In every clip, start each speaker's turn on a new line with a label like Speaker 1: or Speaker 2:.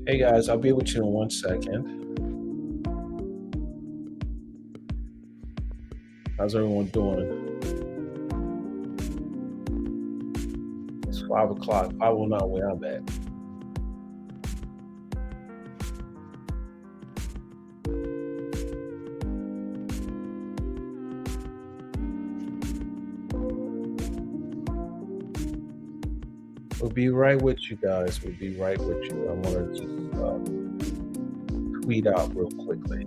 Speaker 1: Hey guys, I'll be with you in 1 second. How's everyone doing? It's 5 o'clock, 5:09 where I'm at. We'll be right with you guys. We'll be right with you. I'm gonna just tweet out real quickly.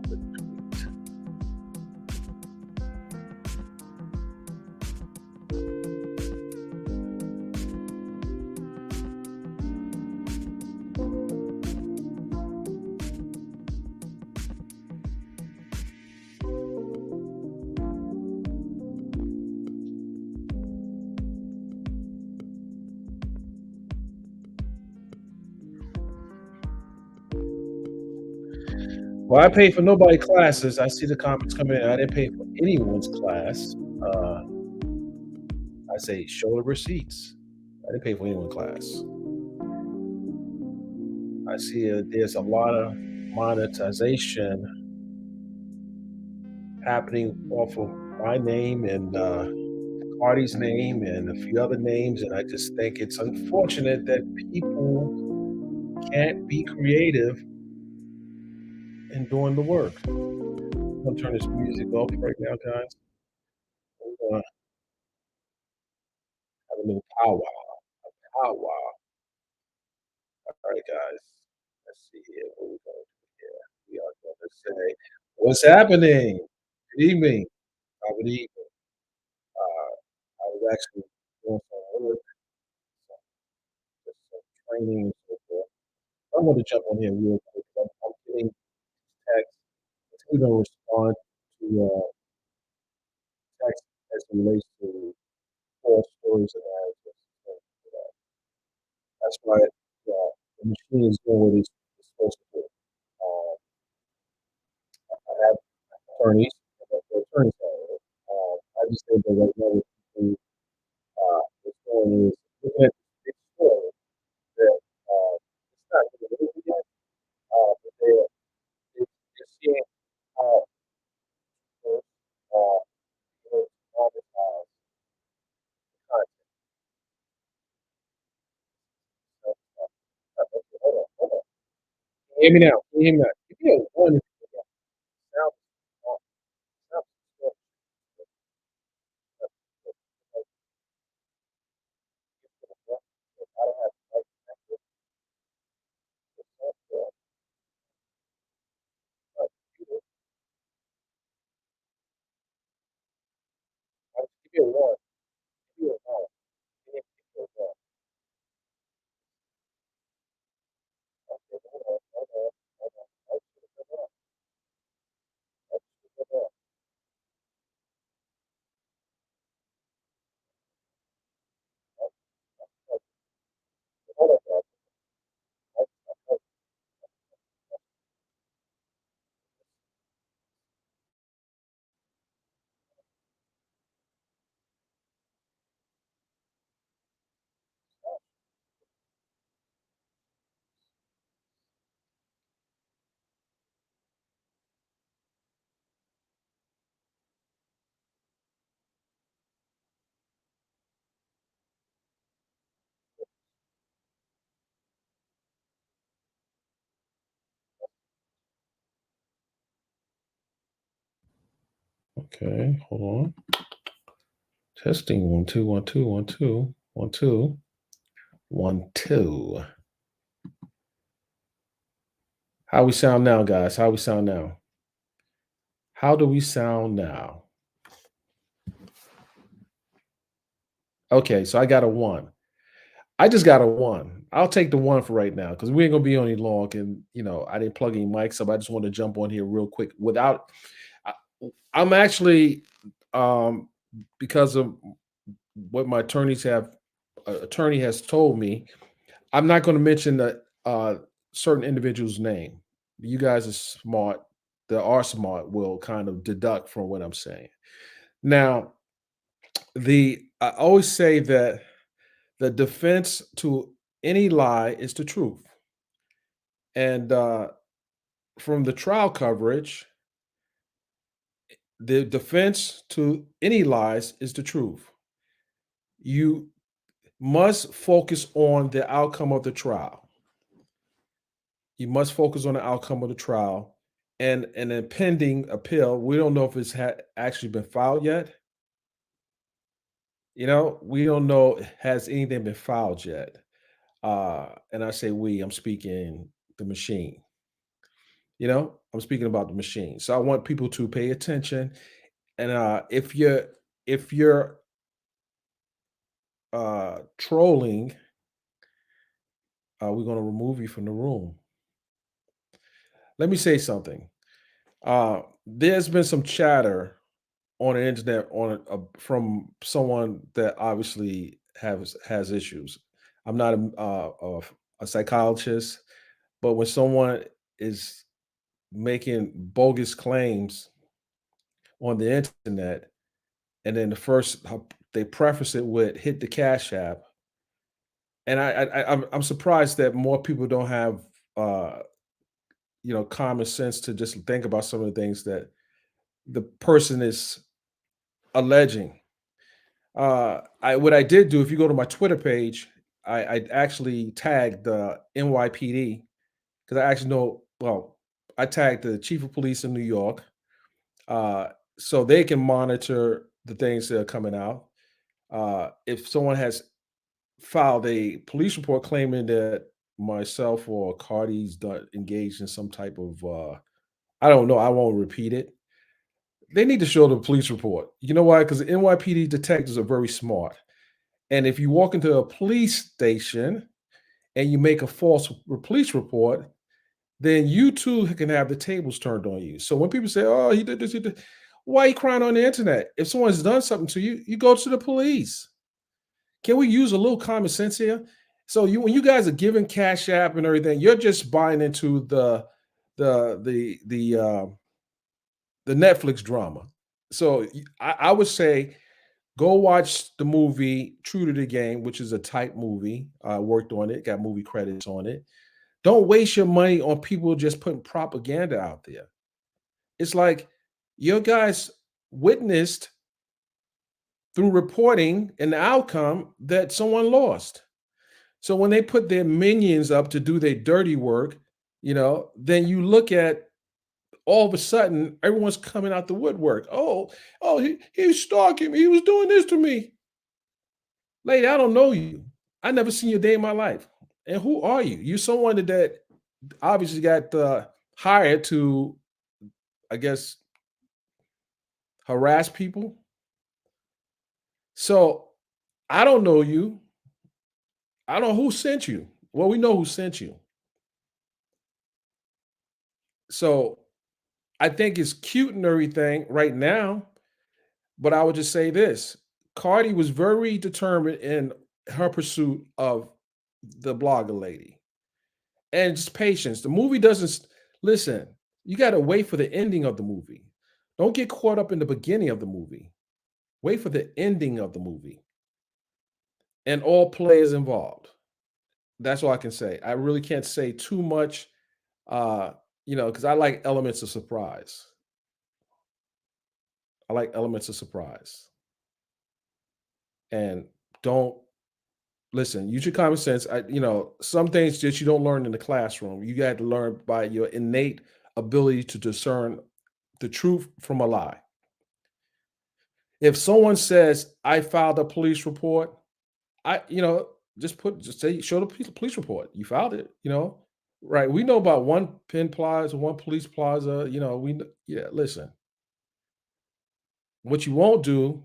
Speaker 1: Quick tweet. Well, I paid for nobody classes. I see the comments coming in. I didn't pay for anyone's class. Uh, I say show the receipts. I didn't pay for anyone's class. I see there's a lot of monetization happening off of my name and Cardi's name and a few other names, and I just think it's unfortunate that people can't be creative in doing the work. I'm gonna turn this music off right now, guys. We're gonna have a little powwow. Powwow. All right, guys. Let's see here. What we're going to do here. We are going to say, "What's happening?" Good evening. Good evening. I was actually doing some work, some, just some training and so forth. I want to jump on here real quick. I'm getting text. We're going to respond to text as it relates to core stories and narratives. That's why the machine is doing what it's supposed to do. I have attorneys, the attorneys I just think that right now what people is doing is looking at this big story that it's not really moving yet, but they're seeing how people monetize content. So, okay, hold on. Can you hear me now? Can you hear me now? Give me a one if you can. Sound, sound, sound, I don't have the right connected to the software, computer. Give me a one. Give me a one. Give me a one. Okay, hold on. Okay, hold on. Testing 1 2 1 2 1 2 1 2 1 2. How we sound now, guys? How we sound now? How do we sound now? Okay, so I got a one. I just got a one. I'll take the one for right now because we ain't gonna be on any long. And I didn't plug any mics up. I just want to jump on here real quick without. I, I'm actually um, because of what my attorney has told me. I'm not going to mention the certain individual's name. You guys are smart. That are smart will kind of deduct from what I'm saying. Now, the I always say that the defense to any lie is the truth, and from the trial coverage, the defense to any lies is the truth. You must focus on the outcome of the trial. You must focus on the outcome of the trial and an impending appeal. We don't know if it's actually been filed yet. We don't know has anything been filed yet. And I say we, I'm speaking the machine. I'm speaking about the machine. So I want people to pay attention. And if you're trolling, we're going to remove you from the room. Let me say something. There's been some chatter on the internet from someone that obviously has issues. I'm not a psychologist, but when someone is making bogus claims on the internet, and then they preface it with "hit the cash app," and I'm surprised that more people don't have uh, common sense to just think about some of the things that the person is alleging. I what I did do, if you go to my Twitter page, I actually tagged the NYPD because I actually know. Well, I tagged the chief of police in New York, uh, so they can monitor the things that are coming out. If someone has filed a police report claiming that myself or Cardi's done engaged in some type of I don't know. I won't repeat it. They need to show the police report. You know why? Because the NYPD detectives are very smart. And if you walk into a police station and you make a false police report, then you too can have the tables turned on you. So when people say, "Oh, he did this," why are you crying on the internet? If someone's done something to you, you go to the police. Can we use a little common sense here? So when you guys are giving Cash App and everything, you're just buying into the the the uh, the Netflix drama. So I would say go watch the movie True to the Game, which is a type movie. I worked on it, got movie credits on it. Don't waste your money on people just putting propaganda out there. It's like your guys witnessed through reporting an outcome that someone lost. So when they put their minions up to do their dirty work, then you look at all of a sudden everyone's coming out the woodwork. Oh, he was stalking me. He was doing this to me. Lady, I don't know you. I never seen you a day in my life. And who are you? You're someone that obviously got hired to, I guess, harass people. So I don't know you. I don't know who sent you. Well, we know who sent you. So I think it's cute and everything right now, but I would just say this: Cardi was very determined in her pursuit of the blogger lady, and just patience. The movie doesn't listen. You got to wait for the ending of the movie. Don't get caught up in the beginning of the movie. Wait for the ending of the movie and all players involved. That's all I can say. I really can't say too much, uh, because I like elements of surprise. I like elements of surprise. And don't listen, use your common sense. Some things that you don't learn in the classroom, you got to learn by your innate ability to discern the truth from a lie. If someone says, "I filed a police report," just say, show the police report. You filed it, right? We know about one Penn Plaza, one police plaza. Yeah. Listen, what you won't do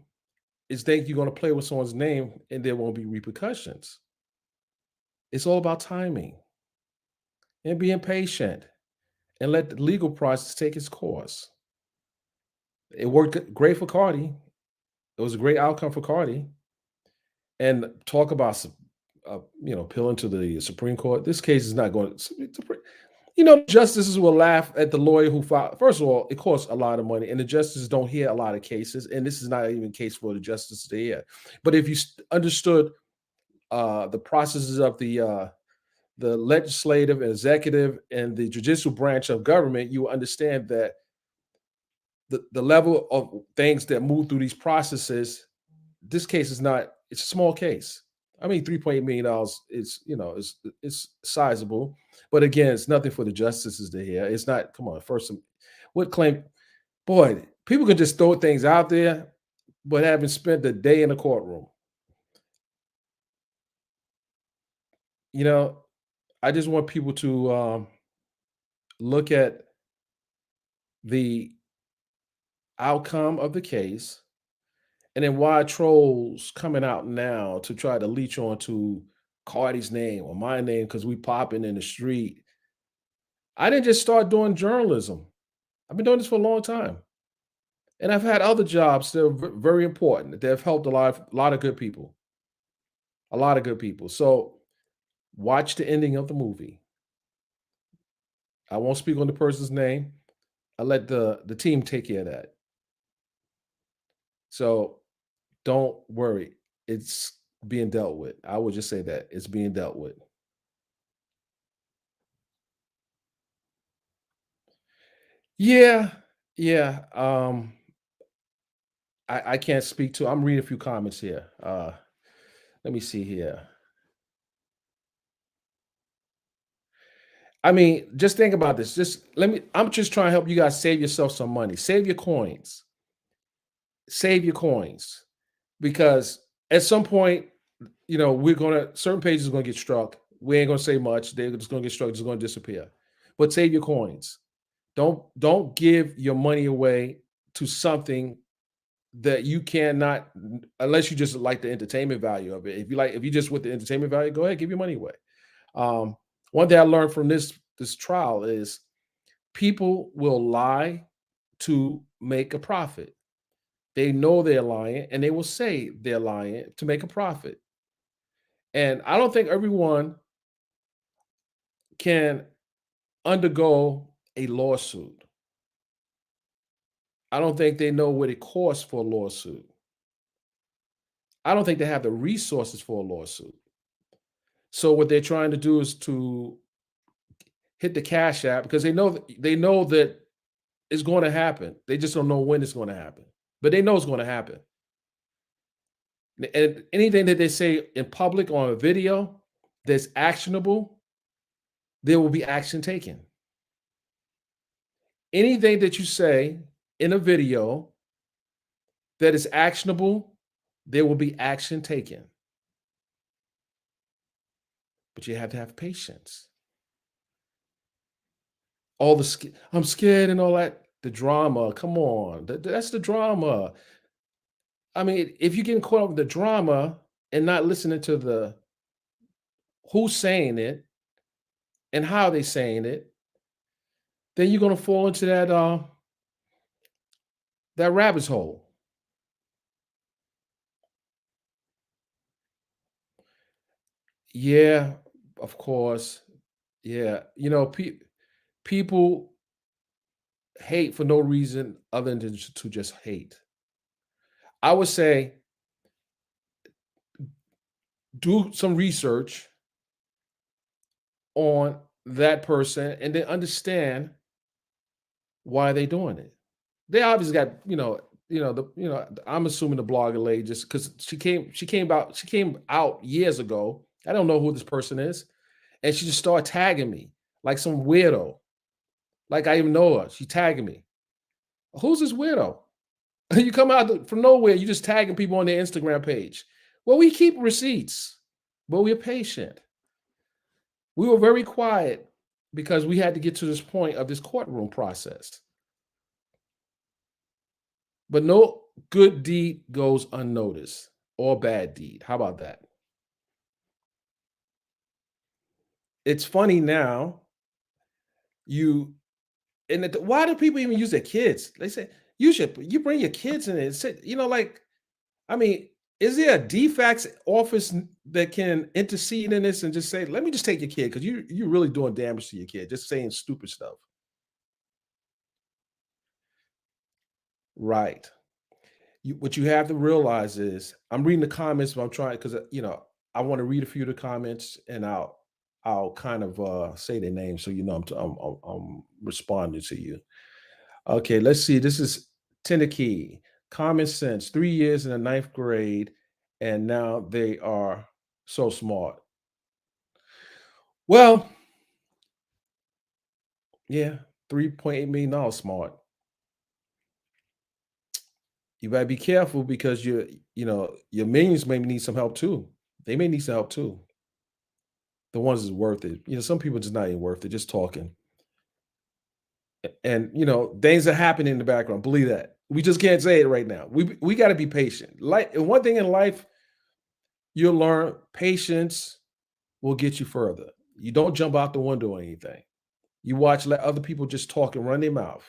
Speaker 1: is think you're going to play with someone's name and there won't be repercussions. It's all about timing and being patient and let the legal process take its course. It worked great for Cardi. It was a great outcome for Cardi. And talk about appealing to the Supreme Court. This case is not going. Justices will laugh at the lawyer who filed. First of all, it costs a lot of money, and the justices don't hear a lot of cases. And this is not even a case for the justices to hear. But if you understood the processes of the legislative, executive, and the judicial branch of government, you will understand that the level of things that move through these processes. This case is not. It's a small case. I mean, $3.8 million is sizable, but again, it's nothing for the justices to hear. It's not. Come on, first, what claim? Boy, people can just throw things out there, but having spent the day in the courtroom, you know, I just want people to look at the outcome of the case, and then why trolls coming out now to try to leech onto Cardi's name or my name because we popping in the street. I didn't just start doing journalism. I've been doing this for a long time, and I've had other jobs that are very important that have helped a lot of good people, a lot of good people. So watch the ending of the movie. I won't speak on the person's name. I let the team take care of that. So don't worry. It's being dealt with. I would just say that it's being dealt with. Yeah, yeah. I can't speak to. I'm reading a few comments here. Let me see here. I mean, just think about this. Just let me. I'm just trying to help you guys save yourself some money. Save your coins. Save your coins because at some point, we're gonna certain pages are gonna get struck. We ain't gonna say much. They're just gonna get struck. Just gonna disappear. But save your coins. Don't give your money away to something that you cannot unless you just like the entertainment value of it. If you just with the entertainment value, go ahead, give your money away. Um, One thing I learned from this trial is people will lie to make a profit. They know they're lying and they will say they're lying to make a profit. And I don't think everyone can undergo a lawsuit. I don't think they know what it costs for a lawsuit. I don't think they have the resources for a lawsuit. So what they're trying to do is to hit the cash app because they know that it's going to happen. They just don't know when it's going to happen. But they know it's going to happen. And anything that they say in public on a video that's actionable, there will be action taken. Anything that you say in a video that is actionable, there will be action taken. But you have to have patience. I'm scared and all that. The drama, come on. That's the drama. I mean, if you're getting caught up in the drama and not listening to the who's saying it and how they saying it, then you're gonna fall into that rabbit's hole. Yeah, of course. Yeah, people hate for no reason other than to just hate. I would say do some research on that person and then understand why they doing it. They obviously got, I'm assuming the blogger lady just because she came out years ago. I don't know who this person is. And she just started tagging me like some weirdo. Like I even know her. She tagging me. Who's this weirdo? You come out from nowhere, you just tagging people on their Instagram page. Well, we keep receipts, but we're patient. We were very quiet because we had to get to this point of this courtroom process. But no good deed goes unnoticed or bad deed. How about that? It's funny now. You why do people even use their kids? They say you bring your kids in it. Like I mean, is there a defects office that can intercede in this and just say, let me just take your kid because you're really doing damage to your kid, just saying stupid stuff. Right. What you have to realize is I'm reading the comments, but I'm trying because I want to read a few of the comments and I'll kind of say their names so I'm responding to you. Okay, let's see. This is Teneke. Common sense. 3 years in the ninth grade, and now they are so smart. Well, yeah, $3.8 million smart. You better be careful because your minions may need some help too. They may need some help too. The ones that's worth it. Some people just not even worth it, just talking. And things are happening in the background. Believe that. We just can't say it right now. We got to be patient. Like and one thing in life, you'll learn patience will get you further. You don't jump out the window or anything. You watch let other people just talk and run their mouth.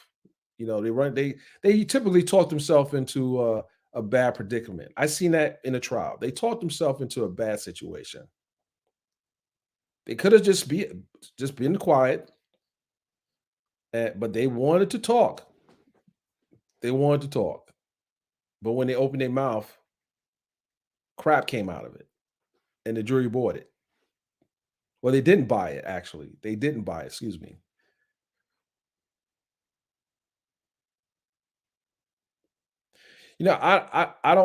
Speaker 1: They typically talk themselves into a bad predicament. I seen that in a trial. They talked themselves into a bad situation. They could have just been quiet, but they wanted to talk. They wanted to talk, but when they opened their mouth, crap came out of it, and the jury bought it. Well, they didn't buy it. Actually, they didn't buy it. Excuse me. I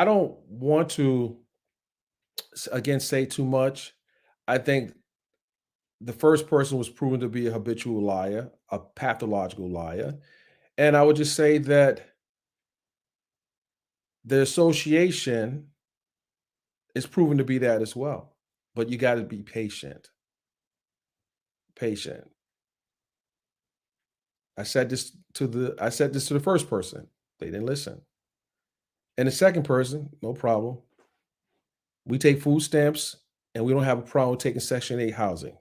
Speaker 1: don't want to again say too much. I think the first person was proven to be a habitual liar, a pathological liar, and I would just say that the association is proven to be that as well. But you got to be patient. Patient. I said this to the first person. They didn't listen. And the second person, no problem. We take food stamps and we don't have a problem taking Section 8 housing.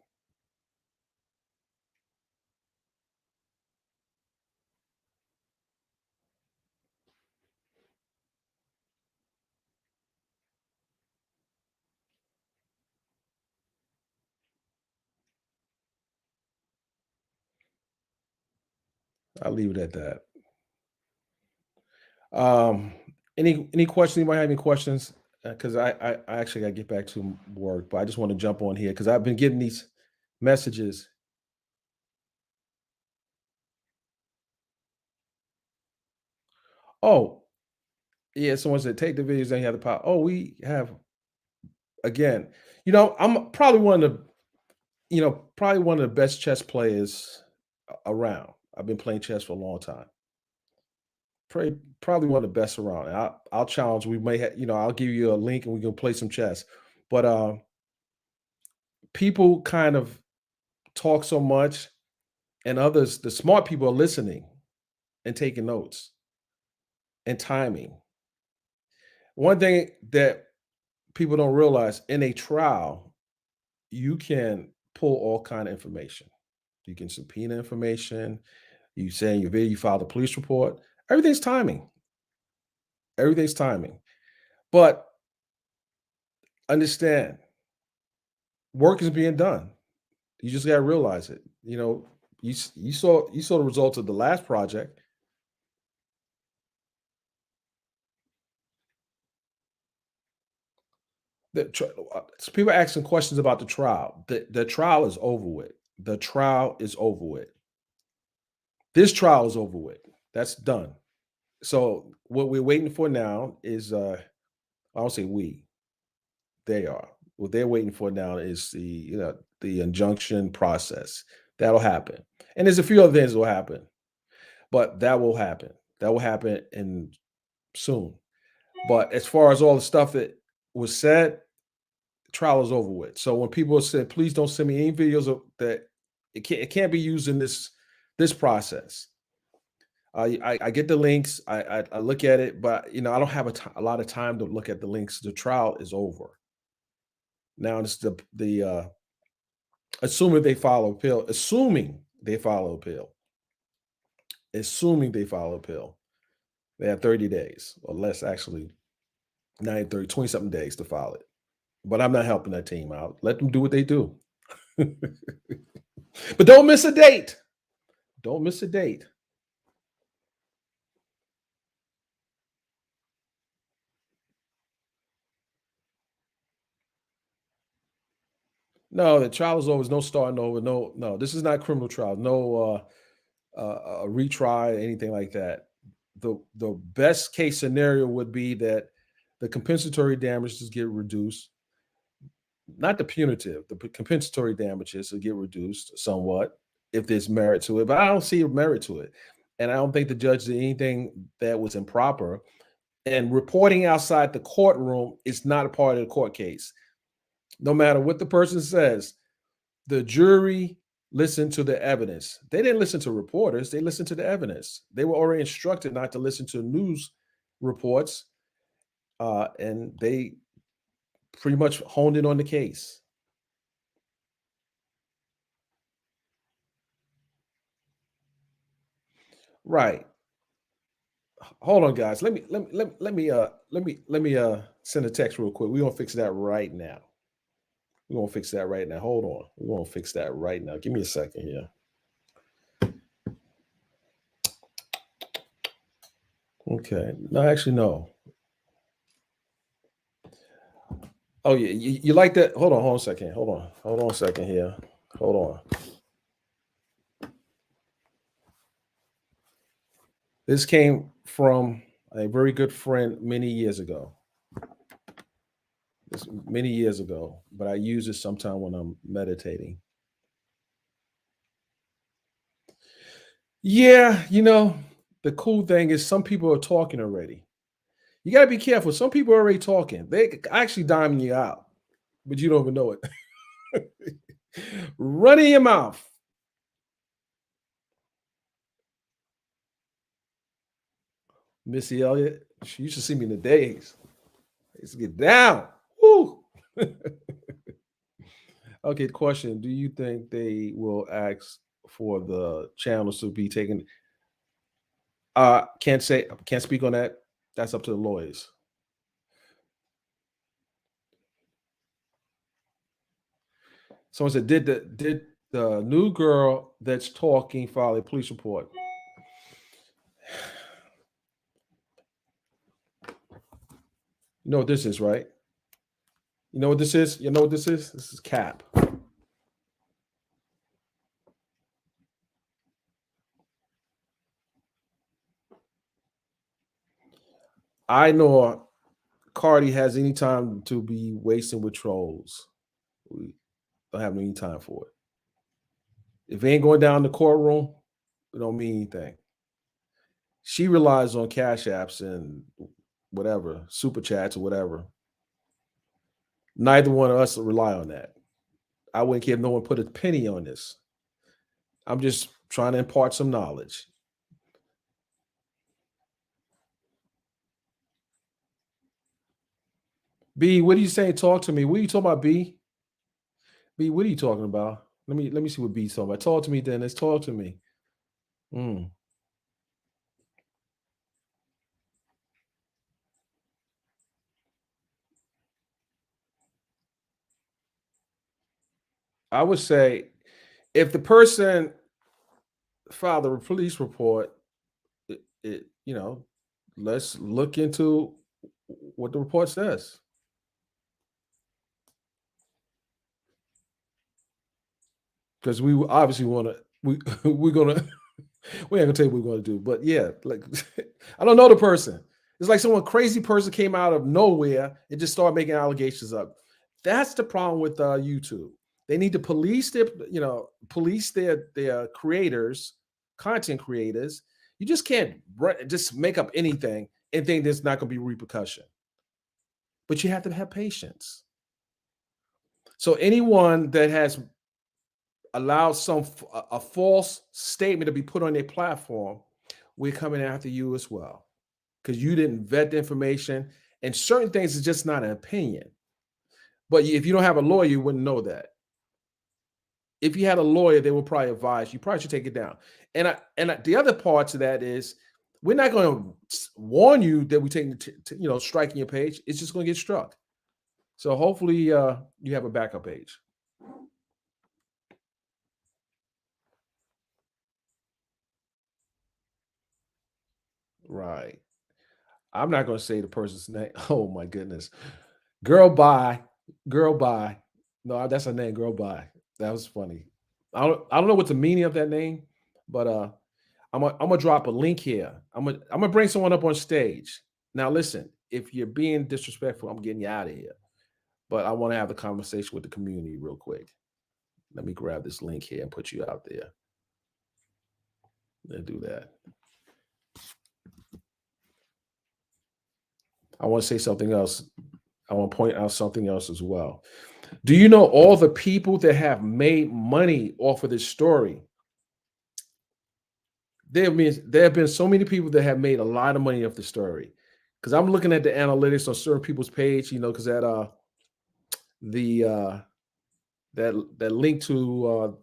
Speaker 1: I'll leave it at that. Um, any questions? Anybody have any questions? Because I actually got to get back to work, but I just want to jump on here because I've been getting these messages. Oh, yeah, someone said take the videos and you have the power. Oh, we have again. I'm probably one of the best chess players around. I've been playing chess for a long time. Probably one of the best around. I'll challenge. We may have, I'll give you a link and we can play some chess. But people kind of talk so much, and others, the smart people are listening and taking notes and timing. One thing that people don't realize in a trial, you can pull all kind of information. You can subpoena information. You say in your video, you filed a police report. Everything's timing. Everything's timing. But understand, work is being done. You just got to realize it. You saw the results of the last project. So people are asking questions about the trial. The trial is over with. The trial is over with. This trial is over with. That's done. So what we're waiting for now is I don't say we, they are. What they're waiting for now is the injunction process. That'll happen. And there's a few other things that will happen. but that will happen. That will happen in soon. But as far as all the stuff that was said, the trial is over with. So when people said, please don't send me any videos of that, it can't be used in this process. I get the links, I look at it, but I don't have a lot of time to look at the links. The trial is over. Now it's the assuming they follow appeal, assuming they follow appeal, they have 30 days or less, actually 9, 30, 20 something days to file it. But I'm not helping that team out. Let them do what they do. But don't miss a date. Don't miss a date. No, the trial is over. There's no starting over. No, no, this is not criminal trial. No retry, anything like that. The best case scenario would be that the compensatory damages get reduced, not the punitive, the compensatory damages will get reduced somewhat if there's merit to it. But I don't see a merit to it. And I don't think the judge did anything that was improper. And reporting outside the courtroom is not a part of the court case. No matter what the person says, the jury listened to the evidence. They didn't listen to reporters, they listened to the evidence. They were already instructed not to listen to news reports, and they pretty much honed in on the case. Right. Hold on, guys. Let me send a text real quick. We're gonna fix that right now. We're gonna fix that right now. Hold on. We're gonna fix that right now. Give me a second here. Okay. No, actually, no. Oh yeah, you like that? Hold on a second. Hold on a second here. Hold on. This came from a very good friend many years ago. Many years ago, but I use it sometime when I'm meditating. Yeah, the cool thing is some people are talking already. You got to be careful. Some people are already talking. They actually diming you out, but you don't even know it. Running your mouth. Missy Elliott, you should see me in the days. I used to get down. Woo. Okay, question. Do you think they will ask for the channels to be taken? Can't speak on that. That's up to the lawyers. Someone said, did the new girl that's talking file a police report? You know what this is, right? You know what this is? You know what this is? This is cap. I know Cardi has any time to be wasting with trolls. We don't have any time for it. If it ain't going down the courtroom, it don't mean anything. She relies on cash apps and whatever, super chats or whatever. Neither one of us rely on that. I wouldn't care if no one put a penny on this. I'm just trying to impart some knowledge. B, what are you saying? Talk to me. What are you talking about, B? B, what are you talking about? Let me see what B's talking about. Talk to me, Dennis. Talk to me. Mm. I would say if the person filed a police report, it let's look into what the report says. Because we obviously want to, we're gonna, we ain't gonna tell you what we're gonna do, but yeah, like I don't know the person. It's like someone crazy person came out of nowhere and just started making allegations up. That's the problem with YouTube. They need to police their creators, content creators. You just can't just make up anything and think there's not going to be repercussion. But you have to have patience. So anyone that has allowed a false statement to be put on their platform, we're coming after you as well because you didn't vet the information, and certain things is just not an opinion. But if you don't have a lawyer, you wouldn't know that. If you had a lawyer, they would probably advise you probably should take it down. The other part to that is we're not going to warn you that we take striking your page. It's just going to get struck. So hopefully you have a backup page. Right. I'm not going to say the person's name. Oh my goodness. Girl bye. Girl bye. No, that's her name, girl bye. That was funny. I don't know what the meaning of that name, but I'm gonna drop a link here. I'm gonna bring someone up on stage. Now listen, if you're being disrespectful, I'm getting you out of here. But I want to have a conversation with the community real quick. Let me grab this link here and put you out there. Let's do that. I want to say something else. I want to point out something else as well. Do you know all the people that have made money off of this story? There have been so many people that have made a lot of money off the story. Because I'm looking at the analytics on certain people's page, because the that link to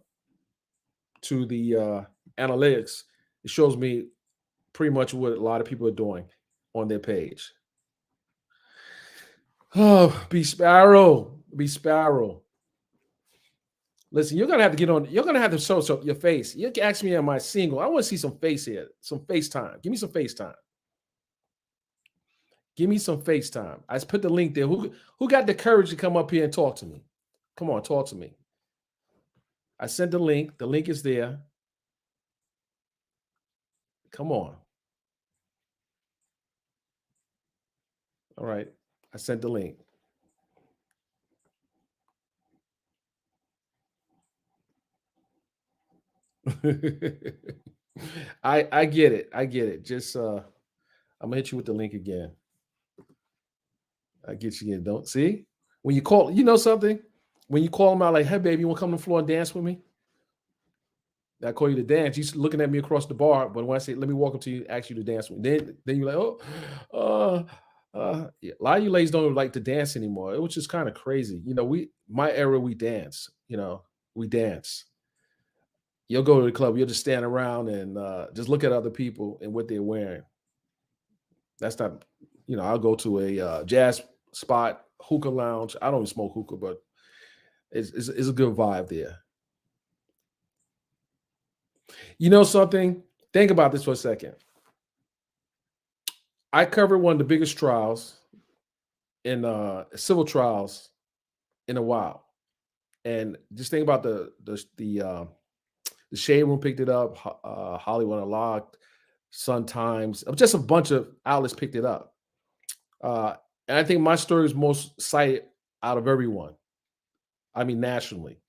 Speaker 1: the analytics, it shows me pretty much what a lot of people are doing on their page. Oh, be Sparrow, be Sparrow. Listen, you're gonna have to get on. You're gonna have to show your face. You can ask me on my single. I want to see some face here, some FaceTime. Give me some FaceTime. Give me some FaceTime. I just put the link there. Who got the courage to come up here and talk to me? Come on, talk to me. I sent the link. The link is there. Come on. All right. I sent the link. I get it. I get it. Just I'm gonna hit you with the link again. I get you again. Don't see when you call. You know something? When you call them out like, "Hey, baby, you want to come to the floor and dance with me?" I call you to dance. You're looking at me across the bar, but when I say, "Let me walk up to you, ask you to dance with me," then you're like, "Oh, yeah. A lot of you ladies don't like to dance anymore," it was just kind of crazy. My era, we dance. We dance. You'll go to the club, you'll just stand around and just look at other people and what they're wearing. That's not, I'll go to a jazz spot, hookah lounge. I don't even smoke hookah, but it's a good vibe there. You know something? Think about this for a second. I covered one of the biggest trials in civil trials in a while, and just think about the Shade Room picked it up, Hollywood Unlocked, Sun Times, just a bunch of outlets picked it up. Uh, and I think my story is most cited out of everyone. I mean, nationally.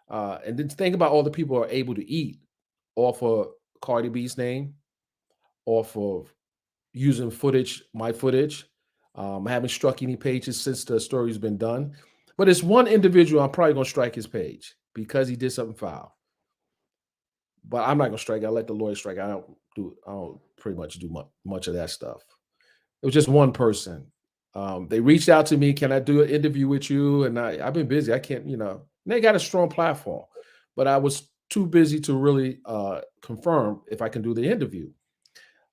Speaker 1: And then think about all the people who are able to eat off of Cardi B's name, off of using footage, my footage. I haven't struck any pages since the story's been done. But it's one individual I'm probably going to strike his page because he did something foul. But I'm not going to strike. I let the lawyer strike. I don't pretty much do much of that stuff. It was just one person. They reached out to me. Can I do an interview with you? And I've been busy. I can't, and they got a strong platform, but I was too busy to really confirm if I can do the interview.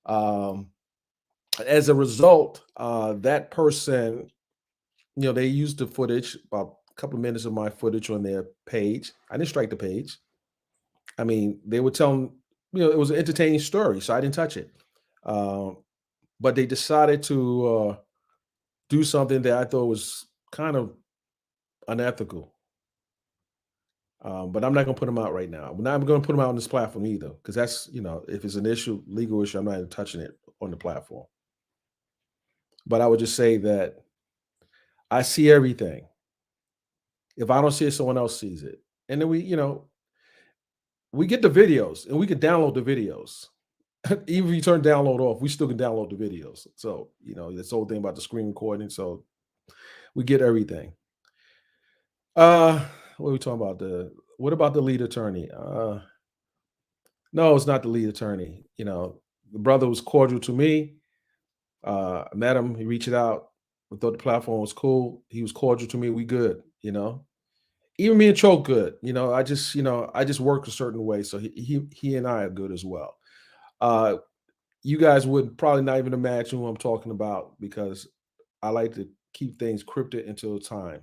Speaker 1: As a result, that person, they used the footage, about a couple of minutes of my footage on their page. I didn't strike the page. I mean, they were telling, it was an entertaining story, so I didn't touch it. But they decided to do something that I thought was kind of unethical. But I'm not going to put them out right now. I'm not going to put them out on this platform either, because that's, if it's an issue, legal issue, I'm not even touching it on the platform. But I would just say that I see everything. If I don't see it, someone else sees it. And then we get the videos and we can download the videos. Even if you turn download off, we still can download the videos. So, this whole thing about the screen recording. So we get everything. Uh, what are we talking about? What about the lead attorney? No, it's not the lead attorney. The brother was cordial to me. I met him. He reached out. I thought the platform was cool. He was cordial to me. We good. Even me and Choke good. I just work a certain way. So he and I are good as well. Uh, you guys would probably not even imagine who I'm talking about because I like to keep things cryptic until time.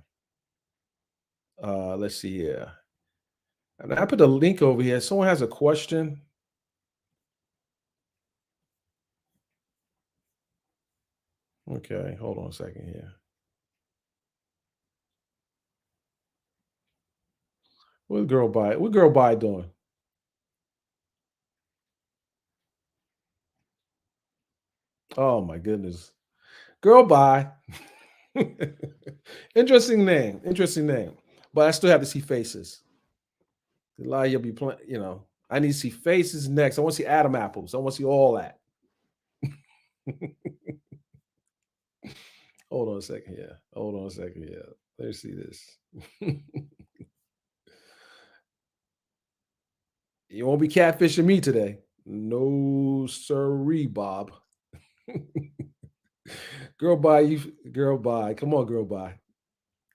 Speaker 1: Let's see here. And I put the link over here. Someone has a question. Okay, hold on a second here. What girl by doing? Oh my goodness. Girl by. Interesting name. Interesting name. But I still have to see faces. A lot of you'll be playing. I need to see faces next. I want to see Adam apples. I want to see all that. Hold on a second here. Hold on a second here. Let's see this. You won't be catfishing me today. No sirree, Bob. Girl by you girl by. Come on, girl by.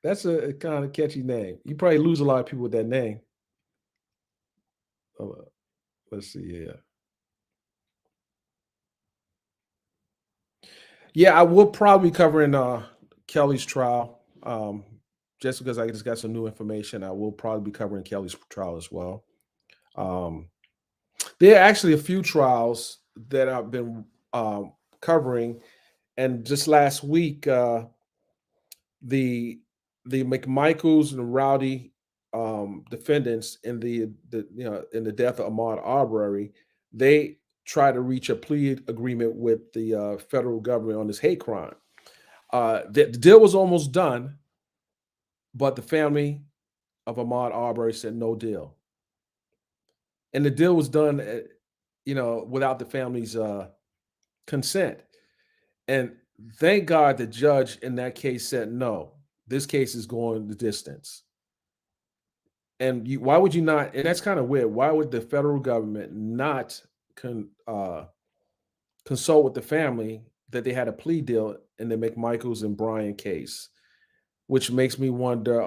Speaker 1: That's a kind of catchy name. You probably lose a lot of people with that name. Uh, let's see here. Yeah, I will probably be covering Kelly's trial. Just because I just got some new information, I will probably be covering Kelly's trial as well. Um, there are actually a few trials that I've been covering, and just last week, the the McMichaels and Rowdy defendants in the death of Ahmaud Arbery, they try to reach a plea agreement with the federal government on this hate crime. The deal was almost done, but the family of Ahmaud Arbery said no deal, and the deal was done, without the family's consent. And thank God the judge in that case said no. This case is going the distance. And why would you not? And that's kind of weird. Why would the federal government not consult with the family that they had a plea deal in the McMichaels and Bryan case? Which makes me wonder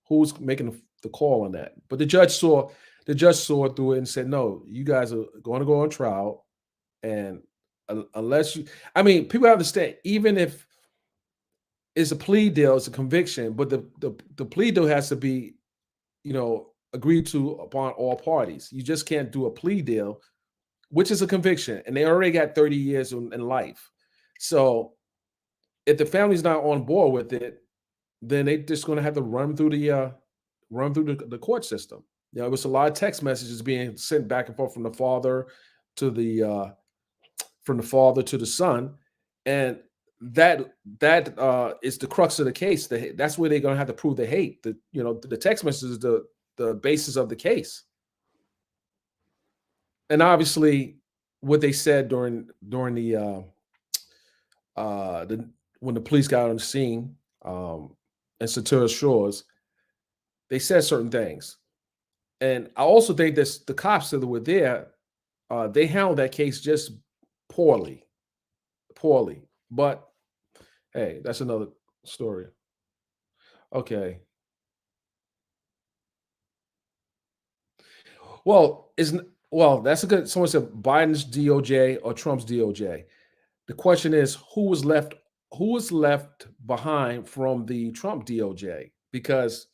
Speaker 1: who's making the call on that. But the judge saw through it and said, no, you guys are going to go on trial, and unless I mean, people understand. Even if it's a plea deal, it's a conviction, but the plea deal has to be agreed to upon all parties. You just can't do a plea deal, which is a conviction, and they already got 30 years in life. So if the family's not on board with it, then they just going to have to run through the court system. It was a lot of text messages being sent back and forth to the to the son, and that is the crux of the case. That's where they're going to have to prove the hate. The text message is the basis of the case, and obviously, what they said during the when the police got on the scene in Satura Shores, they said certain things, and I also think that the cops that were there, they handled that case just poorly, poorly. But hey, that's another story. Okay. That's a good. Someone said Biden's DOJ or Trump's DOJ. The question is who was left behind from the Trump DOJ? Because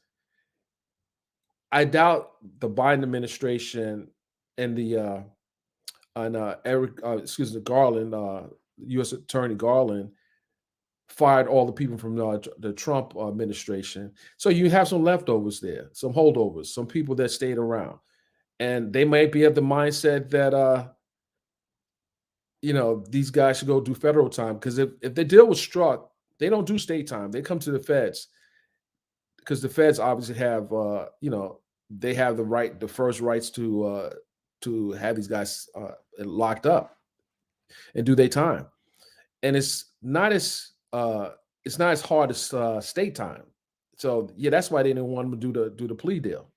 Speaker 1: I doubt the Biden administration and the Eric, excuse me, Garland, U.S. Attorney Garland fired all the people from the Trump administration. So you have some leftovers there, some holdovers, some people that stayed around, and they might be of the mindset that these guys should go do federal time, because if the deal was struck, they don't do state time. They come to the feds because the feds obviously have they have the first rights to have these guys locked up and do their time. And it's not as hard as state time. So yeah, that's why they didn't want him to do the plea deal.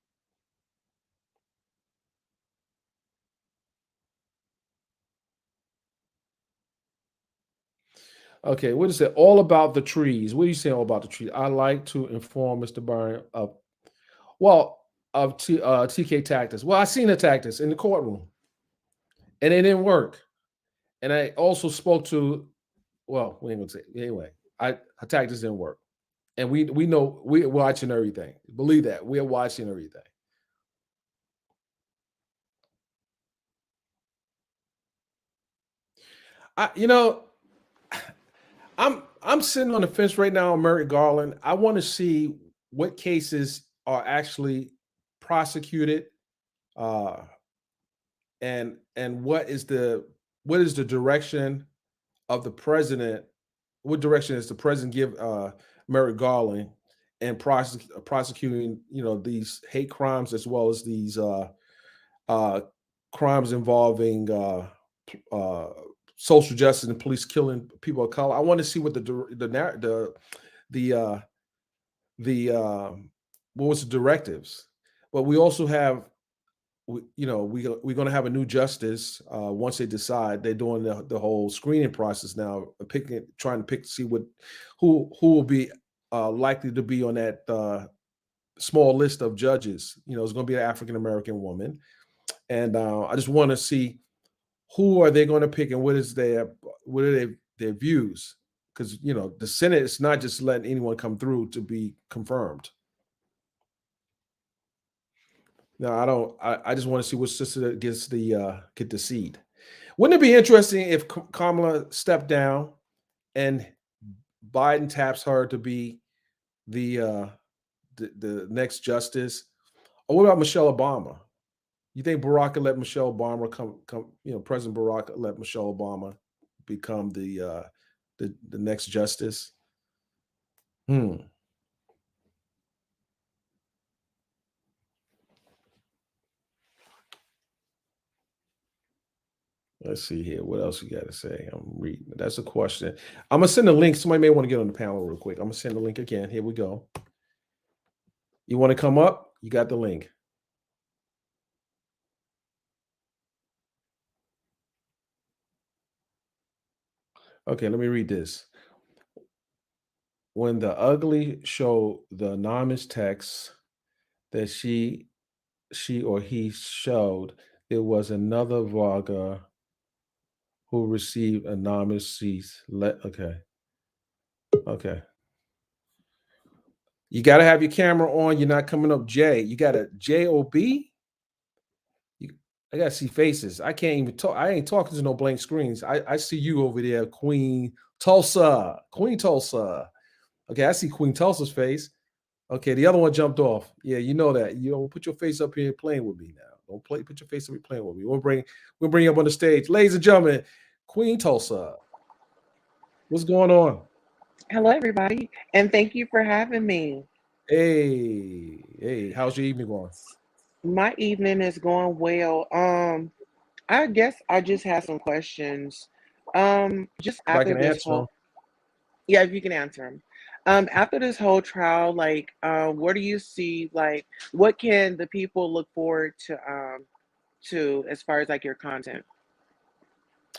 Speaker 1: Okay, what is it? All about the trees. What are you saying all about the trees? I like to inform Mr. Byron of well of TK tactics. Well, I seen the tactics in the courtroom, and it didn't work. And I also spoke to well, we ain't gonna say anyway. Her tactics didn't work, and we know we're watching everything. Believe that we're watching everything. I you know I'm sitting on the fence right now on Merrick Garland. I want to see what cases are actually prosecuted, uh, and what is the direction of the president? What direction is the president give Merrick Garland and prosecuting these hate crimes as well as these uh, crimes involving uh, social justice and police killing people of color. I want to see what the the what was the directives. But we also have we're going to have a new justice once they decide. They're doing the whole screening process now, trying to pick see who will be likely to be on that small list of judges. It's going to be an African American woman, and I just want to see who are they going to pick and what are their views, because the Senate is not just letting anyone come through to be confirmed. No, I don't. I just want to see what sister gets get the seat. Wouldn't it be interesting if Kamala stepped down and Biden taps her to be the the next justice? Or what about Michelle Obama? You think Barack will let Michelle Obama come? President Barack let Michelle Obama become the next justice? Hmm. Let's see here. What else you got to say? I'm reading. That's a question. I'm gonna send a link. Somebody may want to get on the panel real quick. I'm gonna send the link again. Here we go. You want to come up? You got the link. Okay, let me read this. When the ugly showed the anonymous text that she or he showed, it was another vlogger who received anonymous seats. Okay. Okay. You got to have your camera on. You're not coming up J. You got a J-O-B? I got to see faces. I can't even talk. I ain't talking to no blank screens. I see you over there, Queen Tulsa. Queen Tulsa. Okay, I see Queen Tulsa's face. Okay, the other one jumped off. Yeah, you know that. You don't put your face up here playing with me now. Don't put your face up here playing with me. We'll bring you up on the stage. Ladies and gentlemen, Queen Tulsa. What's going on?
Speaker 2: Hello, everybody, and thank you for having me.
Speaker 1: Hey, how's your evening going?
Speaker 2: My evening is going well. I guess I just have some questions. Just
Speaker 1: If I
Speaker 2: after
Speaker 1: can
Speaker 2: this
Speaker 1: answer them.
Speaker 2: whole, yeah, if you can answer them. After this whole trial, like, what do you see? Like, what can the people look forward to as far as like your content?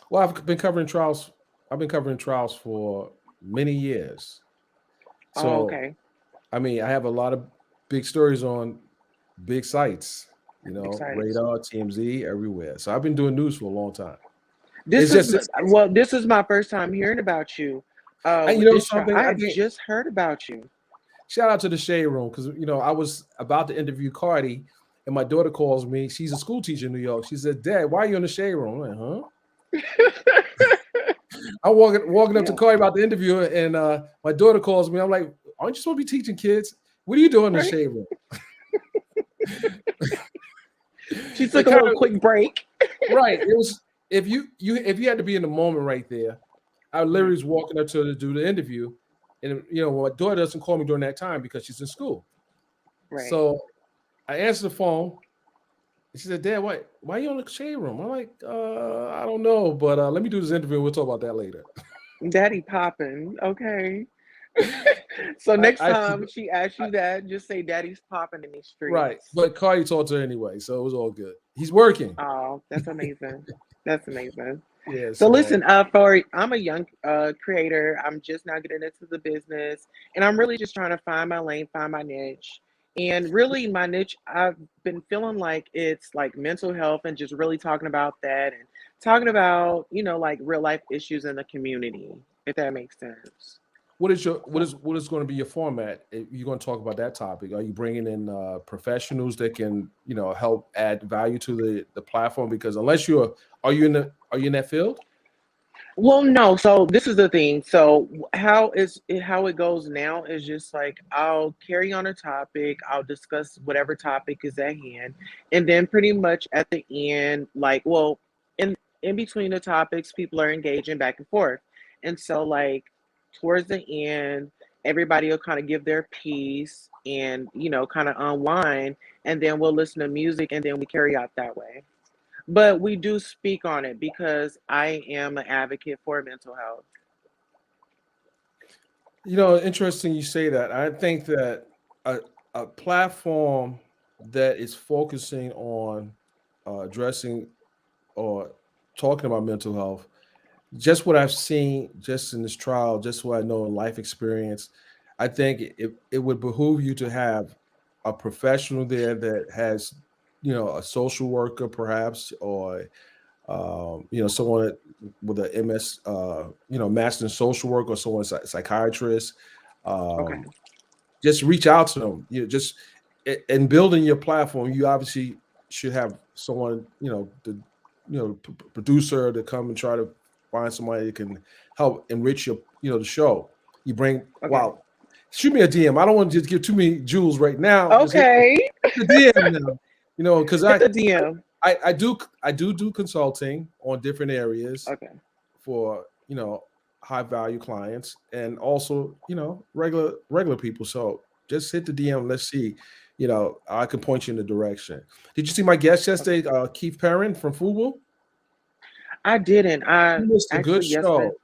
Speaker 1: Well, I've been covering trials. I've been covering trials for many years.
Speaker 2: Oh,
Speaker 1: So,
Speaker 2: okay,
Speaker 1: I mean, I have a lot of big stories on big sites,
Speaker 2: big sites.
Speaker 1: Radar, TMZ, everywhere. So I've been doing news for a long time.
Speaker 2: This
Speaker 1: It's
Speaker 2: is
Speaker 1: just, it's,
Speaker 2: well, this is my first time hearing about you.
Speaker 1: and you
Speaker 2: With
Speaker 1: know
Speaker 2: this trial,
Speaker 1: something,
Speaker 2: I
Speaker 1: I
Speaker 2: had
Speaker 1: think
Speaker 2: just heard about you.
Speaker 1: shout out to the Shade Room because I was about to interview Cardi, and my daughter calls me. She's a school teacher in New York. She said, "Dad, why are you in the Shade Room?" I'm like, huh? I'm walking up to
Speaker 2: Yeah,
Speaker 1: Cardi about the interview, and my daughter calls me. I'm like, "Aren't you supposed to be teaching kids? What are you doing in the
Speaker 2: right.
Speaker 1: Shade Room?"
Speaker 2: She
Speaker 1: It
Speaker 2: took a
Speaker 1: kind
Speaker 2: little
Speaker 1: of
Speaker 2: quick break.
Speaker 1: right. It was if you had to be in the moment right there. I literally
Speaker 2: Right,
Speaker 1: was walking up to her to do the interview, and my daughter doesn't call me during that time because she's in school.
Speaker 2: right.
Speaker 1: So I answer the phone, She said, Dad, why are you in the shade room? I'm like, I don't know, but let me do this interview. We'll talk about that later.
Speaker 2: Daddy popping. Okay. So
Speaker 1: I,
Speaker 2: next
Speaker 1: I,
Speaker 2: time she asks you that, just say daddy's popping in these
Speaker 1: right.
Speaker 2: streets.
Speaker 1: But Cardi talked to her anyway, so it was all good. He's working.
Speaker 2: Oh, that's amazing. That's amazing.
Speaker 1: Yes,
Speaker 2: So
Speaker 1: man.
Speaker 2: listen, for I'm a young creator. I'm just now getting into the business, and I'm really just trying to find my lane, find my niche. And really, my niche, I've been feeling like it's like mental health and just really talking about that and talking about, like real life issues in the community, if that makes sense.
Speaker 1: What is your
Speaker 2: So,
Speaker 1: what is going to be your format? If you're going to talk about that topic, are you bringing in professionals that can help add value to the platform? Because unless you're are you in that field?
Speaker 2: well, no. So this is the thing. So how it goes now is just like I'll carry on a topic, I'll discuss whatever topic is at hand, and then pretty much at the end, like, well, in between the topics, people are engaging back and forth, and so like towards the end, everybody will kind of give their piece and kind of unwind, and then we'll listen to music, and then we carry out that way. But we do speak on it because I am an advocate for mental health.
Speaker 1: Interesting you say that. I think that a, a platform that is focusing on addressing or talking about mental health, just what I've seen just in this trial, just what I know in life experience, I think it would behoove you to have a professional there that has, a social worker perhaps, or someone with a MS, master in social work, or someone psychiatrist.
Speaker 2: Okay.
Speaker 1: Um, just reach out to them. Just in building your platform, you obviously should have someone, the producer to come and try to find somebody that can help enrich your, the show. You bring
Speaker 2: Okay.
Speaker 1: wow, shoot me a DM. I don't want to just give too many jewels right now. Just
Speaker 2: Okay.
Speaker 1: hit the DM now. Because
Speaker 2: Hit the DM.
Speaker 1: I do consulting on different areas
Speaker 2: Okay.
Speaker 1: for high value clients, and also regular people. So just hit the DM. Let's see. I can point you in the direction. Did you see my guest
Speaker 2: Okay.
Speaker 1: yesterday, Keith Perrin from Fubu?
Speaker 2: I didn't.
Speaker 1: You
Speaker 2: I
Speaker 1: missed a good
Speaker 2: actually yesterday.
Speaker 1: show.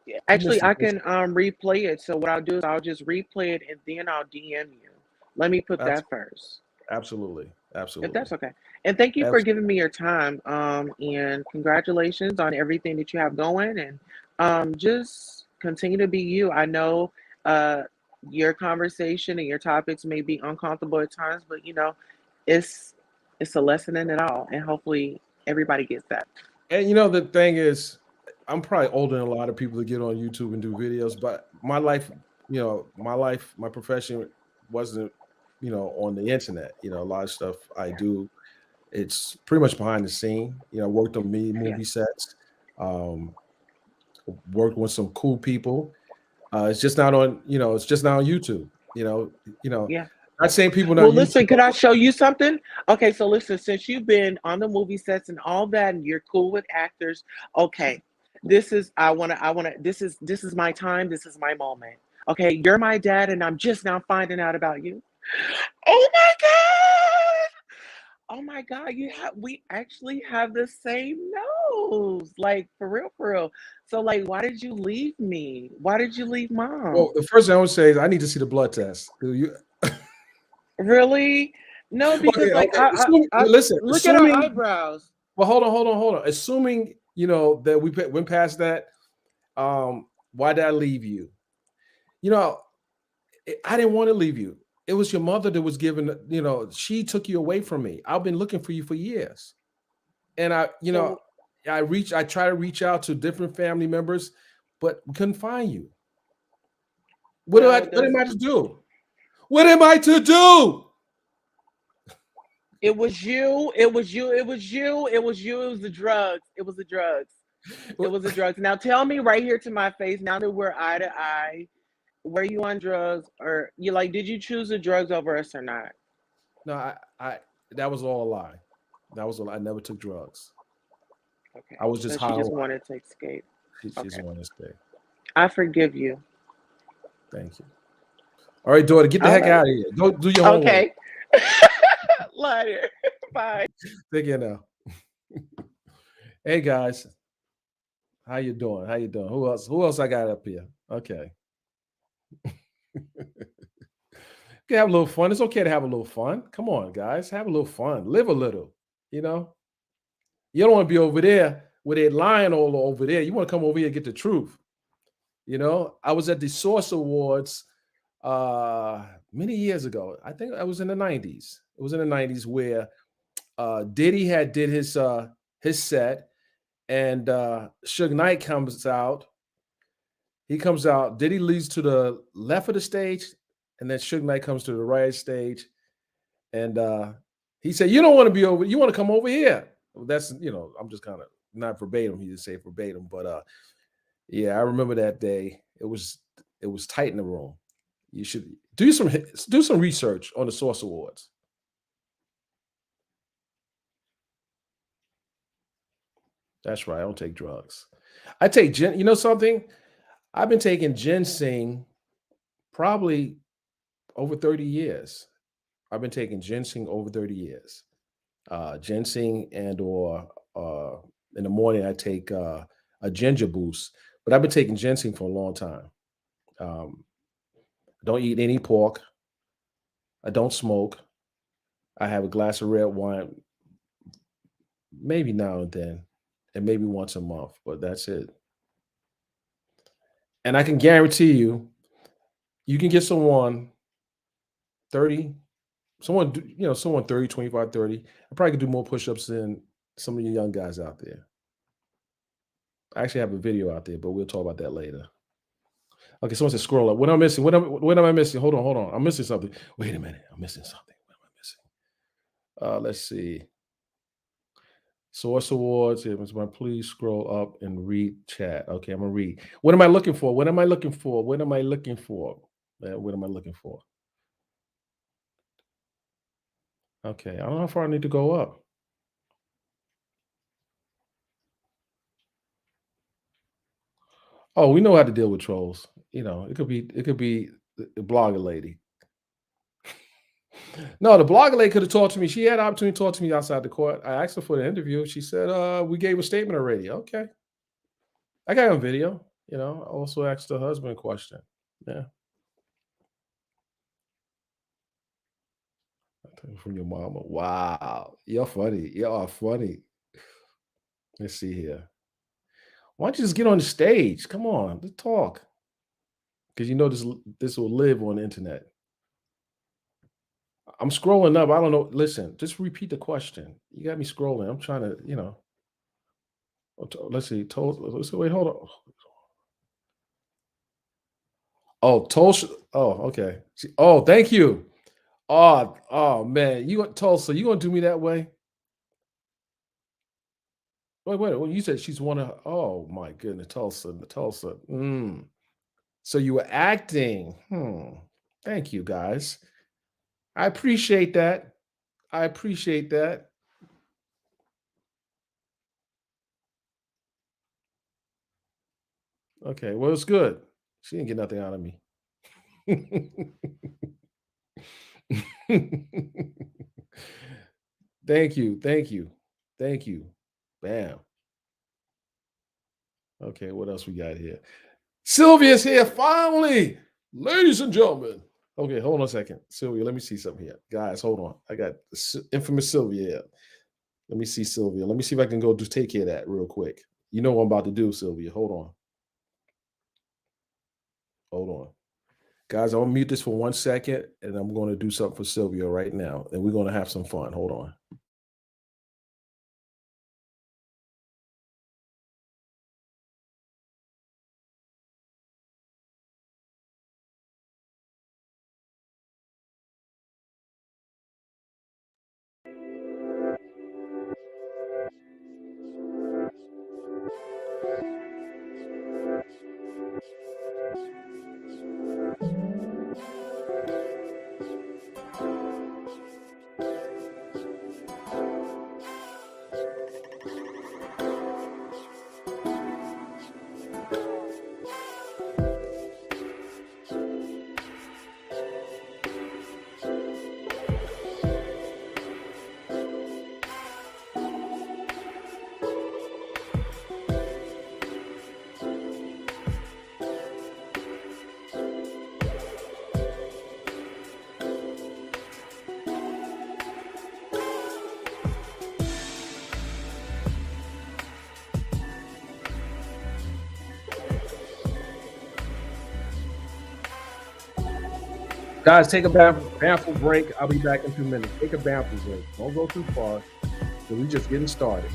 Speaker 1: You
Speaker 2: Actually,
Speaker 1: missed a
Speaker 2: I
Speaker 1: good
Speaker 2: can
Speaker 1: show.
Speaker 2: replay it. So what I'll do is I'll just replay it and then I'll DM you. Let me put
Speaker 1: That's
Speaker 2: that first,
Speaker 1: absolutely,
Speaker 2: if
Speaker 1: absolutely,
Speaker 2: that's okay. And thank you for
Speaker 1: absolutely.
Speaker 2: giving me your time. And congratulations on everything that you have going. And just continue to be you. I know uh, your conversation and your topics may be uncomfortable at times, but it's it's a lesson in it all. And hopefully everybody gets that.
Speaker 1: And the thing is, I'm probably older than a lot of people that get on YouTube and do videos, but my profession wasn't, on the internet. A lot of stuff I
Speaker 2: Yeah.
Speaker 1: do, it's pretty much behind the scene. I worked on many
Speaker 2: Yeah.
Speaker 1: movie sets, um, worked with some cool people. It's just not on YouTube.
Speaker 2: Yeah.
Speaker 1: Not saying people not
Speaker 2: Well,
Speaker 1: YouTube.
Speaker 2: listen, could I show you something? Okay, so listen, since you've been on the movie sets and all that and you're cool with actors, okay. This is my time, this is my moment. Okay, you're my dad and I'm just now finding out about you. Oh my god! Oh my god, we actually have the same nose. Like for real, for real. So like why did you leave me? Why did you leave
Speaker 1: Well,
Speaker 2: mom?
Speaker 1: the first thing I would say is I need to see the blood test. Do you?
Speaker 2: Really? No, because
Speaker 1: Okay,
Speaker 2: like
Speaker 1: okay. Listen,
Speaker 2: look at our
Speaker 1: assuming.
Speaker 2: eyebrows.
Speaker 1: Well, hold on. Assuming that we went past that, why did I leave you? You know, I didn't want to leave you. It was your mother that was giving. She took you away from me. I've been looking for you for years, and
Speaker 2: So
Speaker 1: I try to reach out to different family members, but we couldn't find you.
Speaker 2: well,
Speaker 1: What
Speaker 2: does
Speaker 1: am I to do? What am I to do?
Speaker 2: it was you, it was you, it was you, it was you, it was the drugs. It was the drugs. It was the drugs. Now tell me right here to my face, now that we're eye to eye, were you on drugs or you like did you choose the drugs over us or not?
Speaker 1: No, I that was all a lie. That was a lie. I never took drugs.
Speaker 2: Okay.
Speaker 1: I was just
Speaker 2: So
Speaker 1: high
Speaker 2: she
Speaker 1: on
Speaker 2: just
Speaker 1: life.
Speaker 2: wanted to escape.
Speaker 1: She just
Speaker 2: Okay.
Speaker 1: wanted to stay.
Speaker 2: I forgive you.
Speaker 1: Thank you. All right, daughter, get the
Speaker 2: All
Speaker 1: heck
Speaker 2: right.
Speaker 1: out of here. Go do your homework.
Speaker 2: Okay. Liar. Bye.
Speaker 1: Take care now. Hey guys, how you doing? How you doing? Who else? Who else I got up here? Okay. can have a little fun. It's okay to have a little fun. Come on, guys, have a little fun. Live a little. You know, you don't want to be over there with a lion all over there. You want to come over here and get the truth. I was at the Source Awards many years ago. I think I was in the '90s. It was in the '90s where Diddy had did his set, and Suge Knight comes out. He comes out. Diddy leads to the left of the stage, and then Suge Knight comes to the right stage. And he said, "You don't want to be over. You want to come over here." Well, that's I'm just kind of not verbatim. He didn't say verbatim, but yeah, I remember that day. It was tight in the room. You should do some research on the Source Awards. That's right. I don't take drugs. I take gin. You know something? I've been taking ginseng probably over 30 years. I've been taking ginseng over 30 years. Ginseng and or in the morning I take a ginger boost. But I've been taking ginseng for a long time. Um, I don't eat any pork. I don't smoke. I have a glass of red wine maybe now and then, and maybe once a month, but that's it. And I can guarantee you can get someone 30, someone 30, 25, 30. I probably could do more push-ups than some of you young guys out there. I actually have a video out there, but we'll talk about that later. Okay, someone said scroll up. What am I missing? What am I missing? Hold on. I'm missing something. Wait a minute. I'm missing something. What am I missing? Let's see. Source Awards. Yeah, Mr. Brown, please scroll up and read chat. Okay, I'm gonna read. What am I looking for? What am I looking for? What am I looking for? What am I looking for? Okay, I don't know how far I need to go up. Oh, we know how to deal with trolls. It could be the blogger lady. No, the blogger lady could have talked to me. She had the opportunity to talk to me outside the court. I asked her for the interview. She said, we gave a statement already. Okay. I got it on video. I also asked her husband a question. Yeah. From your mama. Wow. You're funny. You are funny. Let's see here. Why don't you just get on the stage? Come on, let's talk. Because this will live on the internet. I'm scrolling up. I don't know. Listen, just repeat the question. You got me scrolling. I'm trying to. Let's see. Let's see. Wait, hold on. Oh, Tulsa. Oh, okay. Oh, thank you. Oh man. Tulsa, you gonna do me that way? Wait. Well, you said she's one of oh my goodness, Tulsa. So you were acting. Thank you guys. I appreciate that. I appreciate that. Okay, well, it's good. She didn't get nothing out of me. Thank you. Thank you. Thank you. Bam. Okay, what else we got here? Sylvia's here finally, ladies and gentlemen. Okay, hold on a second. Sylvia, let me see something here. Guys, hold on. I got infamous Sylvia here. Let me see Sylvia. Let me see if I can go just take care of that real quick. You know what I'm about to do, Sylvia. Hold on. Hold on. Guys, I'm gonna mute this for 1 second and I'm gonna do something for Sylvia right now. And we're gonna have some fun. Hold on. Guys, take a bathroom break. I'll be back in 2 minutes. Take a bathroom break. Don't go too far. So we just getting started.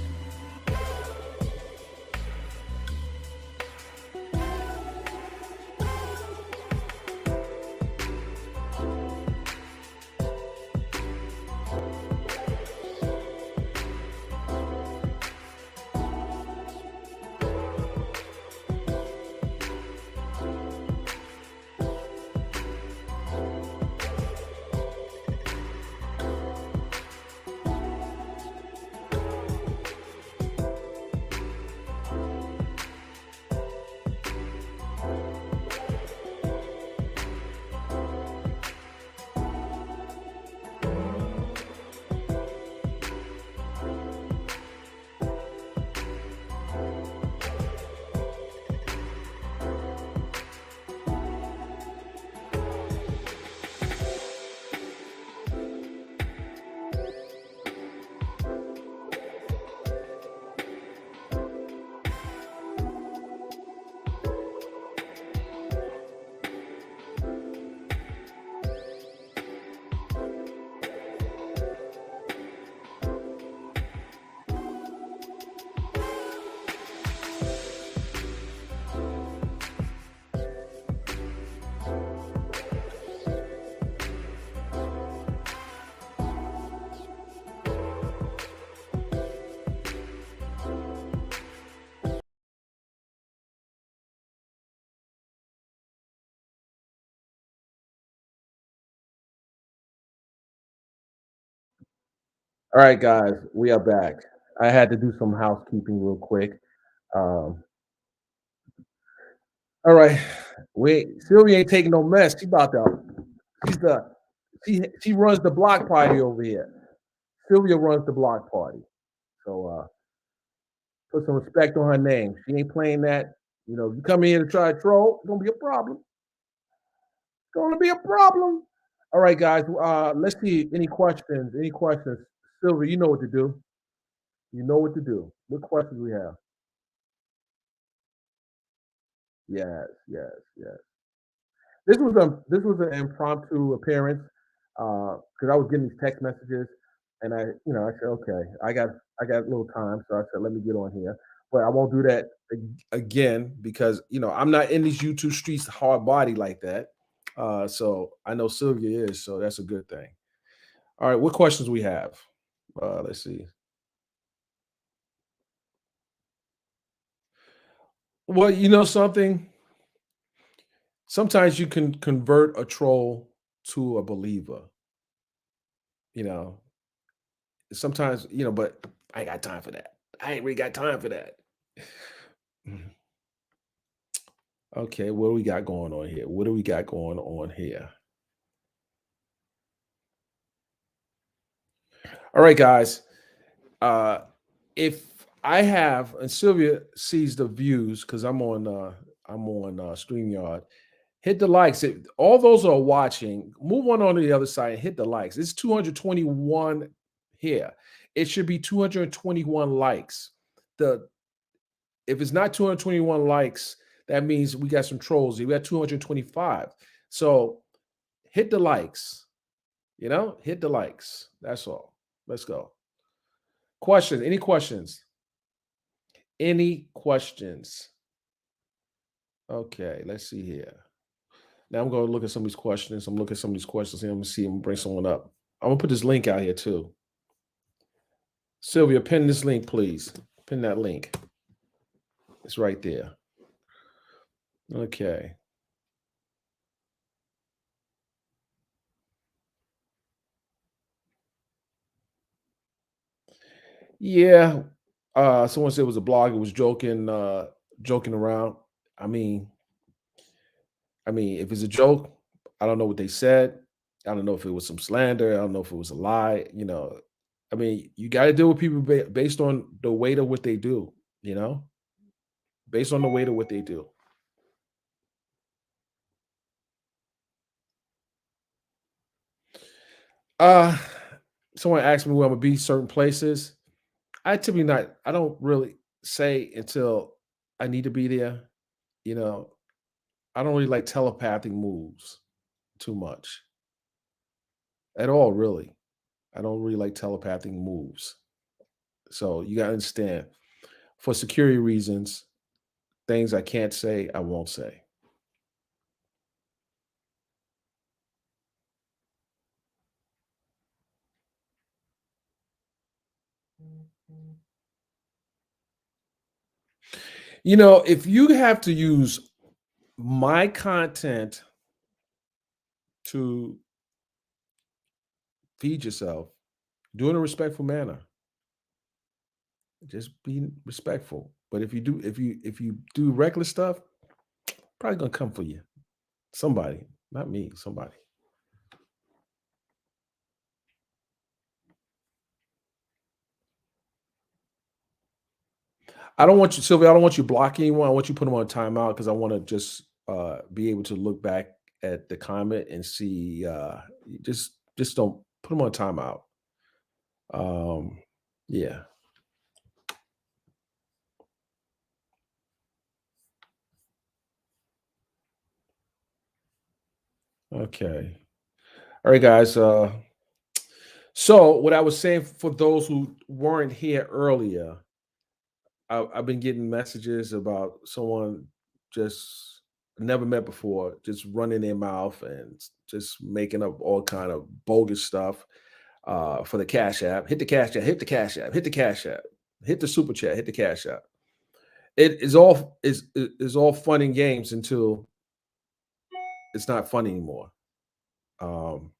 Speaker 1: All right, guys, we are back. I had to do some housekeeping real quick. Um, all right, we Sylvia ain't taking no mess. She's the she runs the block party over here. Sylvia runs the block party. So put some respect on her name. She ain't playing that. If you come in here to try to troll, it's gonna be a problem. It's gonna be a problem. All right, guys. Let's see. Any questions? Any questions? Sylvia, you know what to do. You know what to do. What questions we have? Yes, yes, yes. This was an impromptu appearance because I was getting these text messages, and I said, okay, I got a little time, so I said, let me get on here, but I won't do that again because I'm not in these YouTube streets hard body like that. So I know Sylvia is, so that's a good thing. All right, what questions we have? Let's see. Well, you know something. Sometimes you can convert a troll to a believer. You know, sometimes, but I ain't got time for that. I ain't really got time for that. Mhm. Okay, what do we got going on here? What do we got going on here? All right, guys. Uh if I have and Sylvia sees the views because I'm on StreamYard. Hit the likes. All those who are watching, move on to the other side and hit the likes. It's 221 here. It should be 221 likes. The If it's not 221 likes, that means we got some trolls here. We got 225. So hit the likes, hit the likes. That's all. Let's go. Questions? Any questions? Any questions? Okay, let's see here. Now I'm going to look at some of these questions. I'm looking at some of these questions here. I'm going to see. I'm going to bring someone up. I'm going to put this link out here too. Sylvia, pin this link, please. Pin that link. It's right there. Okay. Yeah. Someone said it was a blog. It was joking around. I mean, if it's a joke, I don't know what they said. I don't know if it was some slander. I don't know if it was a lie. You got to deal with people based on the weight of what they do. You know, based on the weight of what they do. Uh, Someone asked me where I'm gonna be certain places. I typically not. I don't really say until I need to be there. You know, I don't really like telepathic moves too much. at all, really. I don't really like telepathic moves. So you gotta understand, for security reasons, things I can't say, I won't say. If you have to use my content to feed yourself, do it in a respectful manner. Just be respectful. But if you do reckless stuff, probably gonna come for you. Somebody, not me, somebody. I don't want you, Sylvia. I don't want you blocking anyone. I want you to put them on timeout because I want to just be able to look back at the comment and see. Just don't put them on timeout. Um, yeah. Okay. All right, guys. So what I was saying for those who weren't here earlier, I've been getting messages about someone just never met before, just running their mouth and just making up all kind of bogus stuff for the Cash App. Hit the Cash App. Hit the Cash App. Hit the Cash App. Hit the Super Chat. Hit the Cash App. It is all fun and games until it's not fun anymore. Um,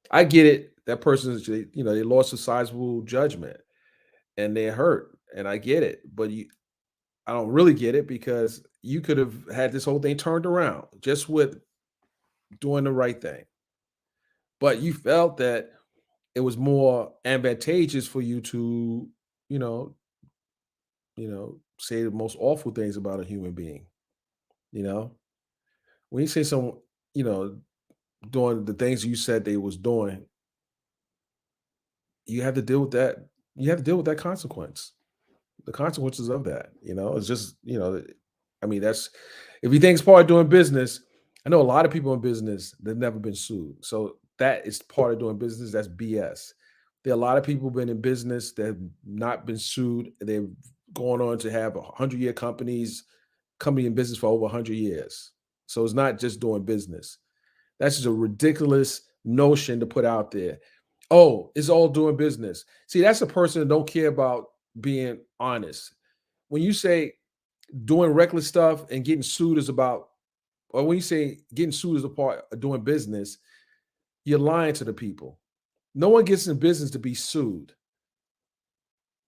Speaker 1: I get it. That person is, they lost a sizable judgment and they're hurt, and I get it. But I don't really get it because you could have had this whole thing turned around just with doing the right thing. But you felt that it was more advantageous for you to, you know, say the most awful things about a human being. You know, when you say someone, you know, doing the things you said they was doing, you have to deal with that. You have to deal with that consequence. The consequences of that. It's just, I mean, that's if you think it's part of doing business. I know a lot of people in business that never been sued. So that is part of doing business. That's BS. There are a lot of people been in business that have not been sued. They've gone on to have 100-year companies, company in business for over 100 years. So it's not just doing business. That's just a ridiculous notion to put out there. Oh, it's all doing business. See, that's a person that don't care about being honest. When you say doing reckless stuff and getting sued is about, or when you say getting sued is a part of doing business, you're lying to the people. No one gets in business to be sued.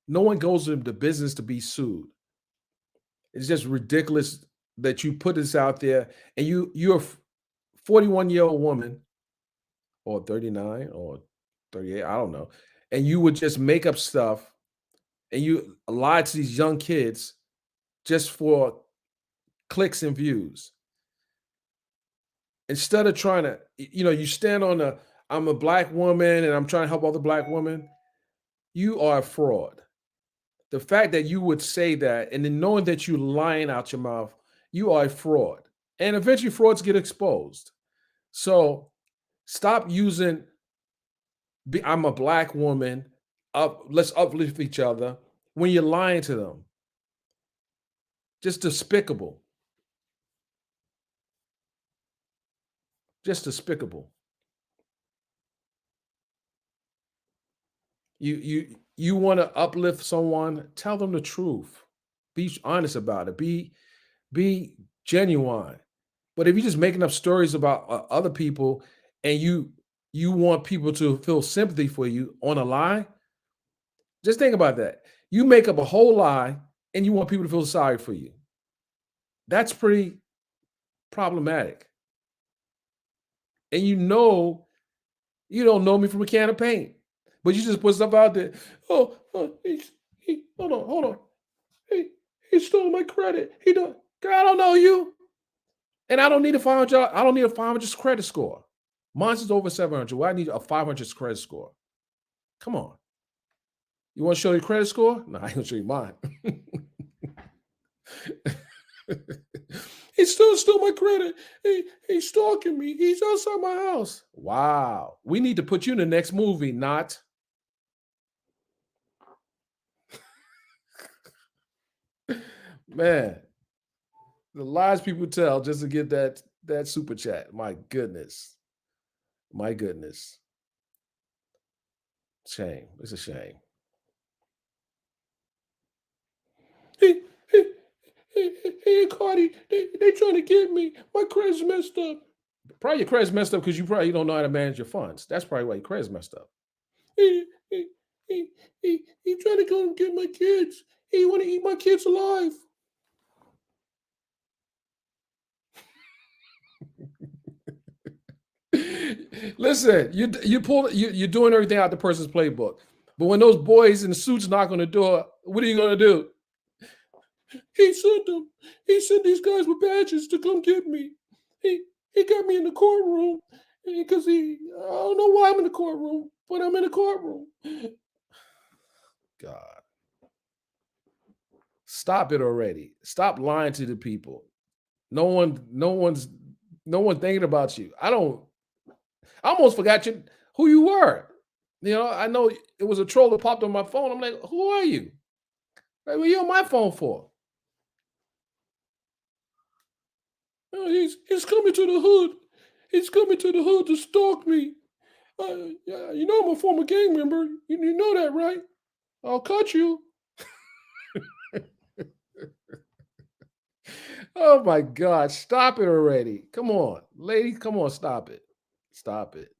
Speaker 1: No one goes into business to be sued. It's just ridiculous that you put this out there and you're a 41-year-old woman or 39 or 38, I don't know. And you would just make up stuff and you lie to these young kids just for clicks and views. Instead of trying to, you stand on the, I'm a black woman and I'm trying to help other black women, you are a fraud. The fact that you would say that and then knowing that you're lying out your mouth, you are a fraud. And eventually frauds get exposed. So stop using I'm a black woman, let's uplift each other when you're lying to them. Just despicable. Just despicable. You want to uplift someone, tell them the truth. Be honest about it. Be genuine. But if you're just making up stories about other people and you want people to feel sympathy for you on a lie, just think about that. You make up a whole lie and you want people to feel sorry for you. That's pretty problematic. And you don't know me from a can of paint, but you just put stuff out there. Hold on, hold on. He stole my credit. He don't. Girl, I don't know you, and I don't need a 500. I don't need a 500 credit score. Mine's is over 700. Why I need a 500 credit score? Come on. You want to show your credit score? No, I ain't gonna show you mine. He still stole my credit. He's stalking me. He's outside my house. Wow. We need to put you in the next movie, not man. The lies people tell just to get that super chat. My goodness. My goodness. Shame. It's a shame. Hey, hey, hey, Cardi, they trying to get me. My credit's messed up. Probably your credit's messed up because you probably don't know how to manage your funds. That's probably why your credit's messed up. He, he, he trying to go and get my kids. He want to eat my kids alive. Listen, you're doing everything out the person's playbook. But when those boys in the suits knock on the door, what are you gonna do? He sent them. He sent these guys with badges to come get me. He he got me in the courtroom because I don't know why I'm in the courtroom, but I'm in the courtroom. God, stop it already. Stop lying to the people. No one thinking about you. I almost forgot who you were. I know it was a troll that popped on my phone. I'm like, who are you? Like, what are you on my phone for? Oh, he's coming to the hood. He's coming to the hood to stalk me. Yeah, I'm a former gang member. You know that, right? I'll cut you. Oh my God! Stop it already! Come on, lady. Come on, stop it. Stop it.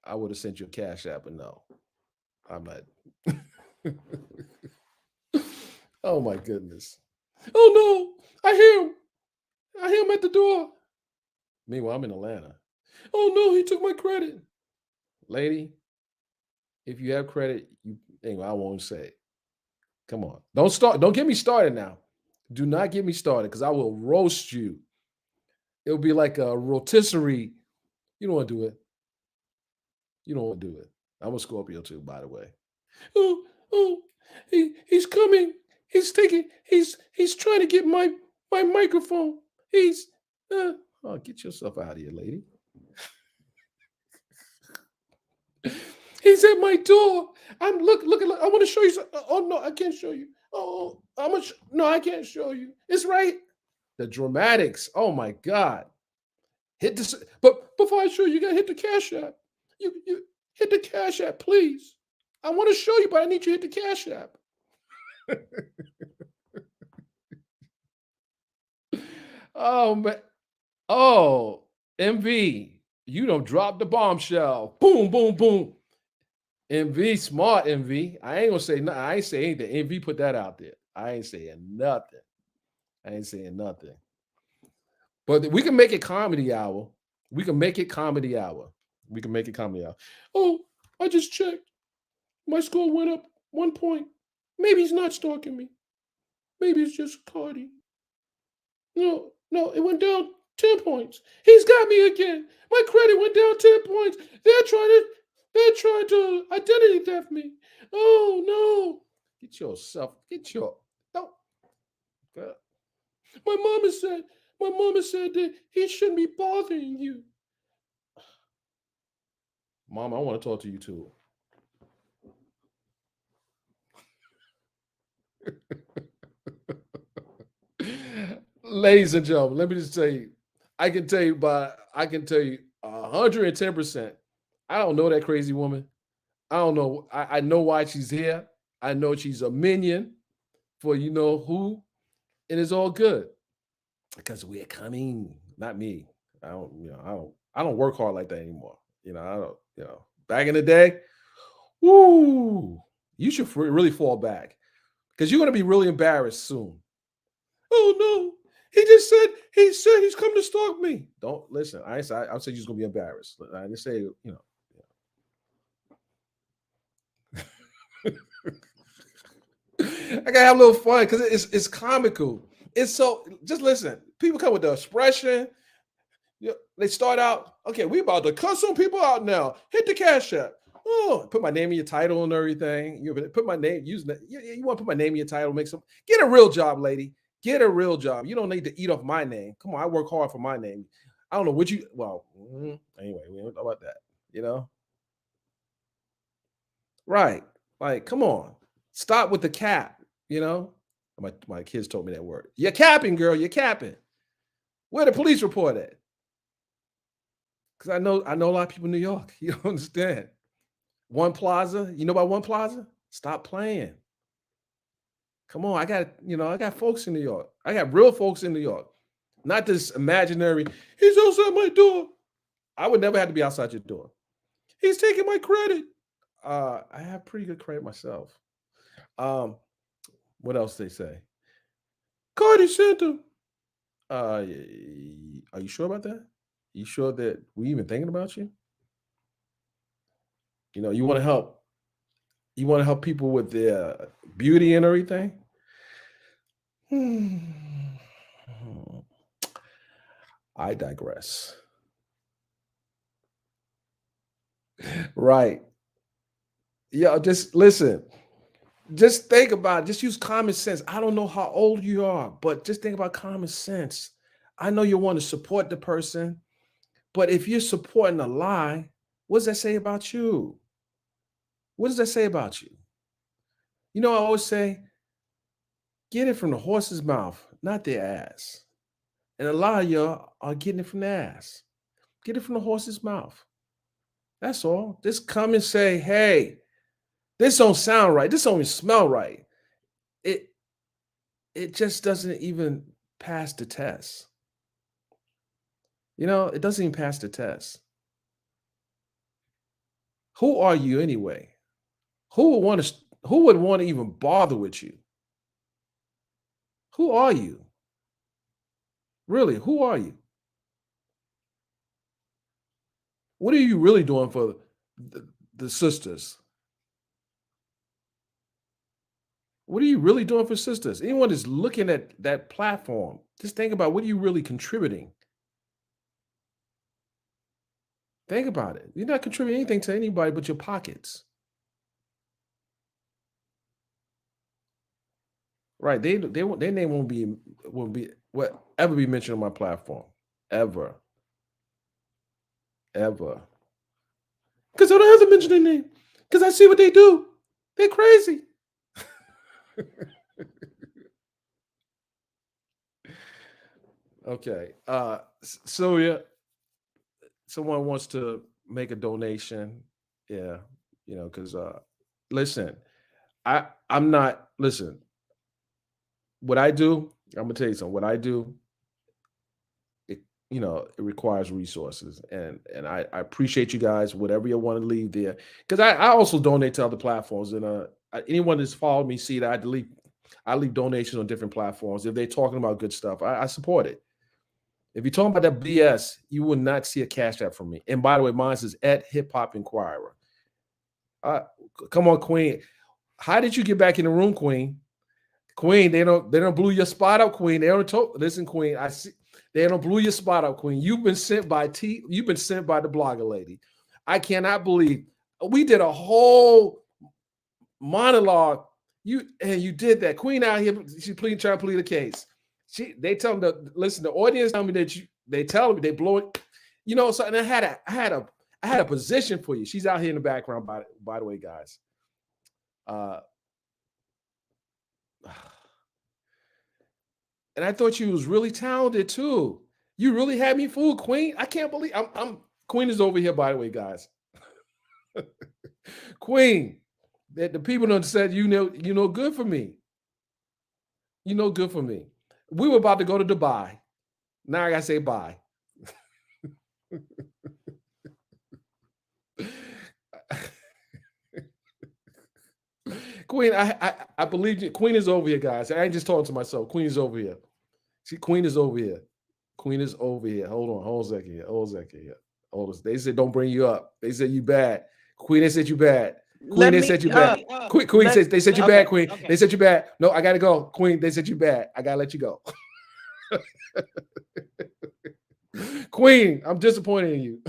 Speaker 1: I would have sent you a cash app, but no, I'm not. Oh my goodness. Oh no! I hear him. I hear him at the door. Meanwhile, I'm in Atlanta. Oh no! He took my credit, lady. If you have credit, anyway, I won't say it. Come on. Don't start. Don't get me started now. Do not get me started because I will roast you. It'll be like a rotisserie. You don't want to do it. You don't want to do it. I'm a Scorpio too, by the way. Oh, oh, he's coming. He's trying to get my microphone. He's oh, get yourself out of here, lady. He's at my door. I'm look. I want to show you. Oh no, I can't show you. Oh, how much? No, I can't show you. It's right. The dramatics. Oh my God. Hit this. But before I show you, you gotta hit the cash app. You hit the cash app, please. I want to show you, but I need you to hit the cash app. Oh man. Oh, MV. You don't drop the bombshell. Boom, boom, boom. MV, smart MV. I ain't gonna say nothing. I ain't say anything. MV put that out there. I ain't saying nothing. I ain't saying nothing. But we can make it comedy hour. We can make it comedy hour. We can make it comedy hour. Oh, I just checked. My score went up 1 point. Maybe he's not stalking me. Maybe it's just Cardi. No, no, it went down 10 points. He's got me again. My credit went down 10 points. They're trying to identity theft me. Oh no. Get your don't uh, my mama said that he shouldn't be bothering you. Mom, I want to talk to you too. Ladies and gentlemen, let me just tell you, I can tell you 110%. I don't know that crazy woman. I don't know. I know why she's here. I know she's a minion for you know who, and it's all good because we're coming. Not me. I don't work hard like that anymore. I don't. Back in the day, woo, you should really fall back because you're gonna be really embarrassed soon. Oh no. He said he's come to stalk me. Don't listen. I said you're gonna be embarrassed. I didn't say, I gotta have a little fun because it's comical. It's so just listen. People come with the expression. They start out, okay, we about to cut some people out now. Hit the cash app. Oh, put my name in your title and everything. You put my name, you want to put my name in your title, make some get a real job, lady. Get a real job. You don't need to eat off my name. Come on, I work hard for my name. I don't know what you. Well, anyway, we don't know about that. You know, right? Like, come on, stop with the cap. You know, my kids told me that word. You're capping, girl. You're capping. Where the police report at? Because I know a lot of people in New York. You don't understand. One Plaza. You know about One Plaza? Stop playing. Come on, I got folks in New York. I got real folks in New York. Not this imaginary, he's outside my door. I would never have to be outside your door. He's taking my credit. I have pretty good credit myself. Um, what else they say? Cardi sent him. Are you sure about that? You sure that we even thinking about you? You want to help. You want to help people with their beauty and everything. Hmm. I digress. Right. Yeah, just listen. Just think about it. Just use common sense. I don't know how old you are, but just think about common sense. I know you want to support the person, but if you're supporting a lie, what does that say about you? What does that say about you? I always say, get it from the horse's mouth, not their ass. And a lot of y'all are getting it from the ass. Get it from the horse's mouth. That's all. Just come and say, hey, this don't sound right. This don't even smell right. It it just doesn't even pass the test. It doesn't even pass the test. Who are you anyway? Who would want to even bother with you? Who are you? Really, who are you? What are you really doing for the sisters? What are you really doing for sisters? Anyone that's looking at that platform, just think about what are you really contributing? Think about it. You're not contributing anything to anybody but your pockets. Right. Their name won't ever be mentioned on my platform. Ever. Ever. Because I don't have to mention their name. Because I see what they do. They're crazy. Okay. So yeah, someone wants to make a donation. Yeah, because listen, I'm not listen, what I do, I'm gonna tell you something. What I do, it it requires resources. And I appreciate you guys, whatever you want to leave there. Because I also donate to other platforms. And anyone that's followed me see that I leave donations on different platforms. If they're talking about good stuff, I support it. If you're talking about that BS, you will not see a cash app from me. And by the way, mine is at Hip Hop Inquirer. Uh, Come on, Queen. How did you get back in the room, Queen? Queen, they don't blew your spot up, Queen. They don't listen, Queen. I see they don't blew your spot up, Queen. You've been sent by the blogger lady. I cannot believe we did a whole monologue. You did that. Queen out here, she trying to plead the case. They tell me listen, the audience tell me that they tell me they blow it. So and I had a position for you. She's out here in the background, by the way, guys. Uh and I thought you was really talented too. You really had me fooled, Queen. I can't believe I'm Queen is over here, by the way, guys. Queen, that the people done said you know good for me. You know good for me. We were about to go to Dubai. Now I gotta say bye. Queen, I believe you. Queen is over here, guys. I ain't just talking to myself. Queen is over here. See, Queen is over here. Queen is over here. Hold on a second here. Hold on a second here. Hold on. They said don't bring you up. They said you bad. Queen, they said you bad. Queen,
Speaker 2: Let
Speaker 1: they
Speaker 2: me
Speaker 1: said you bad.
Speaker 2: up.
Speaker 1: Queen
Speaker 2: Let
Speaker 1: says they said you bad.
Speaker 2: okay.
Speaker 1: Queen, they said you bad. No, I gotta go. Queen, they said you bad. I gotta let you go. Queen, I'm disappointed in you.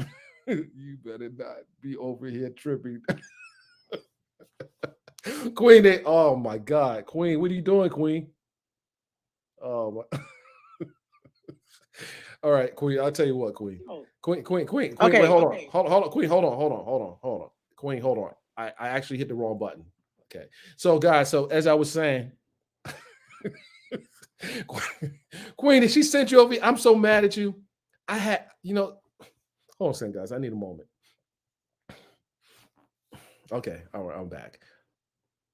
Speaker 1: You better not be over here tripping. Queen, oh my God. Queen, what are you doing, Queen? Oh my. All right, Queen. I'll tell you what, Queen.
Speaker 2: Oh,
Speaker 1: Queen. Wait,
Speaker 2: okay.
Speaker 1: hold on, Queen. Hold on. Queen, hold on. I actually hit the wrong button. Okay. So, guys, so as I was saying, Queen, did she sent you over? I'm so mad at you. I had, hold on a second, guys. I need a moment. Okay. All right. I'm back.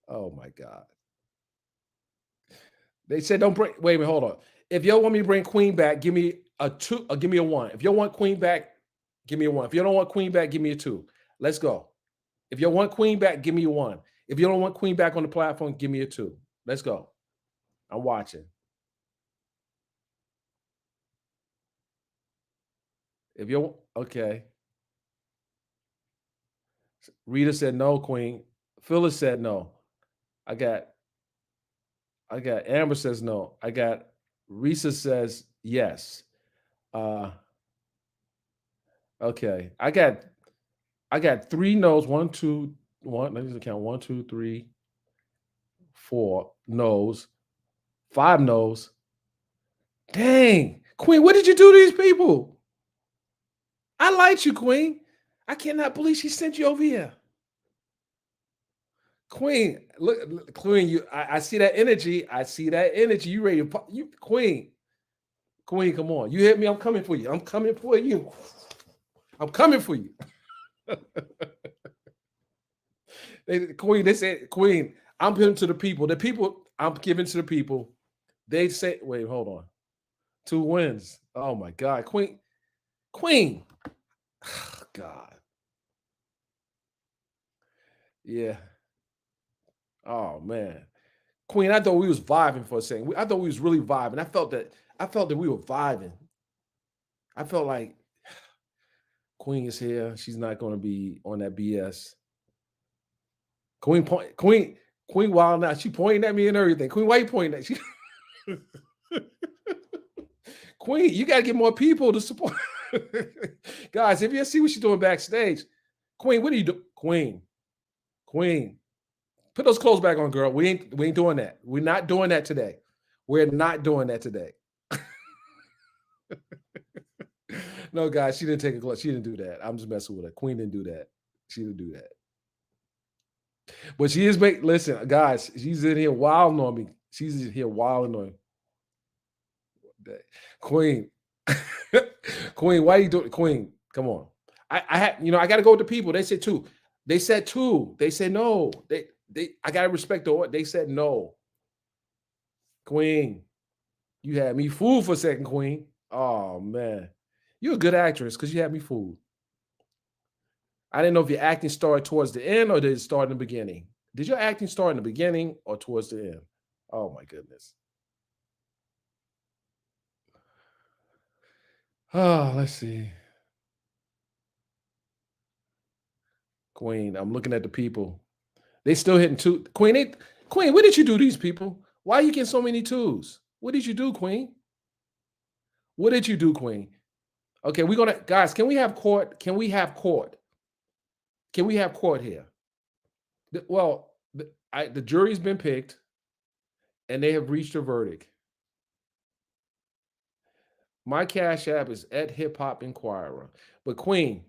Speaker 1: Oh my God. They said don't bring. Wait a minute. Hold on. If you want me to bring Queen back, give me a two or give me a one. If you want Queen back, give me a one. If you don't want Queen back, give me a two. Let's go. If you want Queen back, give me a one. If you don't want Queen back on the platform, give me a two. Let's go. I'm watching. If you're okay, Rita said no, Queen. Phyllis said no. I got I got Amber says no. I got Risa says yes. Uh okay. I got three no's. One, two, one. Let me just count. One, two, three, four no's. Five no's. Dang. Queen, what did you do to these people? I liked you, Queen. I cannot believe she sent you over here. Queen, Queen, I see that energy. I see that energy. You ready to you Queen. Queen, come on. You hit me. I'm coming for you. I'm coming for you. I'm coming for you. Queen, they said, Queen, I'm giving to the people. The people, I'm giving to the people. They say, wait, hold on. Two wins. Oh my God. Queen. God. Yeah. Oh man. Queen, I thought we was vibing for a second. I thought we was really vibing. I felt that we were vibing. I felt like Queen is here. She's not going to be on that BS. Queen wild now. She pointing at me and everything. Queen, why you pointing at? She, Queen, you got to get more people to support. Guys, if you see what she's doing backstage, Queen, what are you doing? Queen, put those clothes back on, girl. We ain't doing that. We're not doing that today. We're not doing that today. No, guys, she didn't take a glove. She didn't do that. I'm just messing with her. Queen didn't do that. She didn't do that. But she is make listen, guys, she's in here wilding on me. She's in here wilding on me. Queen. Queen, why are you doing Queen? Come on. I had, I gotta go with the people. They said two. They said two. They said no. They I gotta respect the order. They said no. Queen, you had me fooled for a second, Queen. Oh man. You're a good actress because you had me fooled. I didn't know if your acting started towards the end or did it start in the beginning. Did your acting start in the beginning or towards the end? Oh my goodness. Oh, let's see. Queen, I'm looking at the people. They still hitting two. Queen, what did you do to these people? Why are you getting so many twos? What did you do, Queen? What did you do, Queen? Okay, we're gonna guys. Can we have court? Can we have court? Can we have court here? Well, the jury's been picked and they have reached a verdict. My cash app is at Hip Hop Inquirer. But Queen,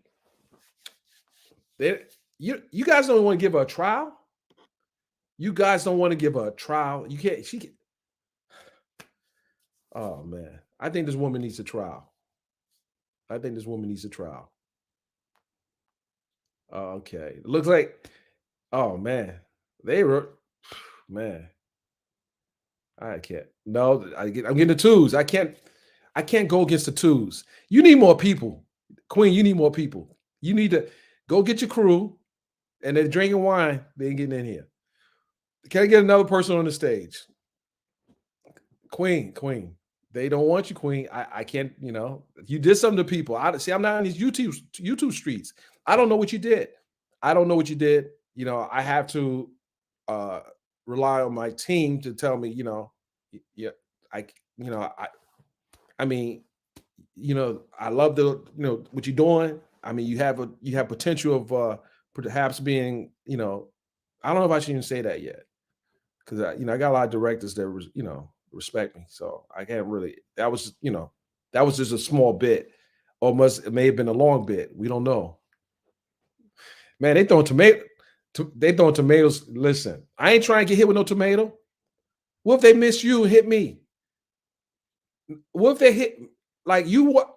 Speaker 1: they, you guys don't want to give her a trial. You guys don't want to give her a trial. You can't. She can. Oh man, I think this woman needs a trial. I think this woman needs a trial. Okay, it looks like. Oh man, they were. Man, I can't. No, I'm getting the twos. I can't. I can't go against the twos. You need more people, Queen. You need more people. You need to go get your crew, and they're drinking wine. They ain't getting in here. Can I get another person on the stage? Queen. They don't want you, Queen. I can't, you did something to people. I see, I'm not on these YouTube streets. I don't know what you did. I don't know what you did. I have to uh rely on my team to tell me, yeah, I I mean, I love what you're doing. I mean, you have potential of perhaps being, I don't know if I should even say that yet. Because I got a lot of directors that was, respect me. So I can't really. That was that was just a small bit, or must it may have been a long bit. We don't know. Man, they throwing tomato. They throwing tomatoes. Listen, I ain't trying to get hit with no tomato. What if they miss you and hit me? What if they hit like you? What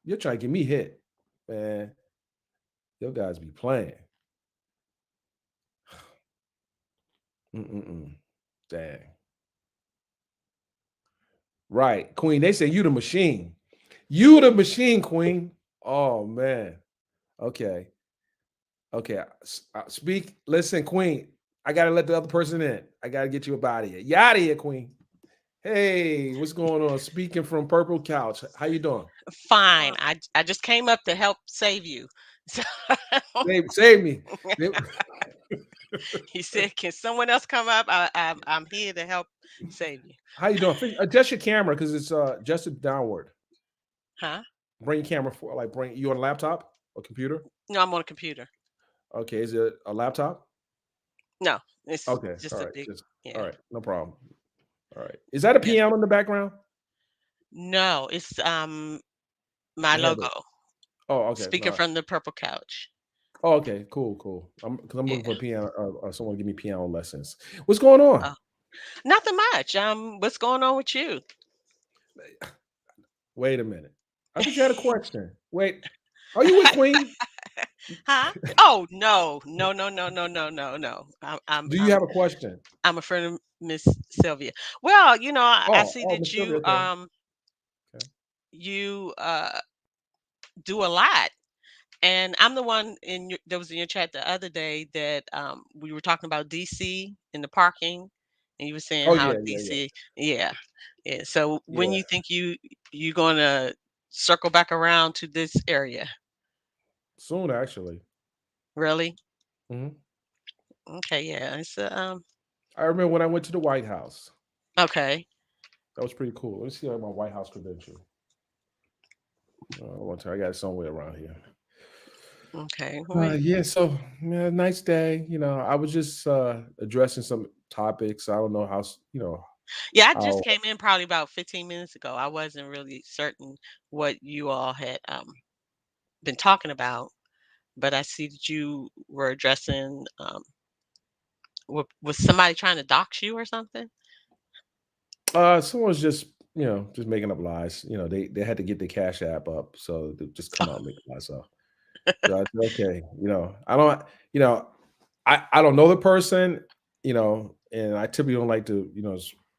Speaker 1: you're trying to get me hit, man? Your guys be playing. Mm-mm-mm. Dang. Right, Queen. They say you the machine. You the machine, Queen. Oh man. Okay. Okay. Speak. Listen, Queen. I gotta let the other person in. I gotta get you up out of here. You out of here, Queen. Hey, what's going on? Speaking from Purple Couch. How you doing?
Speaker 3: Fine. I just came up to help save you. So
Speaker 1: Save me.
Speaker 3: he said, "Can someone else come up? I'm here to help save you."
Speaker 1: How you doing? Adjust your camera because it's adjusted downward.
Speaker 3: Huh?
Speaker 1: Bring your camera for like bring you on a laptop or computer.
Speaker 3: No, I'm on a computer.
Speaker 1: Okay, is it a laptop?
Speaker 3: No, it's
Speaker 1: Okay, all
Speaker 3: just a
Speaker 1: right,
Speaker 3: big.
Speaker 1: just all
Speaker 3: Yeah.
Speaker 1: right, no problem. All right, is that a
Speaker 3: Yes.
Speaker 1: piano in the background?
Speaker 3: No, it's my
Speaker 1: I heard it.
Speaker 3: logo.
Speaker 1: Oh, okay, all
Speaker 3: Speaking
Speaker 1: right.
Speaker 3: from the purple couch.
Speaker 1: Oh, okay, cool, cool. Because I'm looking
Speaker 3: Yeah.
Speaker 1: for a piano. Someone to give me piano lessons. What's going on?
Speaker 3: Oh, nothing much. What's going on with you?
Speaker 1: Wait a minute. I thought you had a question. Wait, are you with Queen?
Speaker 3: Huh? Oh no, no, no, no, no, no, no, no.
Speaker 1: Do you have a question?
Speaker 3: I'm a friend of Miss Sylvia. Well, I
Speaker 1: Oh,
Speaker 3: see
Speaker 1: oh,
Speaker 3: that
Speaker 1: Miss Sylvia. Okay, okay.
Speaker 3: you do a lot. And I'm the one that was in your chat the other day that we were talking about DC in the parking, and you were saying
Speaker 1: Oh
Speaker 3: how
Speaker 1: yeah, yeah, yeah,
Speaker 3: DC, yeah, yeah. So when
Speaker 1: yeah.
Speaker 3: you think you gonna circle back around to this area,
Speaker 1: Soon, actually.
Speaker 3: really?
Speaker 1: Mhm.
Speaker 3: Okay, yeah. It's
Speaker 1: I remember when I went to the White House.
Speaker 3: okay,
Speaker 1: That was pretty cool. Let me see my White House credential. One time I got it somewhere around here.
Speaker 3: okay. Wait.
Speaker 1: Yeah, so yeah, nice day. I was just addressing some topics. I don't know how
Speaker 3: Yeah, I just
Speaker 1: how
Speaker 3: came in probably about 15 minutes ago. I wasn't really certain what you all had been talking about, but I see that you were addressing was somebody trying to dox you or something?
Speaker 1: someone's just making up lies. They had to get the cash app up, so they just come out and make lies up. So I said, okay, I don't I don't know the person, and I typically don't like to,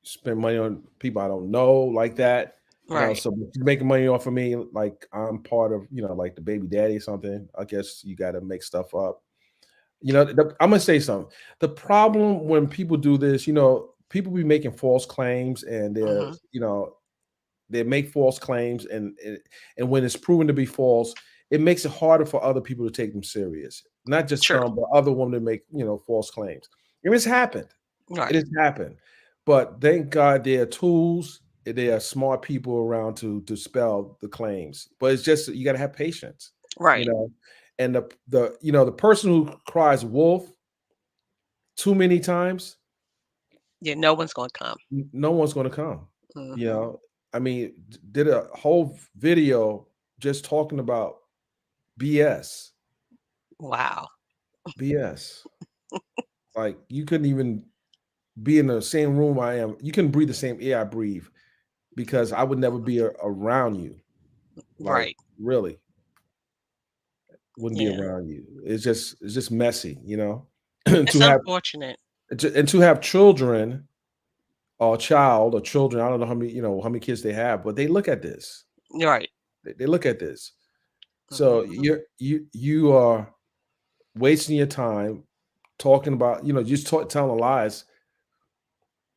Speaker 1: spend money on people I don't know like that.
Speaker 3: Right.
Speaker 1: So if you're making money off of me, like I'm part of, like the baby daddy or something. I guess you got to make stuff up. I'm gonna say something. The problem when people do this, people be making false claims, and
Speaker 3: Mhm.
Speaker 1: they make false claims, and when it's proven to be false, it makes it harder for other people to take them serious. Not just
Speaker 3: True.
Speaker 1: some, but other women that make false claims. And it's happened. It
Speaker 3: Right.
Speaker 1: has happened. But thank God there are tools. There are smart people around to dispel the claims. But it's just you got to have patience, you
Speaker 3: Right.
Speaker 1: know. And the person who cries wolf too many times,
Speaker 3: Yeah, no one's gonna come.
Speaker 1: no one's going to come. You
Speaker 3: Mhm.
Speaker 1: know, I mean, did a whole video just talking about BS,
Speaker 3: Wow.
Speaker 1: BS. Like you couldn't even be in the same room I am. You couldn't breathe the same air I breathe because I would never be around you. Like
Speaker 3: Right.
Speaker 1: really, wouldn't be
Speaker 3: Yeah.
Speaker 1: around you. It's just messy, and
Speaker 3: It's unfortunate.
Speaker 1: to have children or child or children. I don't know how many kids they have, but they look at this.
Speaker 3: Right.
Speaker 1: They look at this. So
Speaker 3: Mhm.
Speaker 1: you are wasting your time talking about, just telling lies,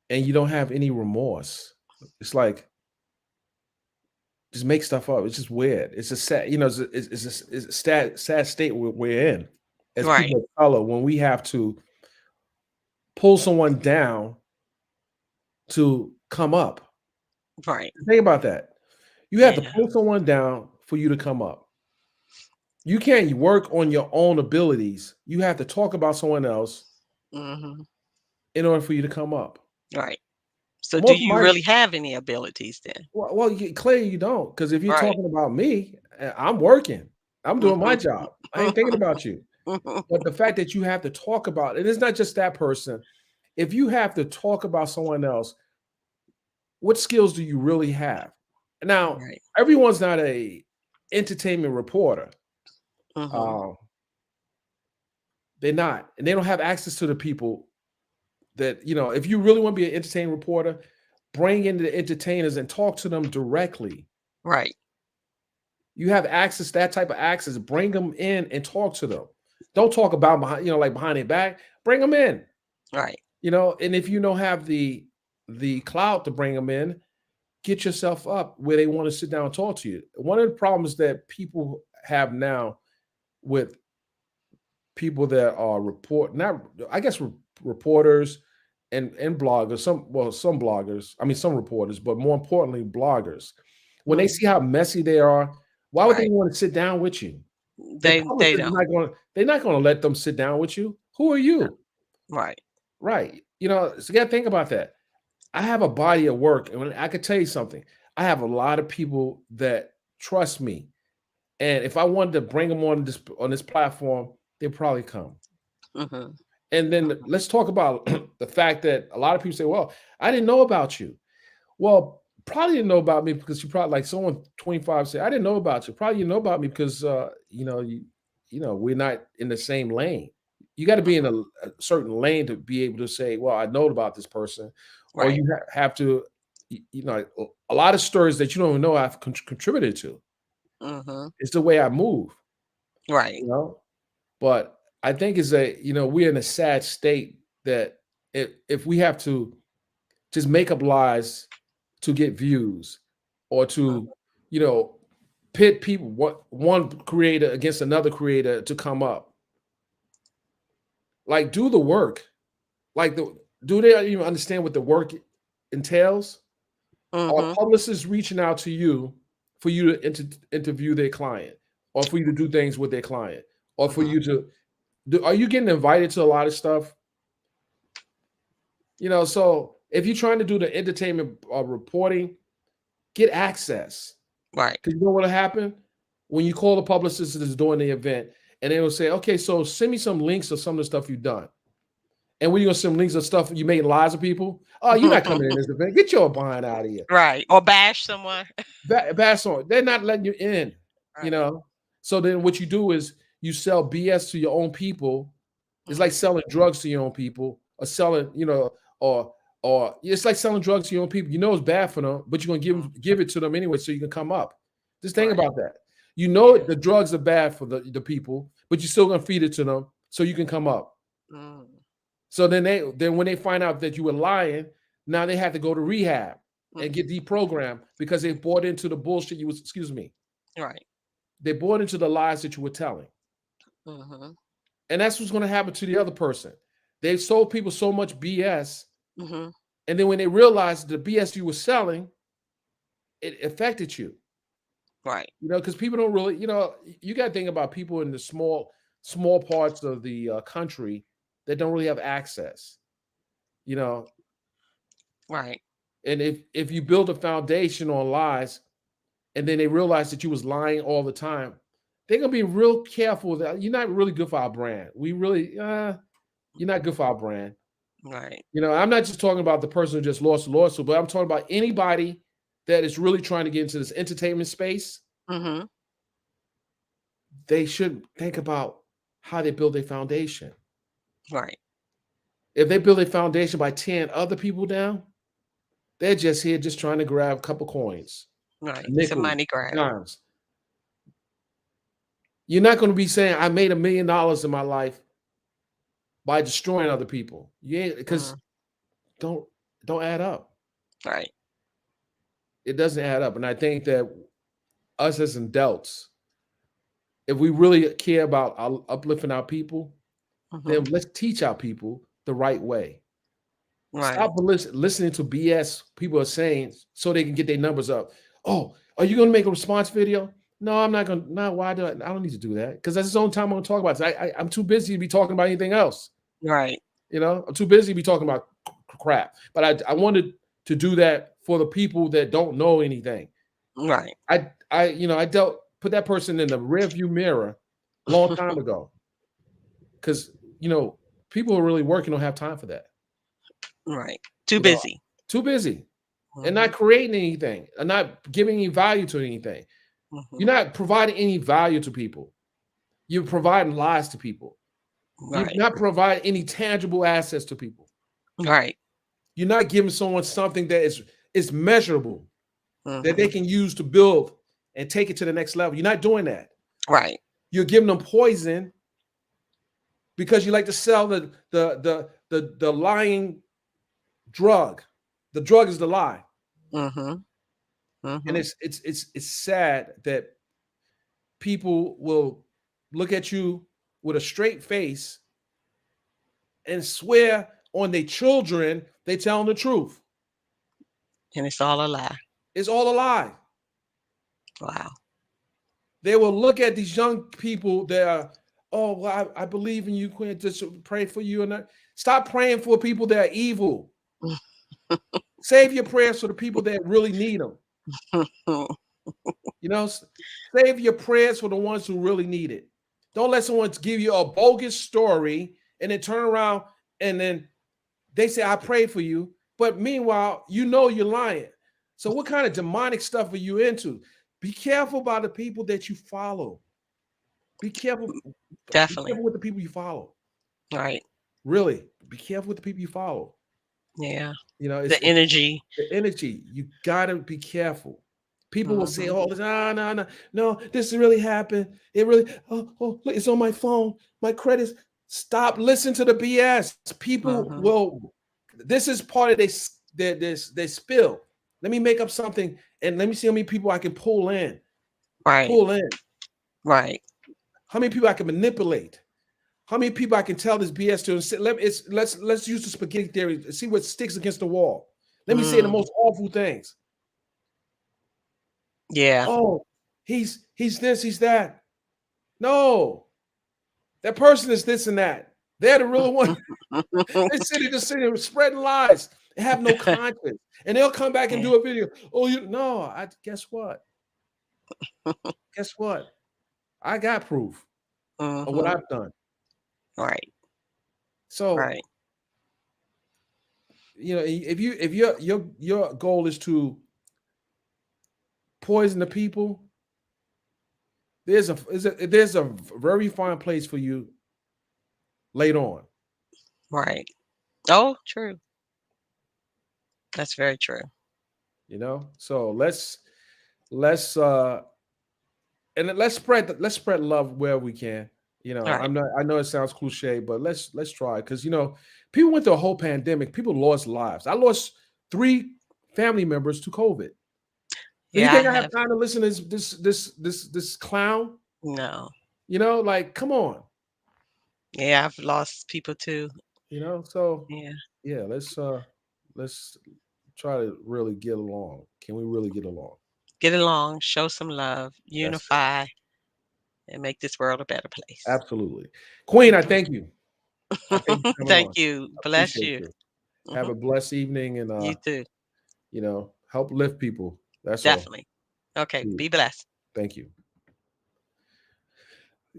Speaker 1: and you don't have any remorse. It's like just make stuff up. It's just weird. It's a sad, it's a sad state we're in as
Speaker 3: Right.
Speaker 1: people of color when we have to pull someone down to come up.
Speaker 3: Right.
Speaker 1: Think about that. You have to
Speaker 3: Yeah.
Speaker 1: pull someone down for you to come up. You can't work on your own abilities. You have to talk about someone else
Speaker 3: Mhm.
Speaker 1: in order for you to come up.
Speaker 3: Right. So do
Speaker 1: Most
Speaker 3: you
Speaker 1: might
Speaker 3: really have any abilities then?
Speaker 1: well, clearly you don't, because if you're
Speaker 3: Right.
Speaker 1: talking about me, I'm working. I'm doing my
Speaker 3: Mhm.
Speaker 1: job. I ain't thinking about you. But the fact that you have to talk about, and it's not just that person. If you have to talk about someone else, what skills do you really have? Now,
Speaker 3: Right.
Speaker 1: everyone's not a entertainment reporter.
Speaker 3: Mhm.
Speaker 1: Um, they're not, and they don't have access to the people that if you really want to be an entertainment reporter, bring in the entertainers and talk to them directly.
Speaker 3: Right.
Speaker 1: You have access, that type of access. Bring them in and talk to them. Don't talk about behind, like behind their back. Bring them in.
Speaker 3: Right.
Speaker 1: And if you don't have the clout to bring them in, get yourself up where they want to sit down and talk to you. One of the problems that people have now with people that are not I guess reporters and bloggers, some bloggers, I mean some reporters, but more importantly bloggers, when they
Speaker 3: Mhm.
Speaker 1: see how messy they are, why would they
Speaker 3: Right.
Speaker 1: want to sit down with you? Their
Speaker 3: They
Speaker 1: publicist is
Speaker 3: don't.
Speaker 1: not going they're not going to let them sit down with you. Who are
Speaker 3: No.
Speaker 1: you?
Speaker 3: Right.
Speaker 1: Right. So you got to think about that. I have a body of work, and I could tell you something. I have a lot of people that trust me, and if I wanted to bring them on this platform, they'd probably come.
Speaker 3: Mhm.
Speaker 1: And then
Speaker 3: Mhm.
Speaker 1: let's talk about the fact that a lot of people say, "Well, I didn't know about you." Well, probably didn't know about me because you probably like someone 25 say, "I didn't know about you." Probably you know about me because we're not in the same lane. You got to be in
Speaker 3: Mhm.
Speaker 1: a certain lane to be able to say, "Well, I know about this person," or
Speaker 3: Right.
Speaker 1: you have to, a lot of stories that you don't even know I've contributed to.
Speaker 3: Mhm.
Speaker 1: It's the way I move,
Speaker 3: Right.
Speaker 1: you know. But I think we're in a sad state that if we have to just make up lies to get views or to,
Speaker 3: Mhm.
Speaker 1: you know, pit people one creator against another creator to come up. Like do the work. Do they even understand what the work entails? Are
Speaker 3: Mhm.
Speaker 1: publicists reaching out to you for you to interview their client or for you to do things with their client or for
Speaker 3: Mhm.
Speaker 1: you to are you getting invited to a lot of stuff? So if you're trying to do the entertainment reporting, get access.
Speaker 3: Right.
Speaker 1: Because you know what'll happen? When you call the publicist that's doing the event, and they will say, okay, so send me some links of some of the stuff you've done. And when you're gonna send links of stuff you made lies of people, oh, you're not coming in this event. Get your behind out of here.
Speaker 3: Right. Or bash someone.
Speaker 1: Pass on. They're not letting you in, you
Speaker 3: Right.
Speaker 1: know. So then what you do is you sell BS to your own people. It's like
Speaker 3: Mhm.
Speaker 1: selling drugs to your own people, or selling, or it's like selling drugs to your own people. You know it's bad for them, but you're gonna
Speaker 3: Mhm.
Speaker 1: give it to them anyway, so you can come up. Just think
Speaker 3: Right.
Speaker 1: about that. You know
Speaker 3: Yeah.
Speaker 1: the drugs are bad for the people, but you're still gonna feed it to them so you can come up.
Speaker 3: Mm.
Speaker 1: So then when they find out that you were lying, now they have to go to rehab and get
Speaker 3: Mhm.
Speaker 1: deprogrammed because they bought into the bullshit you was, excuse me,
Speaker 3: Right.
Speaker 1: they bought into the lies that you were telling.
Speaker 3: Mhm.
Speaker 1: And that's what's going to happen to the other person. They've sold people so much BS.
Speaker 3: Mhm.
Speaker 1: And then when they realized the BS you were selling, it affected you.
Speaker 3: Right.
Speaker 1: Because people don't really, you got to think about people in the small parts of the country that don't really have access, you know.
Speaker 3: Right.
Speaker 1: And if you build a foundation on lies, and then they realize that you was lying all the time, they're gonna be real careful that you're not really good for our brand. We really, you're not good for our brand.
Speaker 3: Right.
Speaker 1: I'm not just talking about the person who just lost a lawsuit, but I'm talking about anybody that is really trying to get into this entertainment space.
Speaker 3: Mhm.
Speaker 1: They should think about how they build their foundation.
Speaker 3: Right.
Speaker 1: If they build a foundation by tearing other people down, they're just here just trying to grab a couple coins,
Speaker 3: Right. It's a
Speaker 1: nickels,
Speaker 3: money grab.
Speaker 1: dimes. You're not going to be saying I made $1 million in my life by destroying other people. Yeah, because
Speaker 3: Mhm.
Speaker 1: don't don't add up.
Speaker 3: Right.
Speaker 1: It doesn't add up. And I think that us as adults, if we really care about uplifting our people, then
Speaker 3: Mhm.
Speaker 1: let's teach our people the right way.
Speaker 3: Right.
Speaker 1: Stop listening to BS people are saying so they can get their numbers up. Oh, are you going to make a response video? No, I'm not going to. No, why do I don't need to do that? Because that's the only time I'm going to talk about it. I'm too busy to be talking about anything else.
Speaker 3: Right.
Speaker 1: I'm too busy to be talking about crap. But I wanted to do that for the people that don't know anything.
Speaker 3: Right.
Speaker 1: I dealt put that person in the rearview mirror a long time ago because you know people who are really working don't have time for that.
Speaker 3: Right. Too
Speaker 1: You know,
Speaker 3: busy.
Speaker 1: too busy and not
Speaker 3: Mhm.
Speaker 1: creating anything and not giving any value to anything. You're
Speaker 3: Mhm.
Speaker 1: not providing any value to people. You're providing lies to people. You're
Speaker 3: Right.
Speaker 1: not providing any tangible assets to people.
Speaker 3: Right.
Speaker 1: You're not giving someone something that is measurable that they
Speaker 3: Mhm.
Speaker 1: can use to build and take it to the next level. You're not doing that.
Speaker 3: Right.
Speaker 1: You're giving them poison because you like to sell the lying drug. The drug is the lie.
Speaker 3: Mhm.
Speaker 1: And
Speaker 3: Mhm.
Speaker 1: it's sad that people will look at you with a straight face and swear on their children they telling the truth.
Speaker 3: And it's all a lie.
Speaker 1: It's all a lie.
Speaker 3: Wow.
Speaker 1: They will look at these young people that are, oh, well, I believe in you, Quinn. Just pray for you. And stop praying for people that are evil. Save your prayers for the people that really need them. You know, save your prayers for the ones who really need it. Don't let someone give you a bogus story and then turn around and then they say, I prayed for you. But meanwhile, you know you're lying. So, what kind of demonic stuff are you into? Be careful about the people that you follow. Be careful. Be
Speaker 3: Definitely.
Speaker 1: careful with the people you follow.
Speaker 3: Right.
Speaker 1: Really, be careful with the people you follow.
Speaker 3: Yeah.
Speaker 1: You know,
Speaker 3: The
Speaker 1: it's
Speaker 3: energy.
Speaker 1: the energy. You gotta be careful. People will say,
Speaker 3: Mhm.
Speaker 1: "Oh, no, no, no, no, this really happened. It really. Oh, look, it's on my phone. My credits. Stop. Listen to the BS. People
Speaker 3: Mhm.
Speaker 1: will. This is part of their spill. Let me make up something and let me see how many people I can pull in.
Speaker 3: Right.
Speaker 1: Pull in.
Speaker 3: Right.
Speaker 1: How many people I can manipulate. How many people I can tell this BS to? And say, let's use the spaghetti theory. And see what sticks against the wall. Let me say the
Speaker 3: Mm.
Speaker 1: most awful things.
Speaker 3: Yeah.
Speaker 1: Oh, he's this, he's that. No, that person is this and that. They're the real one. They sitting spreading lies and have no conscience. And they'll come back and
Speaker 3: Yeah.
Speaker 1: do a video. Oh, you no, I guess what? Guess what? I got proof of what
Speaker 3: Mhm.
Speaker 1: I've done.
Speaker 3: Right.
Speaker 1: So,
Speaker 3: Right.
Speaker 1: if your goal is to poison the people, there's a very fine place for you later on.
Speaker 3: Right. Oh, true. That's very true.
Speaker 1: So let's and then let's spread love where we can.
Speaker 3: Right.
Speaker 1: I know it sounds cliche, but let's try because people went through a whole pandemic. People lost lives. I lost 3 family members to COVID. So you
Speaker 3: Yeah, I
Speaker 1: think I have
Speaker 3: have.
Speaker 1: time to listen to this clown?
Speaker 3: No.
Speaker 1: Like, come on.
Speaker 3: Yeah, I've lost people too.
Speaker 1: So
Speaker 3: Yeah.
Speaker 1: yeah, let's try to really get along. Can we really get along?
Speaker 3: Get along, show some love,
Speaker 1: That's it.
Speaker 3: unify, and make this world a better place.
Speaker 1: Absolutely. Queen, I
Speaker 3: Mhm.
Speaker 1: thank you. I thank you for coming
Speaker 3: Thank
Speaker 1: on.
Speaker 3: you.
Speaker 1: I
Speaker 3: Bless
Speaker 1: appreciate
Speaker 3: you.
Speaker 1: you. Have
Speaker 3: Mhm.
Speaker 1: a blessed evening and
Speaker 3: You too.
Speaker 1: help lift people. That's all.
Speaker 3: Definitely. Okay.
Speaker 1: Please.
Speaker 3: Be blessed.
Speaker 1: Thank you.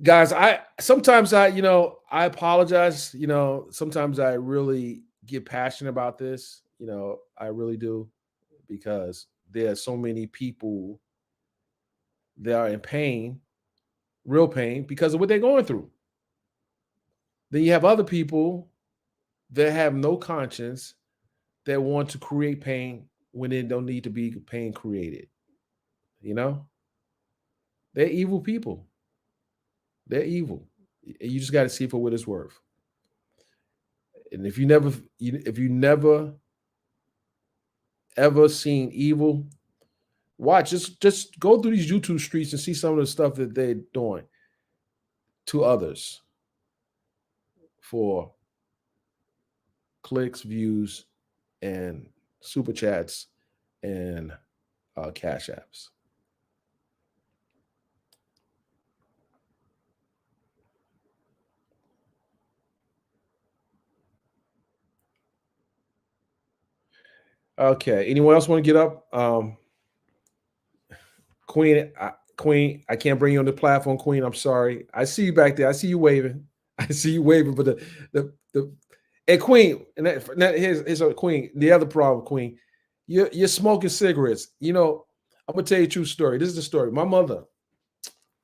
Speaker 1: Guys, I sometimes I apologize. Sometimes I really get passionate about this. I really do because there are so many people that are in pain, real pain, because of what they're going through. Then you have other people that have no conscience that want to create pain when there don't need to be pain created. You know, they're evil people. They're evil. You just got to see for what it's worth. And if you never ever seen evil, watch. Just go through these YouTube streets and see some of the stuff that they're doing to others for clicks, views, and super chats and cash apps. Okay. Anyone else want to get up? Queen, Queen, I can't bring you on the platform, Queen. I'm sorry. I see you back there. I see you waving. I see you waving, but the and Queen, here's a Queen. The other problem, Queen, you're smoking cigarettes. I'm gonna tell you a true story. This is the story. My mother.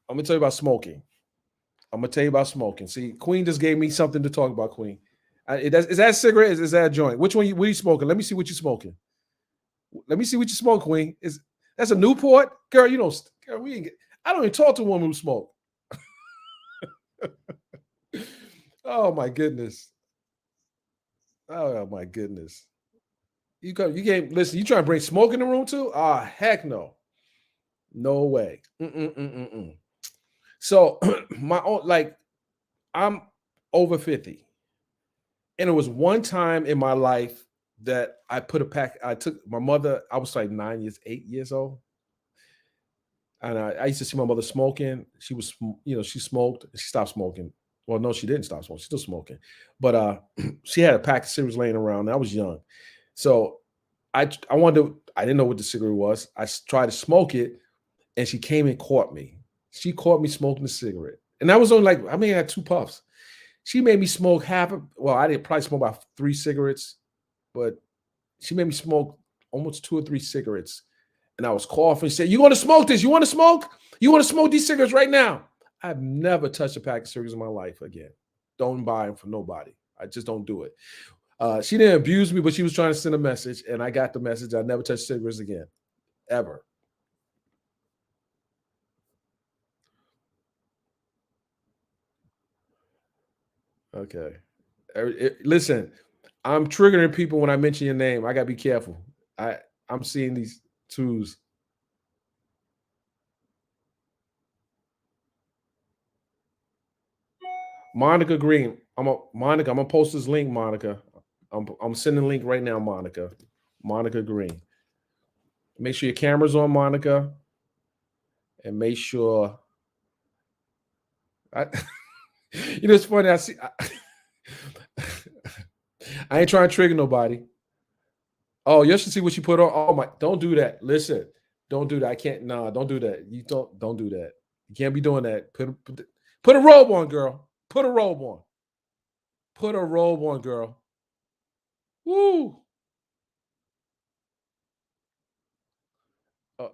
Speaker 1: I'm gonna tell you about smoking. I'm gonna tell you about smoking. See, Queen just gave me something to talk about. Queen, is that a cigarette? Is that a joint? Which one? What are you smoking? Let me see what you're smoking. Let me see what you smoke, Queen. That's a Newport, girl? You don't, girl. We ain't. I don't even talk to a woman who smoke. Oh my goodness. Oh my goodness. You can't listen. You trying to bring smoke in the room too? Ah, heck no, no way. Mm-mm-mm-mm-mm. So my own, like, I'm over 50, and it was one time in my life that I put a pack. I took my mother. I was like 9 years, 8 years old. And I used to see my mother smoking. She smoked. She stopped smoking. Well, no, she didn't stop smoking. She's still smoking. But she had a pack of cigarettes laying around. And I was young. So I wanted to, I didn't know what the cigarette was. Tried to smoke it, and she came and caught me. She caught me smoking the cigarette. And that was only like, I had 2 puffs. She made me smoke well, I didn't probably smoke about 3 cigarettes, but she made me smoke almost 2 or 3 cigarettes, and I was coughing. She said, "You want to smoke this? You want to smoke? You want to smoke these cigarettes right now?" I've never touched a pack of cigarettes in my life again. Don't buy them for nobody. I just don't do it. She didn't abuse me, but she was trying to send a message, and I got the message. I never touched cigarettes again, ever. Okay. Listen, I'm triggering people when I mention your name. I gotta be careful. I'm seeing these twos. Monica Green. Monica. I'm gonna post this link, Monica. I'm sending a link right now, Monica. Monica Green. Make sure your camera's on, Monica, and make sure. I, it's funny. I ain't trying to trigger nobody. Oh, you should see what you put on. Oh my! Don't do that. Listen, don't do that. I can't. Nah, don't do that. You don't do that. You can't be doing that. Put a robe on, girl. Put a robe on. Put a robe on, girl. Woo! Uh,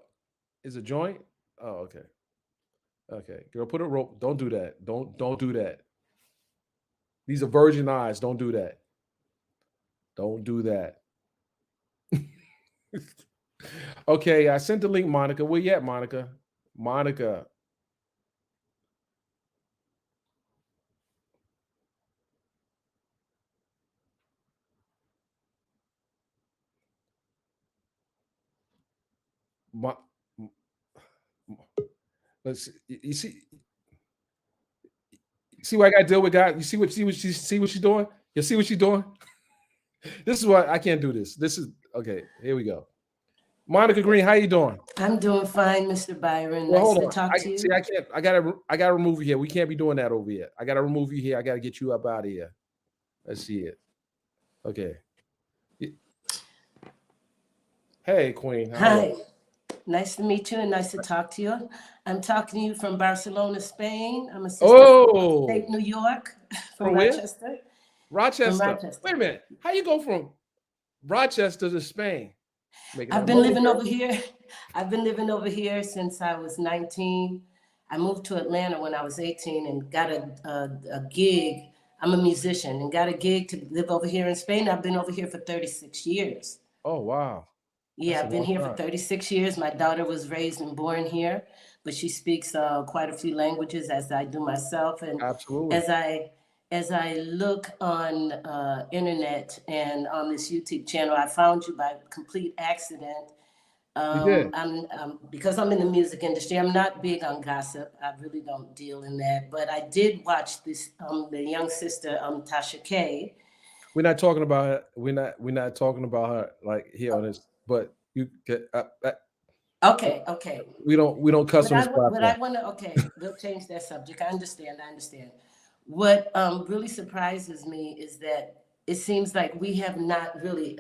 Speaker 1: is a joint? Oh, okay. Okay, girl, put a rope. Don't do that. Don't do that. These are virgin eyes. Don't do that. Don't do that. Okay, I sent the link, Monica. Where you at, Monica? Monica. Mo- Let's see. You see what I got to deal with, God. You see what she's doing. You see what she's doing. This is what I can't do. This is okay. Here we go. Monica Green, how you doing?
Speaker 4: I'm doing fine, Mr. Byron.
Speaker 1: Well,
Speaker 4: Nice
Speaker 1: hold
Speaker 4: to
Speaker 1: on.
Speaker 4: talk
Speaker 1: I
Speaker 4: to
Speaker 1: see.
Speaker 4: you.
Speaker 1: I can't. I gotta remove you here. We can't be doing that over here. I gotta remove you here. I gotta get you up out of here. Let's see it. Okay. Hey, Queen. How are
Speaker 4: Hi, nice to meet you and nice to talk to you. I'm talking to you from Barcelona, Spain. I'm a
Speaker 1: you?
Speaker 4: sister from upstate
Speaker 1: Oh,
Speaker 4: New York, from
Speaker 1: from where?
Speaker 4: Rochester. From
Speaker 1: Rochester. Wait
Speaker 4: Rochester.
Speaker 1: a minute. How you go from Rochester to Spain? Making
Speaker 4: I've
Speaker 1: that
Speaker 4: been
Speaker 1: money,
Speaker 4: living over
Speaker 1: girl.
Speaker 4: here. I've been living over here since I was 19. I moved to Atlanta when I was 18 and got a gig. I'm a musician and got a gig to live over here in Spain. I've been over here for 36 years.
Speaker 1: Oh wow,
Speaker 4: Yeah,
Speaker 1: that's a
Speaker 4: I've been
Speaker 1: long
Speaker 4: here for
Speaker 1: time.
Speaker 4: 36 years. My daughter was raised and born here, but she speaks quite a few languages as I do myself. And
Speaker 1: Absolutely.
Speaker 4: as I as I look on internet and on this YouTube channel, I found you by complete accident.
Speaker 1: You did.
Speaker 4: I'm because I'm in the music industry. I'm not big on gossip. I really don't deal in that. But I did watch this the young sister Tasha K.
Speaker 1: We're not talking about her. We're not talking about her like here on this. But you get.
Speaker 4: Okay, okay.
Speaker 1: We don't cuss on this
Speaker 4: What
Speaker 1: platform.
Speaker 4: I want to, okay, we'll change that subject. I understand. I understand. What really surprises me is that it seems like we have not really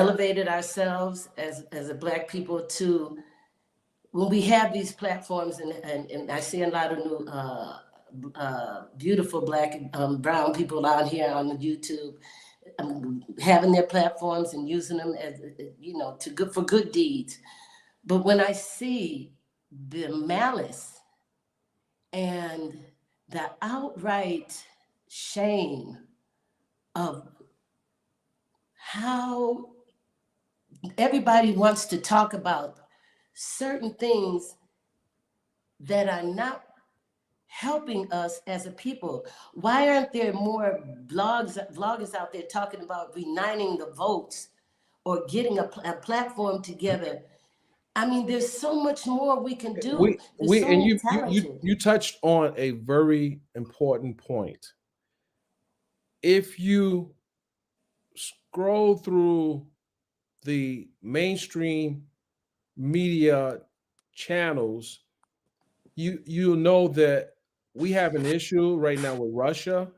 Speaker 4: elevated ourselves as a Black people to, when we have these platforms, and I see a lot of new beautiful Black brown people out here on the YouTube, having their platforms and using them as, for good deeds. But when I see the malice and the outright shame of how everybody wants to talk about certain things that are not helping us as a people. Why aren't there more vloggers out there talking about uniting the votes or getting a platform together? I mean, there's so much more we can do. There's
Speaker 1: We
Speaker 4: so
Speaker 1: and
Speaker 4: many
Speaker 1: you
Speaker 4: talented.
Speaker 1: you touched on a very important point. If you scroll through the mainstream media channels, you'll know that we have an issue right now with Russia.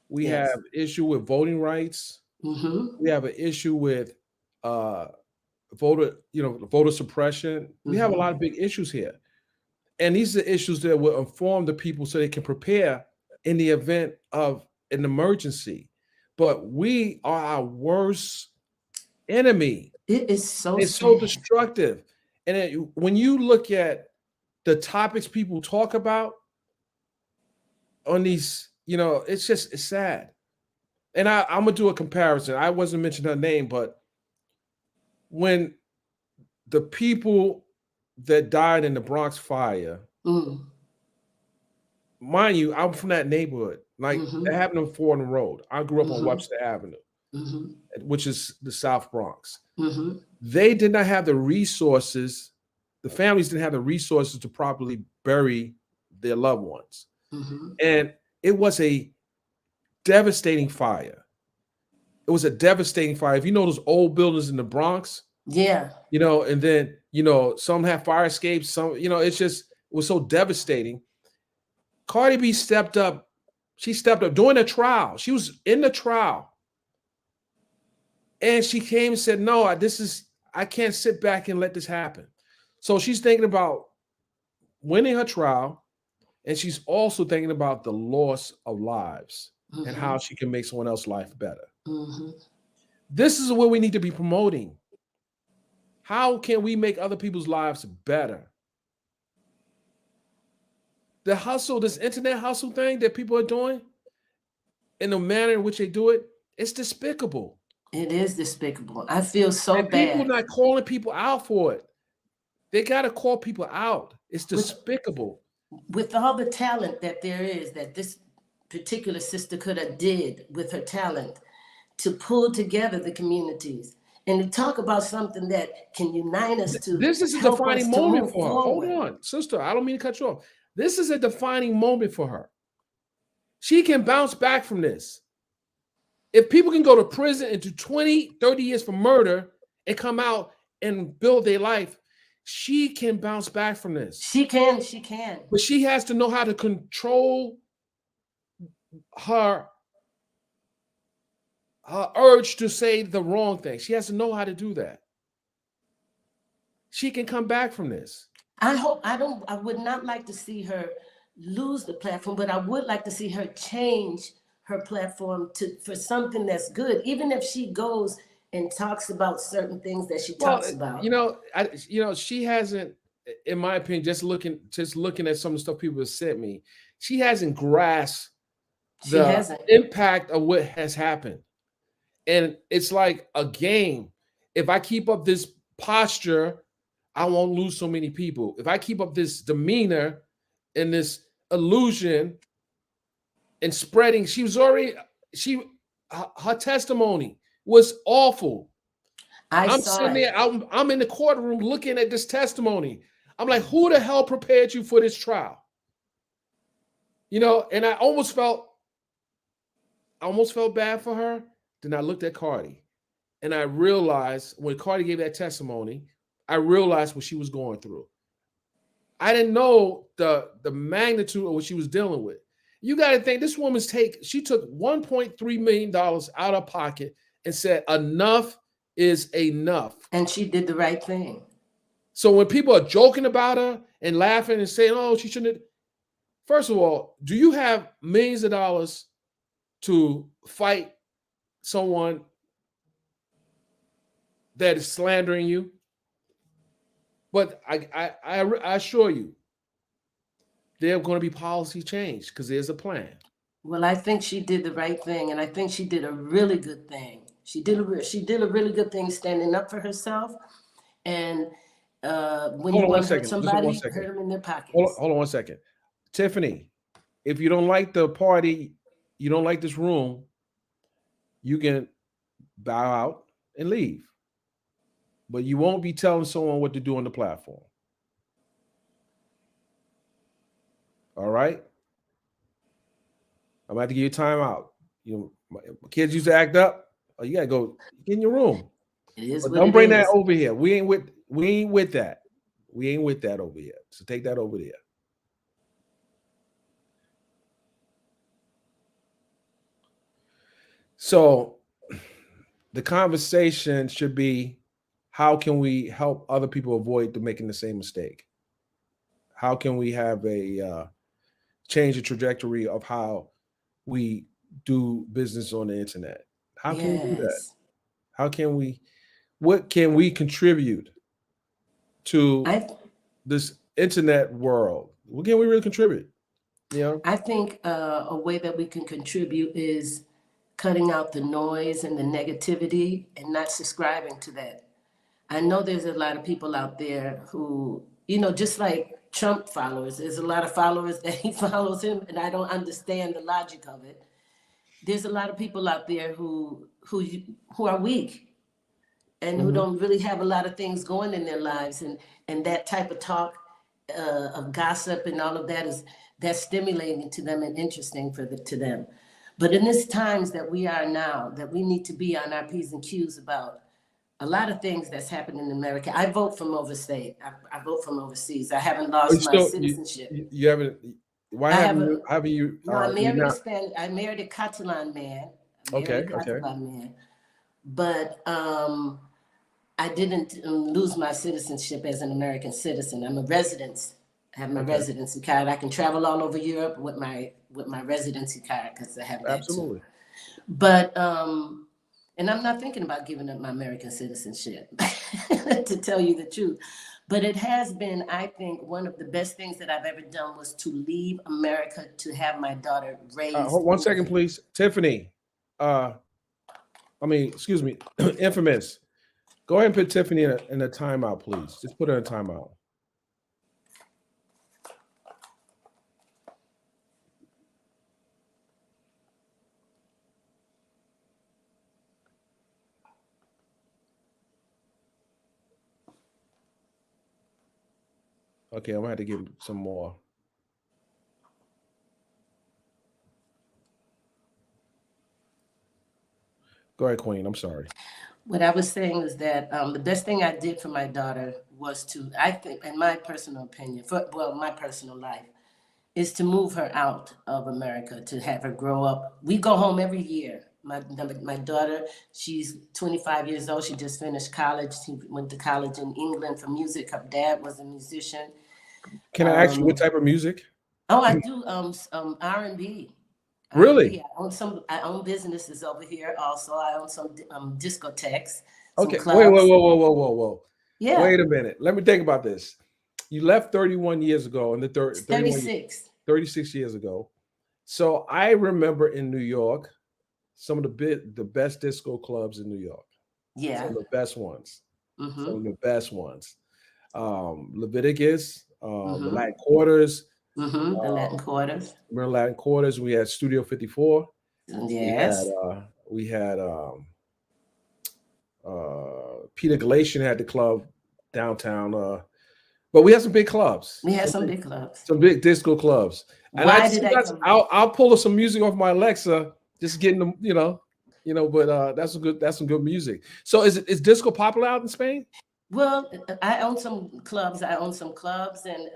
Speaker 1: We have
Speaker 4: Yes.
Speaker 1: issue with voting rights.
Speaker 4: Mm-hmm.
Speaker 1: We have an issue with uh voter suppression. We have a
Speaker 4: Mm-hmm.
Speaker 1: lot of big issues here. And these are issues that will inform the people so they can prepare in the event of an emergency. But we are our worst enemy.
Speaker 4: It is so
Speaker 1: It's so
Speaker 4: sad.
Speaker 1: destructive. And when you look at the topics people talk about on these, it's sad. And I'm gonna do a comparison. I wasn't mentioning her name, but when the people that died in the Bronx fire,
Speaker 4: Mm.
Speaker 1: mind you, I'm from that neighborhood. Like that
Speaker 4: Mm-hmm.
Speaker 1: happened on Fordham Road. I grew up on
Speaker 4: Mm-hmm.
Speaker 1: Webster Avenue,
Speaker 4: Mm-hmm.
Speaker 1: which is the South Bronx.
Speaker 4: Mm-hmm.
Speaker 1: They did not have the resources. The families didn't have the resources to properly bury their loved ones,
Speaker 4: Mm-hmm.
Speaker 1: and it was a devastating fire. It was a devastating fire. If you know those old buildings in the Bronx,
Speaker 4: Yeah.
Speaker 1: and then some have fire escapes. Some, it was so devastating. Cardi B stepped up. She stepped up during the trial. She was in the trial. And she came and said, no, I can't sit back and let this happen. So she's thinking about winning her trial. And she's also thinking about the loss of lives and
Speaker 4: Mm-hmm.
Speaker 1: how she can make someone else's life better.
Speaker 4: Mm-hmm.
Speaker 1: This is what we need to be promoting. How can we make other people's lives better? The hustle, this internet hustle thing that people are doing, in the manner in which they do it, it's despicable.
Speaker 4: It is despicable. I feel so
Speaker 1: And people are
Speaker 4: bad.
Speaker 1: not calling people out for it. They got to call people out. It's
Speaker 4: With
Speaker 1: despicable.
Speaker 4: with all the talent that there is, that this particular sister could have did with her talent to pull together the communities and to talk about something that can unite us, to
Speaker 1: This is a
Speaker 4: help us
Speaker 1: defining
Speaker 4: to
Speaker 1: moment
Speaker 4: move
Speaker 1: for her. Hold
Speaker 4: forward.
Speaker 1: on, sister. I don't mean to cut you off. This is a defining moment for her. She can bounce back from this. If people can go to prison into 20, 30 years for murder and come out and build their life, she can bounce back from this.
Speaker 4: She can.
Speaker 1: But she has to know how to control her urge to say the wrong thing. She has to know how to do that. She can come back from this.
Speaker 4: I would not like to see her lose the platform, but I would like to see her change her platform for something that's good, even if she goes and talks about certain things that she
Speaker 1: Well,
Speaker 4: talks about.
Speaker 1: she hasn't, in my opinion, just looking at some of the stuff people have sent me, she hasn't grasped
Speaker 4: She
Speaker 1: the
Speaker 4: hasn't.
Speaker 1: impact of what has happened. And it's like a game. If I keep up this posture, I won't lose so many people. If I keep up this demeanor and this illusion and spreading, her testimony was awful.
Speaker 4: I
Speaker 1: I'm
Speaker 4: saw
Speaker 1: sitting
Speaker 4: it.
Speaker 1: there, I'm in the courtroom looking at this testimony. I'm like, who the hell prepared you for this trial? And I almost felt bad for her. Then I looked at Cardi and I realized when Cardi gave that testimony, I realized what she was going through. I didn't know the magnitude of what she was dealing with. You got to think this woman's she took $1.3 million out of pocket and said, enough is enough.
Speaker 4: And she did the right thing.
Speaker 1: So when people are joking about her and laughing and saying, "Oh, she shouldn't," first of all, do you have millions of dollars to fight someone that is slandering you? But I assure you, there are going to be policy change because there's a plan.
Speaker 4: Well, I think she did the right thing, and I think she did a really good thing. She did a really good thing standing up for herself. And when
Speaker 1: Hold
Speaker 4: you
Speaker 1: on one
Speaker 4: want to hurt
Speaker 1: second. Just hold one
Speaker 4: somebody,
Speaker 1: second.
Speaker 4: hurt them in their
Speaker 1: Hold on,
Speaker 4: pockets.
Speaker 1: hold on one second. Tiffany, if you don't like the party, you don't like this room, you can bow out and leave. But you won't be telling someone what to do on the platform. All right? I'm about to give you time out. My kids used to act up. Oh, you gotta go get in your room.
Speaker 4: It is
Speaker 1: But
Speaker 4: what
Speaker 1: don't
Speaker 4: it
Speaker 1: bring that
Speaker 4: is.
Speaker 1: over here. We ain't with that. We ain't with that over here. So take that over there. So the conversation should be, how can we help other people avoid making the same mistake? How can we have a change the trajectory of how we do business on the internet? How can we do that?
Speaker 4: Yes.
Speaker 1: How can we? What can we contribute to
Speaker 4: I
Speaker 1: this internet world? What can we really contribute? You know,
Speaker 4: I think a way that we can contribute is cutting out the noise and the negativity and not subscribing to that. I know there's a lot of people out there who, just like Trump followers, there's a lot of followers that he follows him, and I don't understand the logic of it. There's a lot of people out there who are weak and who
Speaker 1: Mhm.
Speaker 4: don't really have a lot of things going in their lives, and that type of talk of gossip and all of that that's stimulating to them and interesting to them. But in this times that we are now, that we need to be on our P's and Q's about a lot of things that's happened in America. I vote from overstate. I vote from overseas. I haven't
Speaker 1: Oh, you
Speaker 4: lost my
Speaker 1: still
Speaker 4: citizenship.
Speaker 1: you haven't. Why
Speaker 4: I have
Speaker 1: haven't
Speaker 4: a
Speaker 1: you? Haven't you?
Speaker 4: no. I
Speaker 1: You
Speaker 4: married a
Speaker 1: not?
Speaker 4: Spanish. I married a Catalan man. I married a
Speaker 1: Okay. Okay.
Speaker 4: Catalan man, but I didn't lose my citizenship as an American citizen. I'm a resident. I have my
Speaker 1: Okay.
Speaker 4: residency card. I can travel all over Europe with my residency card because I have that too.
Speaker 1: Absolutely.
Speaker 4: But and I'm not thinking about giving up my American citizenship, to tell you the truth. But it has been, I think, one of the best things that I've ever done was to leave America to have my daughter raised
Speaker 1: Hold one second,
Speaker 4: here.
Speaker 1: please, Tiffany. Uh, excuse me, infamous. Go ahead and put Tiffany in a timeout, please. Just put her in a timeout. Okay, I'm gonna have to give some more. Go ahead, Queen. I'm sorry.
Speaker 4: What I was saying is that the best thing I did for my daughter was to, I think, in my personal opinion, my personal life, is to move her out of America, to have her grow up. We go home every year. My daughter, she's 25 years old. She just finished college. She went to college in England for music. Her dad was a musician.
Speaker 1: Can I ask you what
Speaker 4: Um,
Speaker 1: type of music?
Speaker 4: oh, I do R&B.
Speaker 1: Really?
Speaker 4: R&B. I own businesses over here. Also, I own some discotheques, some
Speaker 1: Okay. Wait, whoa,
Speaker 4: clubs.
Speaker 1: whoa, whoa, whoa, whoa, whoa.
Speaker 4: Yeah,
Speaker 1: Wait a minute. Let me think about this. You left 31 years ago, and the
Speaker 4: it's
Speaker 1: 31,
Speaker 4: 36.
Speaker 1: 36 years ago. So I remember in New York, some of the best disco clubs in New York. Some
Speaker 4: Yeah.
Speaker 1: of the best ones. Some
Speaker 4: Mm-hmm.
Speaker 1: of the best ones. Leviticus, the
Speaker 4: Mm-hmm.
Speaker 1: Latin Quarters.
Speaker 4: Mm-hmm. The
Speaker 1: Uh,
Speaker 4: Latin quarters.
Speaker 1: remember Latin Quarters? We had Studio 54. We had
Speaker 4: Yes.
Speaker 1: we had Peter Galatian had the club downtown. But we had some big clubs,
Speaker 4: We had some big clubs.
Speaker 1: some big disco clubs. And I
Speaker 4: Why did I
Speaker 1: sometimes
Speaker 4: come?
Speaker 1: I'll pull some music off my Alexa, just getting them, But that's some good music. So is disco popular out in Spain?
Speaker 4: Well, I own some clubs. I own some clubs, and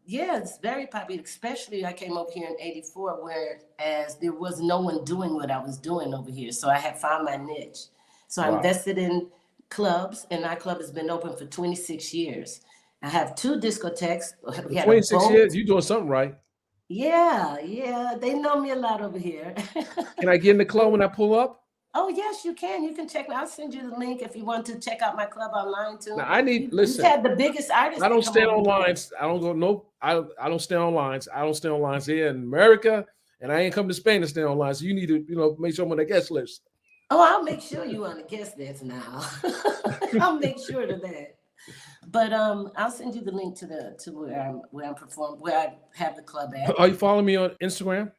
Speaker 4: yeah, it's very popular. Especially, I came over here in '84, whereas there was no one doing what I was doing over here. So I had found my niche. So I
Speaker 1: Wow.
Speaker 4: invested in clubs, and our club has been open for 26 years. I have 2 discotheques.
Speaker 1: For
Speaker 4: We had a
Speaker 1: 26 years,
Speaker 4: boat.
Speaker 1: you doing something right.
Speaker 4: Yeah, they know me a lot over here.
Speaker 1: Can I get in the club when I pull up?
Speaker 4: Oh yes, you can. You can check me. I'll send you the link if you want to check out my club online
Speaker 1: Now
Speaker 4: too.
Speaker 1: I need
Speaker 4: We've
Speaker 1: listen.
Speaker 4: had the biggest artists
Speaker 1: I
Speaker 4: that
Speaker 1: don't
Speaker 4: come
Speaker 1: stand
Speaker 4: over
Speaker 1: on
Speaker 4: here.
Speaker 1: lines. I don't go nope. I don't stand on lines. I don't stand on lines here in America, and I ain't come to Spain to stand on lines. So you need to, make sure I'm on the guest list.
Speaker 4: Oh, I'll make sure you on the guest list now. I'll make sure of that. But I'll send you the link to where I'm performing, where I have the club at.
Speaker 1: Are you following me on Instagram?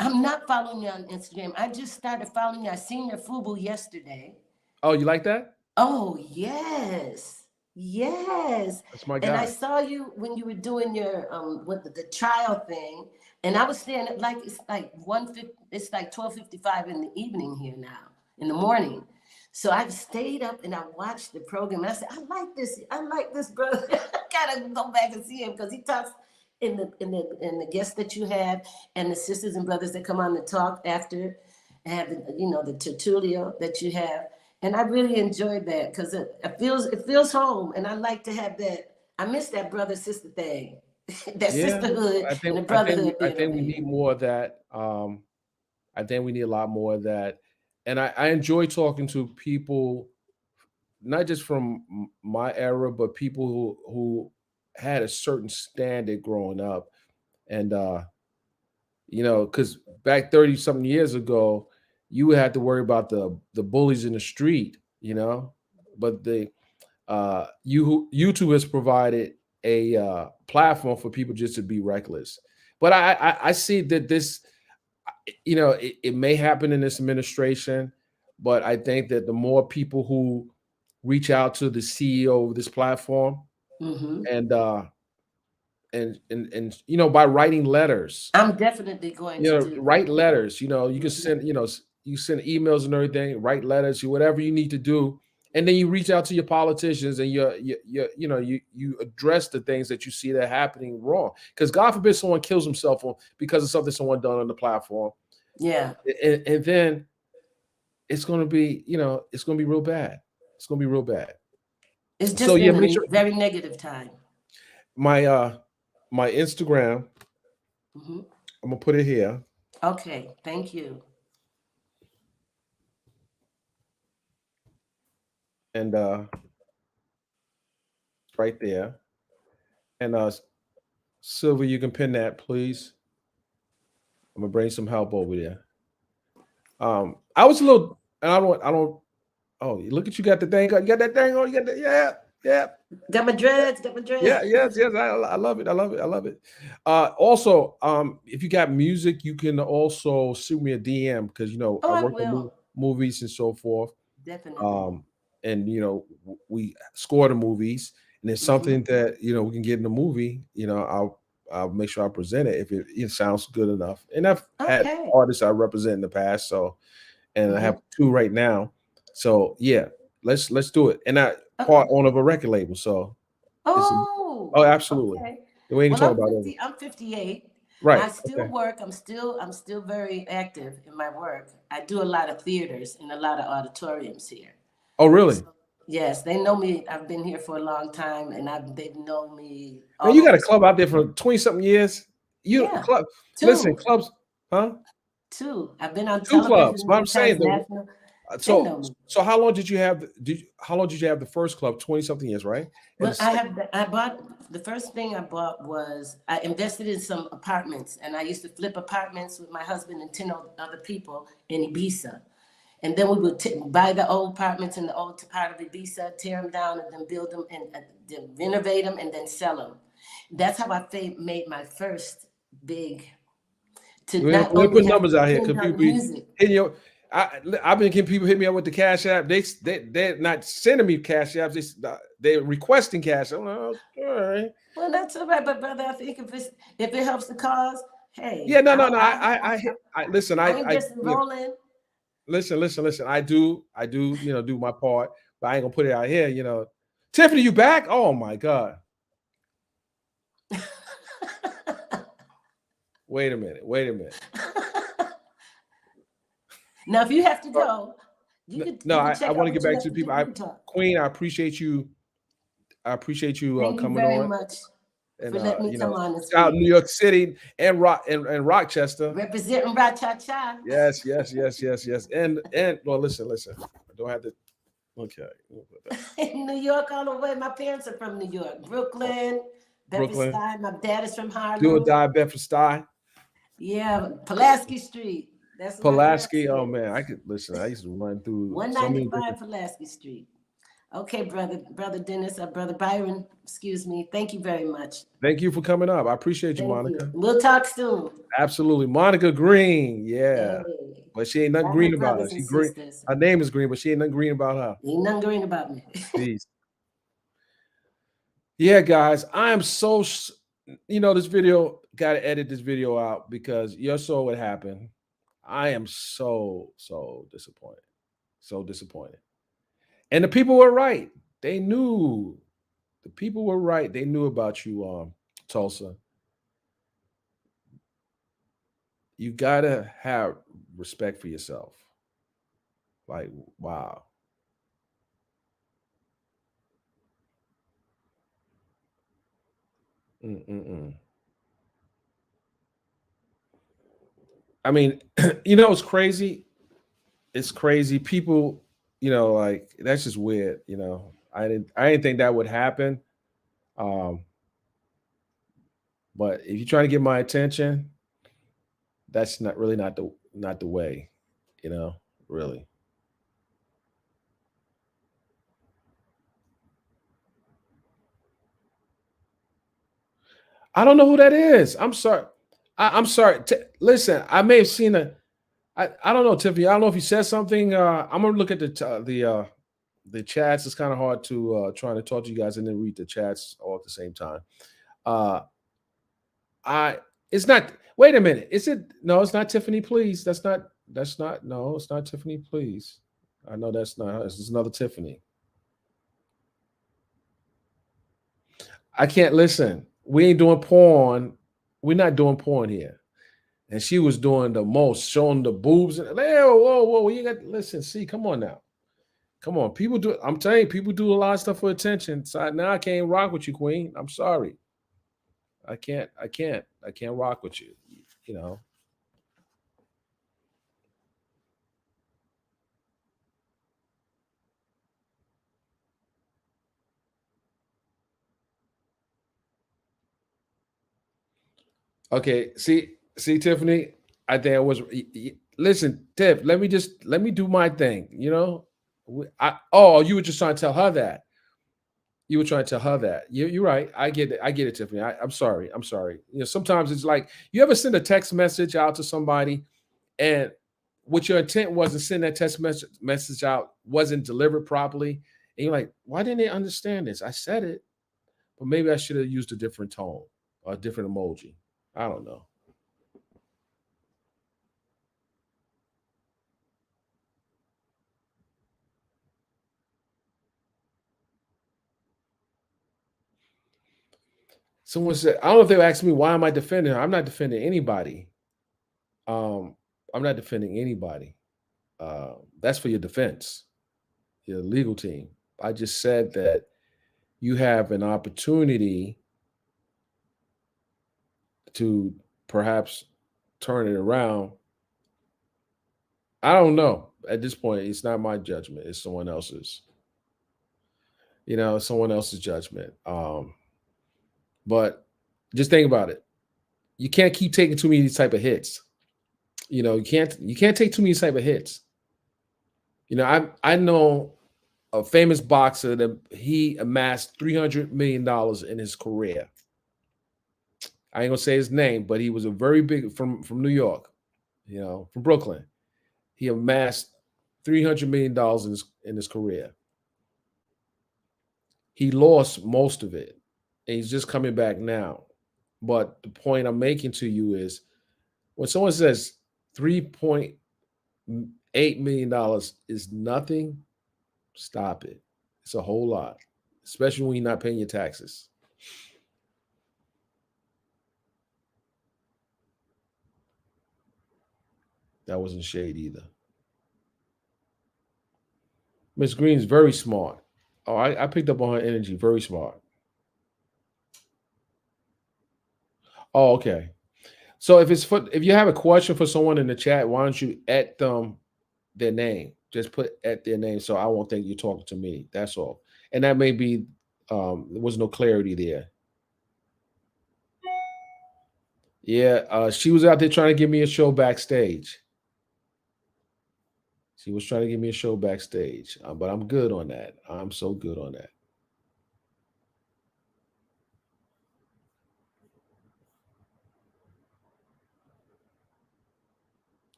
Speaker 4: I'm not following you on Instagram. I just started following you. I seen your FUBU yesterday.
Speaker 1: Oh, you like that?
Speaker 4: Oh yes, yes.
Speaker 1: That's my
Speaker 4: And I
Speaker 1: guy.
Speaker 4: saw you when you were doing your what the trial thing, and I was staying at like it's like 1:50. It's like 12:55 in the evening here now, in the morning. So I stayed up and I watched the program. And I said, I like this. I like this brother. I gotta go back and see him because he talks in the guests that you have and the sisters and brothers that come on to talk after, and have the tertulia that you have. And I really enjoyed that because it feels home, and I like to have that. I miss that brother sister thing, that
Speaker 1: Yeah,
Speaker 4: sisterhood
Speaker 1: I
Speaker 4: and
Speaker 1: think
Speaker 4: the
Speaker 1: I think we
Speaker 4: brotherhood
Speaker 1: I
Speaker 4: being
Speaker 1: think
Speaker 4: over
Speaker 1: we
Speaker 4: here.
Speaker 1: need more of that. I think we need a lot more of that. And I enjoy talking to people, not just from my era, but people who had a certain standard growing up. And because back 30 something years ago, you had to worry about the bullies in the street, but YouTube has provided a platform for people just to be reckless. But I see that this, it may happen in this administration, but I think that the more people who reach out to the CEO of this platform
Speaker 4: Hmm.
Speaker 1: and by writing letters,
Speaker 4: I'm definitely going to do
Speaker 1: write
Speaker 4: that.
Speaker 1: letters. You can
Speaker 4: Mhm.
Speaker 1: send, you send emails and everything, write letters, whatever you need to do, and then you reach out to your politicians and you address the things that you see that are happening wrong. Because God forbid someone kills himself because of something someone done on the platform,
Speaker 4: Yeah,
Speaker 1: and then it's going to be, it's going to be real bad. It's going to be real bad.
Speaker 4: it's
Speaker 1: So
Speaker 4: just
Speaker 1: yeah,
Speaker 4: been
Speaker 1: make
Speaker 4: a
Speaker 1: sure
Speaker 4: very negative time.
Speaker 1: my Instagram.
Speaker 4: Hmm.
Speaker 1: I'm gonna put it here,
Speaker 4: Okay, thank you.
Speaker 1: and right there. And Sylvia, you can pin that, please. I'm gonna bring some help over there. I was a little, and I don't. Oh, look at you, got the thing. You got that thing on. You got that. Yeah, yeah,
Speaker 4: Got my dreads. Got my dreads.
Speaker 1: yeah, yes, yes. I love it. I love it. I love it. Also, if you got music, you can also shoot me a DM because
Speaker 4: Oh,
Speaker 1: I
Speaker 4: I
Speaker 1: work on
Speaker 4: will
Speaker 1: movies and so forth.
Speaker 4: definitely.
Speaker 1: And we score the movies, and it's
Speaker 4: Hmm.
Speaker 1: something that we can get in the movie. I'll make sure I present it if it sounds good enough. And I've had
Speaker 4: Okay.
Speaker 1: artists I represent in the past, so and I
Speaker 4: Hmm.
Speaker 1: have two right now. So yeah, let's do it. And I part
Speaker 4: Okay.
Speaker 1: owner of a record label, so it's
Speaker 4: Oh,
Speaker 1: oh absolutely.
Speaker 4: okay.
Speaker 1: We ain't
Speaker 4: Well,
Speaker 1: talking
Speaker 4: I'm
Speaker 1: about it.
Speaker 4: 50. I'm 58.
Speaker 1: Right.
Speaker 4: I still
Speaker 1: Okay.
Speaker 4: work. I'm still very active in my work. I do a lot of theaters and a lot of auditoriums here.
Speaker 1: Oh really?
Speaker 4: So yes, they know me. I've been here for a long time, and they've known me
Speaker 1: Man,
Speaker 4: all
Speaker 1: you got
Speaker 4: over
Speaker 1: a club out there
Speaker 4: Spain.
Speaker 1: for 20 something years. You
Speaker 4: Yeah,
Speaker 1: club. Listen,
Speaker 4: two,
Speaker 1: clubs, huh?
Speaker 4: two. I've been on
Speaker 1: Two
Speaker 4: television
Speaker 1: clubs. But
Speaker 4: many
Speaker 1: I'm saying
Speaker 4: times,
Speaker 1: though,
Speaker 4: national. They
Speaker 1: so
Speaker 4: know me.
Speaker 1: so how long did you have how long did you have the first club? 20 something years, right? And the
Speaker 4: Well,
Speaker 1: second,
Speaker 4: I bought the first thing I bought was I invested in some apartments, and I used to flip apartments with my husband and 10 other people in Ibiza. And then we would buy the old apartments in the old part of Ibiza, tear them down, and then build them and then renovate them and then sell them. That's how I made my first big, to
Speaker 1: we're
Speaker 4: not
Speaker 1: gonna
Speaker 4: only
Speaker 1: put
Speaker 4: have to
Speaker 1: numbers out here
Speaker 4: depend
Speaker 1: because people
Speaker 4: on
Speaker 1: be
Speaker 4: music.
Speaker 1: hitting your I've been getting people hit me up with the cash app. They're not sending me cash apps. They're requesting cash. I'm like, oh, all right.
Speaker 4: Well, that's all right, but brother, I think if it helps the cause,
Speaker 1: Yeah,
Speaker 4: hey,
Speaker 1: no, no, no. I listen.
Speaker 4: I ain't just rolling.
Speaker 1: Listen. I do, do my part, but I ain't gonna put it out here. Tiffany, you back? Oh my God. Wait a minute.
Speaker 4: Now, if you have to go,
Speaker 1: No,
Speaker 4: you could
Speaker 1: I
Speaker 4: check
Speaker 1: want
Speaker 4: out
Speaker 1: to get
Speaker 4: what you
Speaker 1: back to
Speaker 4: have
Speaker 1: the
Speaker 4: to do.
Speaker 1: people.
Speaker 4: We can talk.
Speaker 1: Queen, I appreciate you. I appreciate you
Speaker 4: Thank you
Speaker 1: coming
Speaker 4: very
Speaker 1: on,
Speaker 4: much
Speaker 1: and
Speaker 4: for letting me come on and
Speaker 1: shout out
Speaker 4: speak.
Speaker 1: New York City and and Rochester.
Speaker 4: Representing Ra Cha Cha.
Speaker 1: Yes, yes, yes, yes, yes. And well, listen. I don't have to. Okay, we'll put that.
Speaker 4: In New York all the way. My parents are from New York.
Speaker 1: Oh,
Speaker 4: Brooklyn, Bedford
Speaker 1: Brooklyn,
Speaker 4: Stuy. My dad is from
Speaker 1: do or
Speaker 4: Harlem.
Speaker 1: die, Bedford Stuy,
Speaker 4: Yeah, Pulaski Street. That's where my parents
Speaker 1: Pulaski. Oh
Speaker 4: live.
Speaker 1: man, I could listen. I used to run through so many
Speaker 4: 195
Speaker 1: different.
Speaker 4: Pulaski Street. Okay, brother Dennis, brother Byron, excuse me. Thank you very much.
Speaker 1: Thank you for coming up. I appreciate you,
Speaker 4: Thank you.
Speaker 1: Monica.
Speaker 4: We'll talk soon.
Speaker 1: Absolutely, Monica Green. Yeah,
Speaker 4: Hey,
Speaker 1: but she ain't nothing
Speaker 4: got my
Speaker 1: green about her.
Speaker 4: brothers and
Speaker 1: She green.
Speaker 4: sisters.
Speaker 1: Her name is green, but she ain't nothing green about her.
Speaker 4: Ain't nothing green about me.
Speaker 1: Peace. Yeah, guys, I am this video got to edit this video out because you saw what happened. I am so disappointed. So disappointed. And the people were right. They knew. The people were right. They knew about you, Tulsa. You gotta have respect for yourself. Like, wow. Mm-mm-mm. I mean, it's crazy. It's crazy. People, like that's just weird. I didn't think that would happen. Um, but if you're trying to get my attention, that's not really not the way, really. I don't know who that is. I'm sorry. I'm sorry. Listen, I may have seen I don't know, Tiffany. I don't know if you said something. I'm gonna look at the chats. It's kind of hard to trying to talk to you guys and then read the chats all at the same time. Uh, I it's not. Wait a minute. Is it? No, it's not Tiffany. Please. That's not. That's not. No, it's not Tiffany. Please. I know that's not her. It's another Tiffany. I can't listen. We ain't doing porn. We're not doing porn here. And she was doing the most, showing the boobs. And whoa. You got listen. See, come on now. Come on. People do. I'm telling you, people do a lot of stuff for attention. So now I can't rock with you, Queen. I'm sorry. I can't. I can't rock with you. You know. Okay. See, Tiffany. I think I was. Listen, Tiff. Let me do my thing. You were just trying to tell her that. You were trying to tell her that. You're right. I get it. I get it, Tiffany. I'm sorry. I'm sorry. Sometimes it's like you ever send a text message out to somebody and what your intent was to send that text message out wasn't delivered properly. And you're like, why didn't they understand this? I said it, but maybe I should have used a different tone or a different emoji. I don't know. Someone said, I don't know if they were asking me why am I defending her. I'm not defending anybody. Um, I'm not defending anybody. That's for your defense, your legal team. I just said that you have an opportunity to perhaps turn it around. I don't know. At this point, it's not my judgment. It's someone else's. Someone else's judgment. But just think about it. You can't keep taking too many type of hits. You can't take too many type of hits. I know a famous boxer that he amassed $300 million in his career. I ain't gonna say his name, but he was a very big from New York, from Brooklyn. He amassed $300 million in his career. He lost most of it, and he's just coming back now. But the point I'm making to you is when someone says $3.8 million is nothing, stop it. It's a whole lot, especially when you're not paying your taxes. That wasn't shade either. Miss Green's very smart. Oh, I picked up on her energy. Very smart. Oh, okay. So if you have a question for someone in the chat, why don't you at them their name? Just put at their name, so I won't think you're talking to me. That's all. And that may be there was no clarity there. Yeah, she was out there trying to give me a show backstage. She was trying to give me a show backstage, but I'm good on that. I'm so good on that.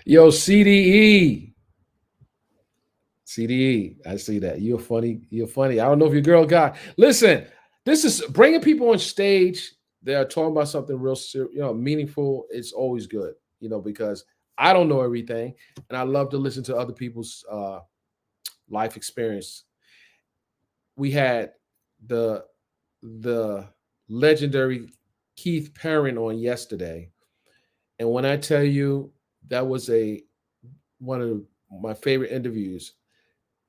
Speaker 1: Yo, CDE. CDE. I see that. You're funny. You're funny. I don't know if your girl got. Listen, this is bringing people on stage. They are talking about something real, meaningful. It's always good, because I don't know everything, and I love to listen to other people's life experience. We had the the legendary Keith Perrin on yesterday, and when I tell you that was one of my favorite interviews.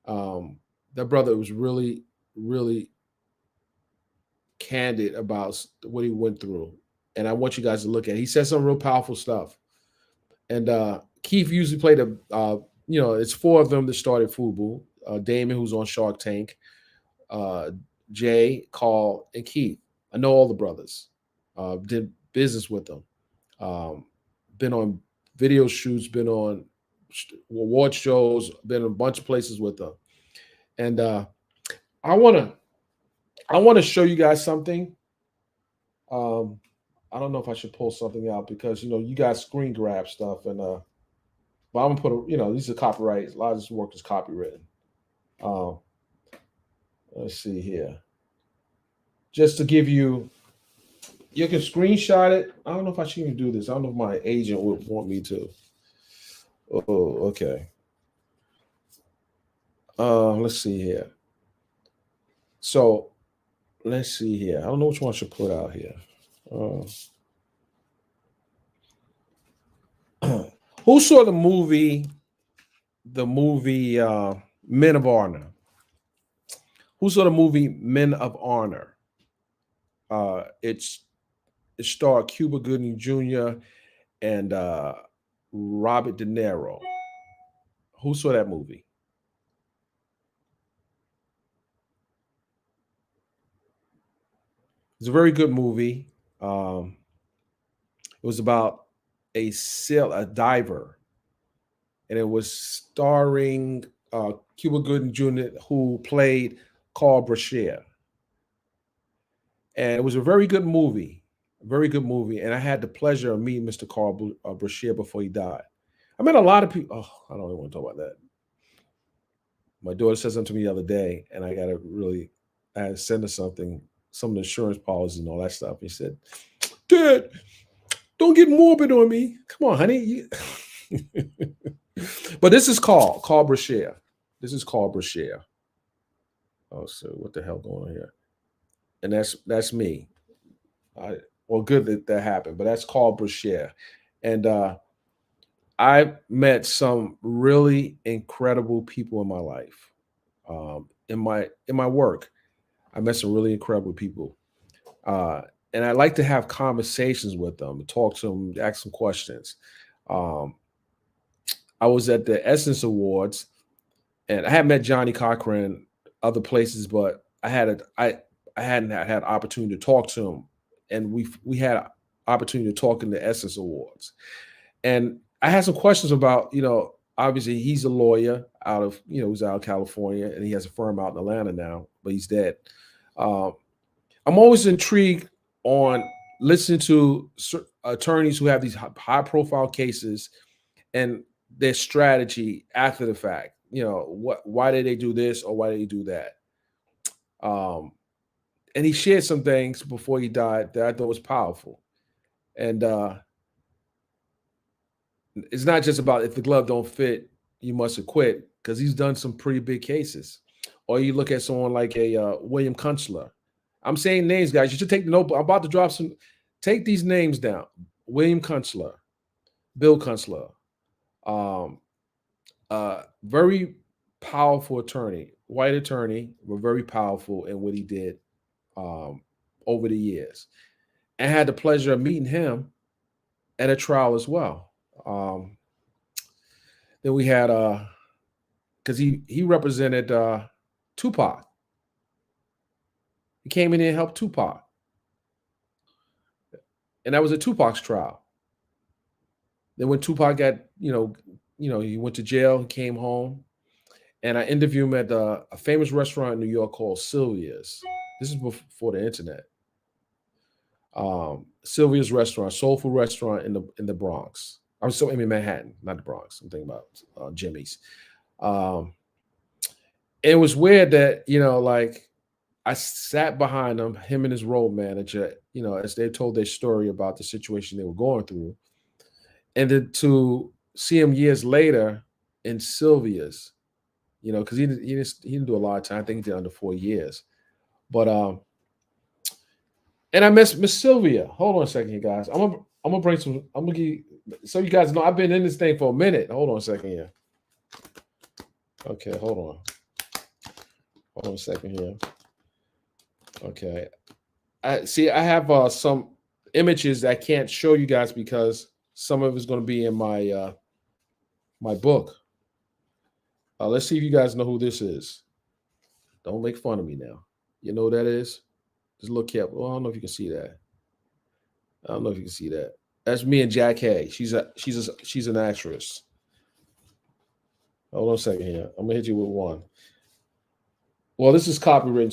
Speaker 1: That brother was really, really candid about what he went through, and I want you guys to look at it. He said some real powerful stuff. And Keith usually played it's four of them that started Fubu. Damon, who's on Shark Tank, uh, Jay, Carl, and Keith. I know all the brothers. Did business with them. Um, been on video shoots, been on award shows, been in a bunch of places with them. And I wanna I wanna show you guys something. Um, I don't know if I should pull something out because you guys screen grab stuff, and but I'm gonna put these are copyrights. A lot of this work is copywritten. Um, let's see here. Just to give you can screenshot it. I don't know if I should even do this. I don't know if my agent would want me to. Oh, okay. Let's see here. So let's see here. I don't know which one I should put out here. Who saw the movie? The movie Men of Honor. Who saw the movie Men of Honor? It starred Cuba Gooding Jr. and Robert De Niro. Who saw that movie? It's a very good movie. It was about a diver, and it was starring Cuba Gooding Jr., who played Carl Brashear. And it was a very good movie. And I had the pleasure of meeting Mr. Carl Brashear before he died. I met a lot of people. Oh, I don't even want to talk about that. My daughter said something to me the other day, and I had to send her something, some of the insurance policies and all that stuff. He said, "Dad, don't get morbid on me. Come on, honey." But this is Carl Brashear. This is Carl Brashear. Oh, so what the hell going on here? And that's me. Well, good that happened, but that's Carl Brashear. And I met some really incredible people in my life. In my work, I met some really incredible people, and I like to have conversations with them, talk to them, ask them questions. Um, I was at the Essence Awards, and I had met Johnny Cochran other places, but I hadn't had opportunity to talk to him, and we had opportunity to talk in the Essence Awards, and I had some questions about obviously he's a lawyer he's out of California, and he has a firm out in Atlanta now, but he's dead. Um, I'm always intrigued on listening to attorneys who have these high profile cases and their strategy after the fact. Why did they do this or why did they do that? Um, and he shared some things before he died that I thought was powerful. And it's not just about if the glove don't fit, you must acquit because he's done some pretty big cases. Or you look at someone like a William Kunstler. I'm saying names, guys. You should take the notebook. I'm about to drop some. Take these names down. William Kunstler, Bill Kunstler, um, very powerful attorney, white attorney, but very powerful in what he did um, over the years. And had the pleasure of meeting him at a trial as well. Then we had because he represented Tupac. He came in and helped Tupac, and that was a Tupac's trial. Then when Tupac got he went to jail, he came home, and I interviewed him at a famous restaurant in New York called Sylvia's. This is before the internet. Sylvia's restaurant, soul food restaurant in the Bronx. I'm so in Manhattan, not the Bronx. I'm thinking about Jimmy's. Um, it was weird that like I sat behind him and his road manager, as they told their story about the situation they were going through, and then to see him years later in Sylvia's, because he didn't do a lot of time. I think he did under 4 years, but and I Miss Sylvia. Hold on a second, you guys. I'm gonna bring some. I'm gonna give so you guys know I've been in this thing for a minute. Hold on a second here. Okay, hold on. Hold on a second here. Okay, I have some images I can't show you guys because some of it's going to be in my my book. Let's see if you guys know who this is. Don't make fun of me now. You know who that is? Just look up. Well, I don't know if you can see that. I don't know if you can see that. That's me and Jack Hay. She's an actress. Hold on a second here. I'm gonna hit you with one. Well, this is copywritten.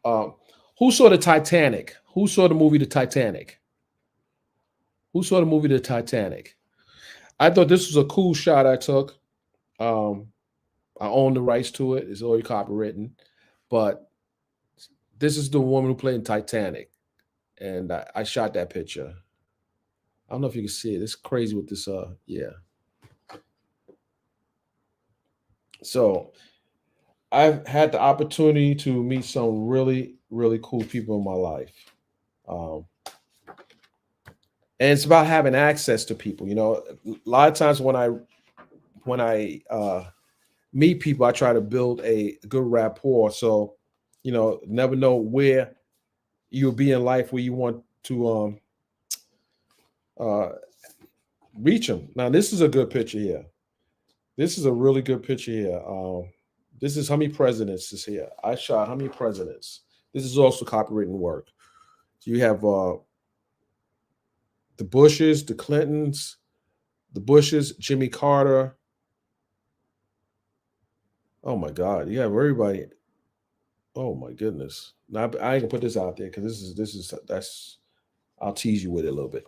Speaker 1: So, who saw the Titanic? Who saw the movie The Titanic? Who saw the movie The Titanic? I thought this was a cool shot I took. Um, I own the rights to it. It's already copywritten, but this is the woman who played in Titanic, and I shot that picture. I don't know if you can see it. It's crazy with this. Yeah. So I've had the opportunity to meet some really, really cool people in my life. Um, and it's about having access to people. A lot of times when I meet people, I try to build a good rapport. So, never know where you'll be in life where you want to uh, reach them. Now, this is a good picture here. This is a really good picture here. This is how many presidents is here. I shot how many presidents. This is also copywritten work. So you have the Bushes, the Clintons, the Bushes, Jimmy Carter. Oh my God, you have everybody. Oh my goodness. Now I ain't gonna put this out there because that's I'll tease you with it a little bit.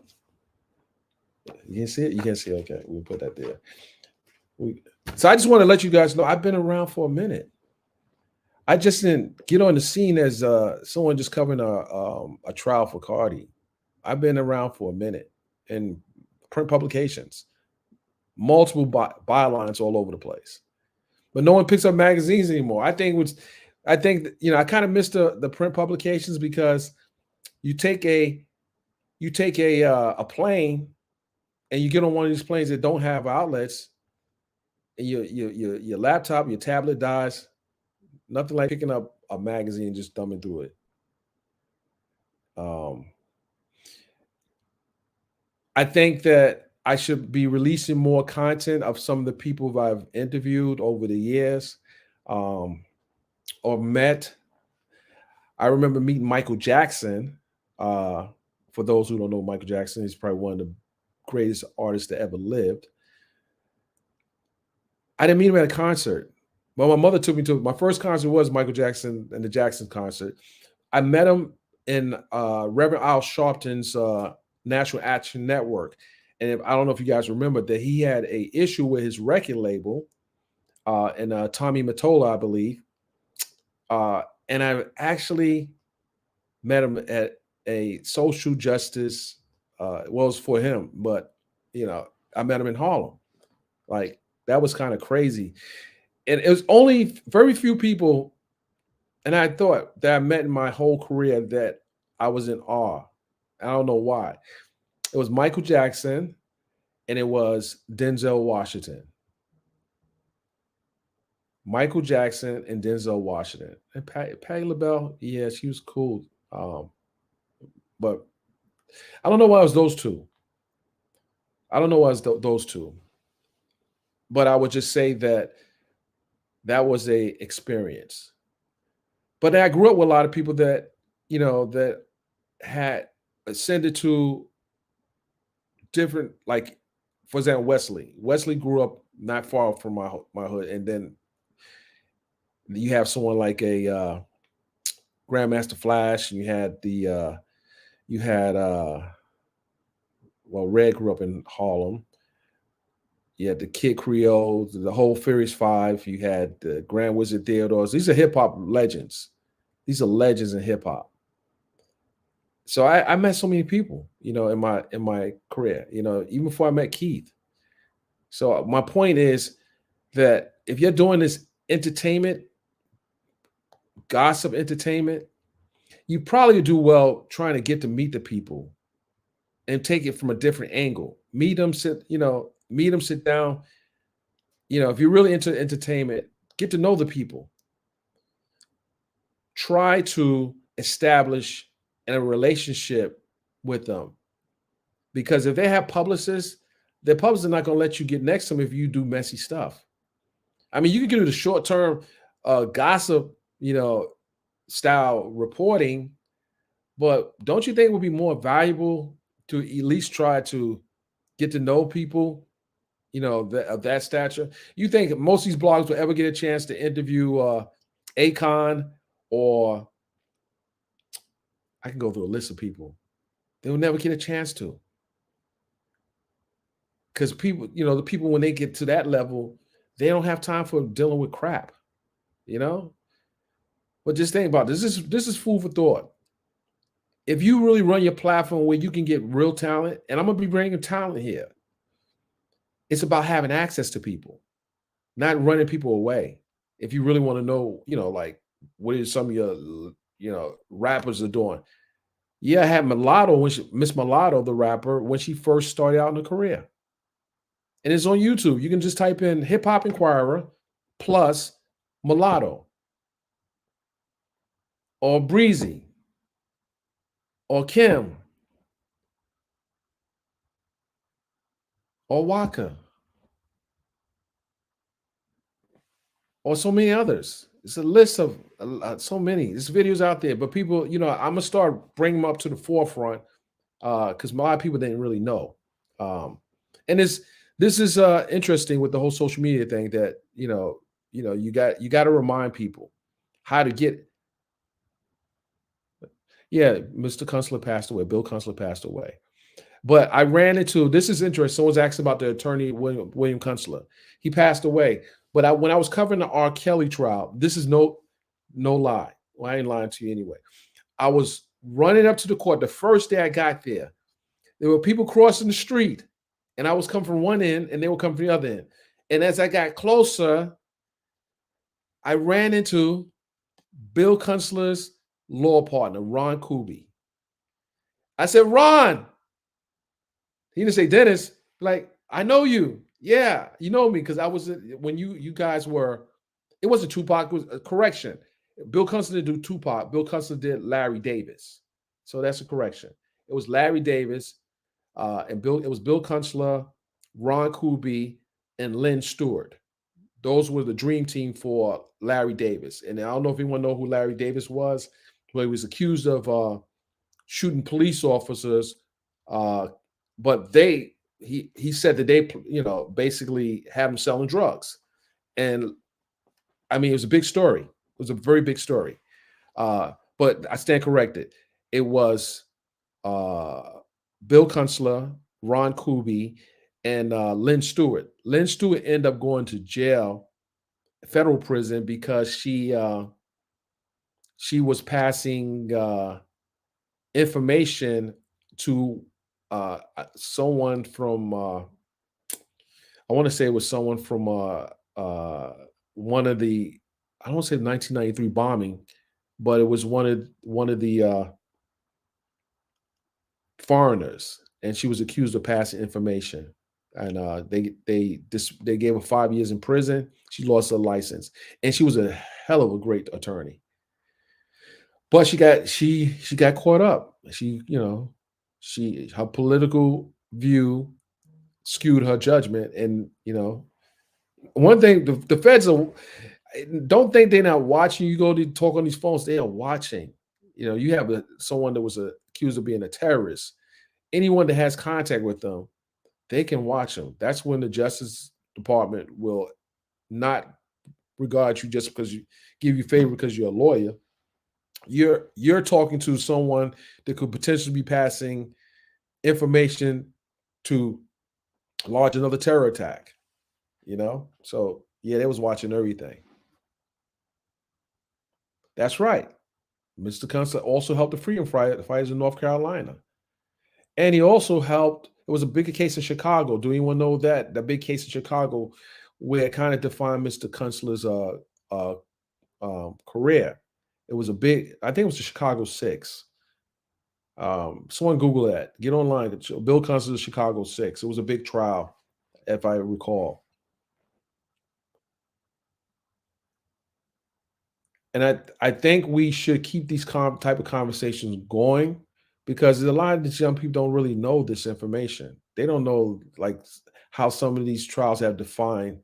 Speaker 1: You can see it. You can see it. Okay, we'll put that there. So I just want to let you guys know I've been around for a minute. I just didn't get on the scene as someone just covering a trial for Cardi. I've been around for a minute in print publications, multiple bylines all over the place, but no one picks up magazines anymore. I think I kind of missed the print publications because you take a plane and you get on one of these planes that don't have outlets, and your laptop, your tablet dies. Nothing like picking up a magazine and just thumbing through it. Um, I think that I should be releasing more content of some of the people who I've interviewed over the years or met. I remember meeting Michael Jackson. For those who don't know Michael Jackson, he's probably one of the greatest artists that ever lived. I didn't meet him at a concert. Well, my mother took me to my first concert was Michael Jackson and the Jackson concert. I met him in Reverend Al Sharpton's National Action Network. And I don't know if you guys remember that he had a issue with his record label and Tommy Mottola, I believe. And I actually met him at a social justice. It was for him, but I met him in Harlem. Like That was kind of crazy. And it was only very few people, and I thought that I met in my whole career that I was in awe. I don't know why. It was Michael Jackson and it was Denzel Washington. Michael Jackson and Denzel Washington. And Patti LaBelle, yeah, she was cool. Um, but I don't know why it was those two. I don't know why it was those two. But I would just say that that was a experience. But I grew up with a lot of people that, that had ascended to different, like, for example, Wesley. Wesley grew up not far from my hood. And then you have someone like a Grandmaster Flash, and you had well, Red grew up in Harlem. You had the Kid Creole, the whole Furious Five. You had the Grand Wizard Theodores. These are hip hop legends. These are legends in hip hop. So I met so many people, in my career, even before I met Keith. So my point is that if you're doing this entertainment, gossip entertainment, you probably do well trying to get to meet the people and take it from a different angle. Meet them, sit down. If you're really into entertainment, get to know the people. Try to establish a relationship with them. Because if they have publicists, their publicists are not going to let you get next to them if you do messy stuff. I mean, you can do the short term gossip, style reporting, but don't you think it would be more valuable to at least try to get to know people, of that stature? You think most of these bloggers will ever get a chance to interview Akon, or I can go through a list of people? They will never get a chance to. Because people, the people, when they get to that level, they don't have time for dealing with crap, you know? But just think about this. This is food for thought. If you really run your platform where you can get real talent, and I'm gonna be bringing talent here, it's about having access to people, not running people away. If you really want to know, like what is some of your, rappers are doing. Yeah, I had Mulatto Miss Mulatto, the rapper, when she first started out in her career. And it's on YouTube. You can just type in Hip Hop Inquirer plus Mulatto or Breezy or Kim or Waka or so many others. It's a list of so many. There's videos out there, but people, I'm gonna start bringing them up to the forefront because a lot of people didn't really know. And this is interesting with the whole social media thing that you got to remind people how to get. Yeah, Mr. Kunstler passed away. Bill Kunstler passed away. But I ran into, this is interesting. Someone's asking about the attorney William Kunstler. He passed away. But when I was covering the R. Kelly trial, this is no lie. Well, I ain't lying to you anyway. I was running up to the court the first day I got there. There were people crossing the street, and I was coming from one end, and they were coming from the other end. And as I got closer, I ran into Bill Kunstler's law partner, Ron Kuby. I said, Ron. He didn't say Dennis. Like, I know you. Yeah, you know me because I was when you guys were. It wasn't Tupac. It was a correction. Bill Kunstler didn't do Tupac. Bill Kunstler did Larry Davis. So that's a correction. It was Larry Davis, and Bill. It was Bill Kunstler, Ron Kuby, and Lynn Stewart. Those were the dream team for Larry Davis. And I don't know if anyone know who Larry Davis was, but he was accused of shooting police officers. But he said that they basically had him selling drugs, and I mean it was a big story. It was a very big story. But I stand corrected. It was Bill Kunstler, Ron Kuby, and Lynn Stewart. Lynn Stewart ended up going to jail, federal prison, because she was passing information to someone from I want to say it was someone from one of the, I don't want to say 1993 bombing, but it was one of the foreigners, and she was accused of passing information. And they gave her 5 years in prison. She lost her license, and she was a hell of a great attorney. But she got caught up. Her political view skewed her judgment, and one thing the feds are, don't think they're not watching. You go to talk on these phones, they are watching. You have someone that was accused of being a terrorist. Anyone that has contact with them, they can watch them. That's when the Justice Department will not regard you just because you give you favor because you're a lawyer. You're talking to someone that could potentially be passing information to launch another terror attack. So yeah, they was watching everything. That's right. Mr. Constable also helped the freedom fighters in North Carolina. And he also helped, it was a bigger case in Chicago. Do anyone know that? The big case in Chicago where it kind of defined Mr. Kunstler's uh, career. It was a big, I think it was the Chicago Six. Someone Google that. Get online. Bill Kunstler's Chicago Six. It was a big trial, if I recall. And I think we should keep these type of conversations going, because a lot of these young people don't really know this information. They don't know like how some of these trials have defined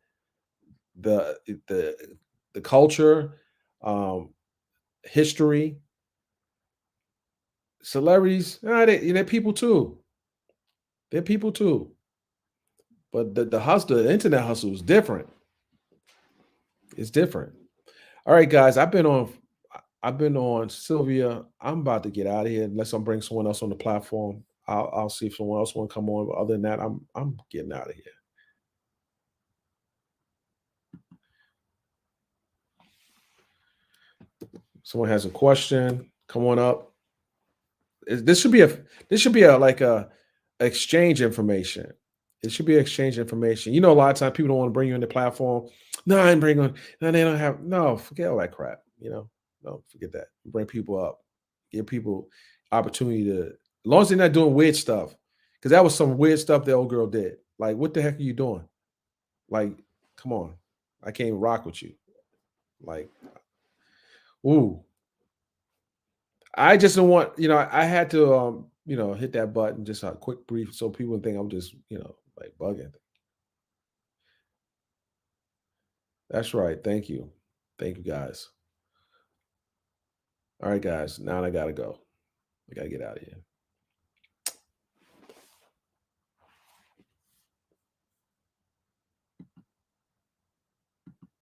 Speaker 1: the the culture, um, history, celebrities. They're people too. They're people too. But the hustle, the internet hustle is different. It's different. All right, guys. I've been on Sylvia. I'm about to get out of here unless I'm bring someone else on the platform. I'll see if someone else want to come on. But other than that, I'm getting out of here. Someone has a question, come on up. This should be a like a exchange information. It should be exchange information. A lot of times people don't want to bring you in the platform. No, I didn't bring on. No, they don't have. No, forget all that crap. No, forget that. Bring people up. Give people opportunity to. As long as they're not doing weird stuff, because that was some weird stuff the old girl did. Like, what the heck are you doing? Like, come on, I can't even rock with you. Like, ooh, I just don't want, I had to, hit that button, just a quick brief, so people think I'm just, like bugging. That's right. Thank you. Thank you, guys. All right, guys. Now I gotta go. I gotta get out of here.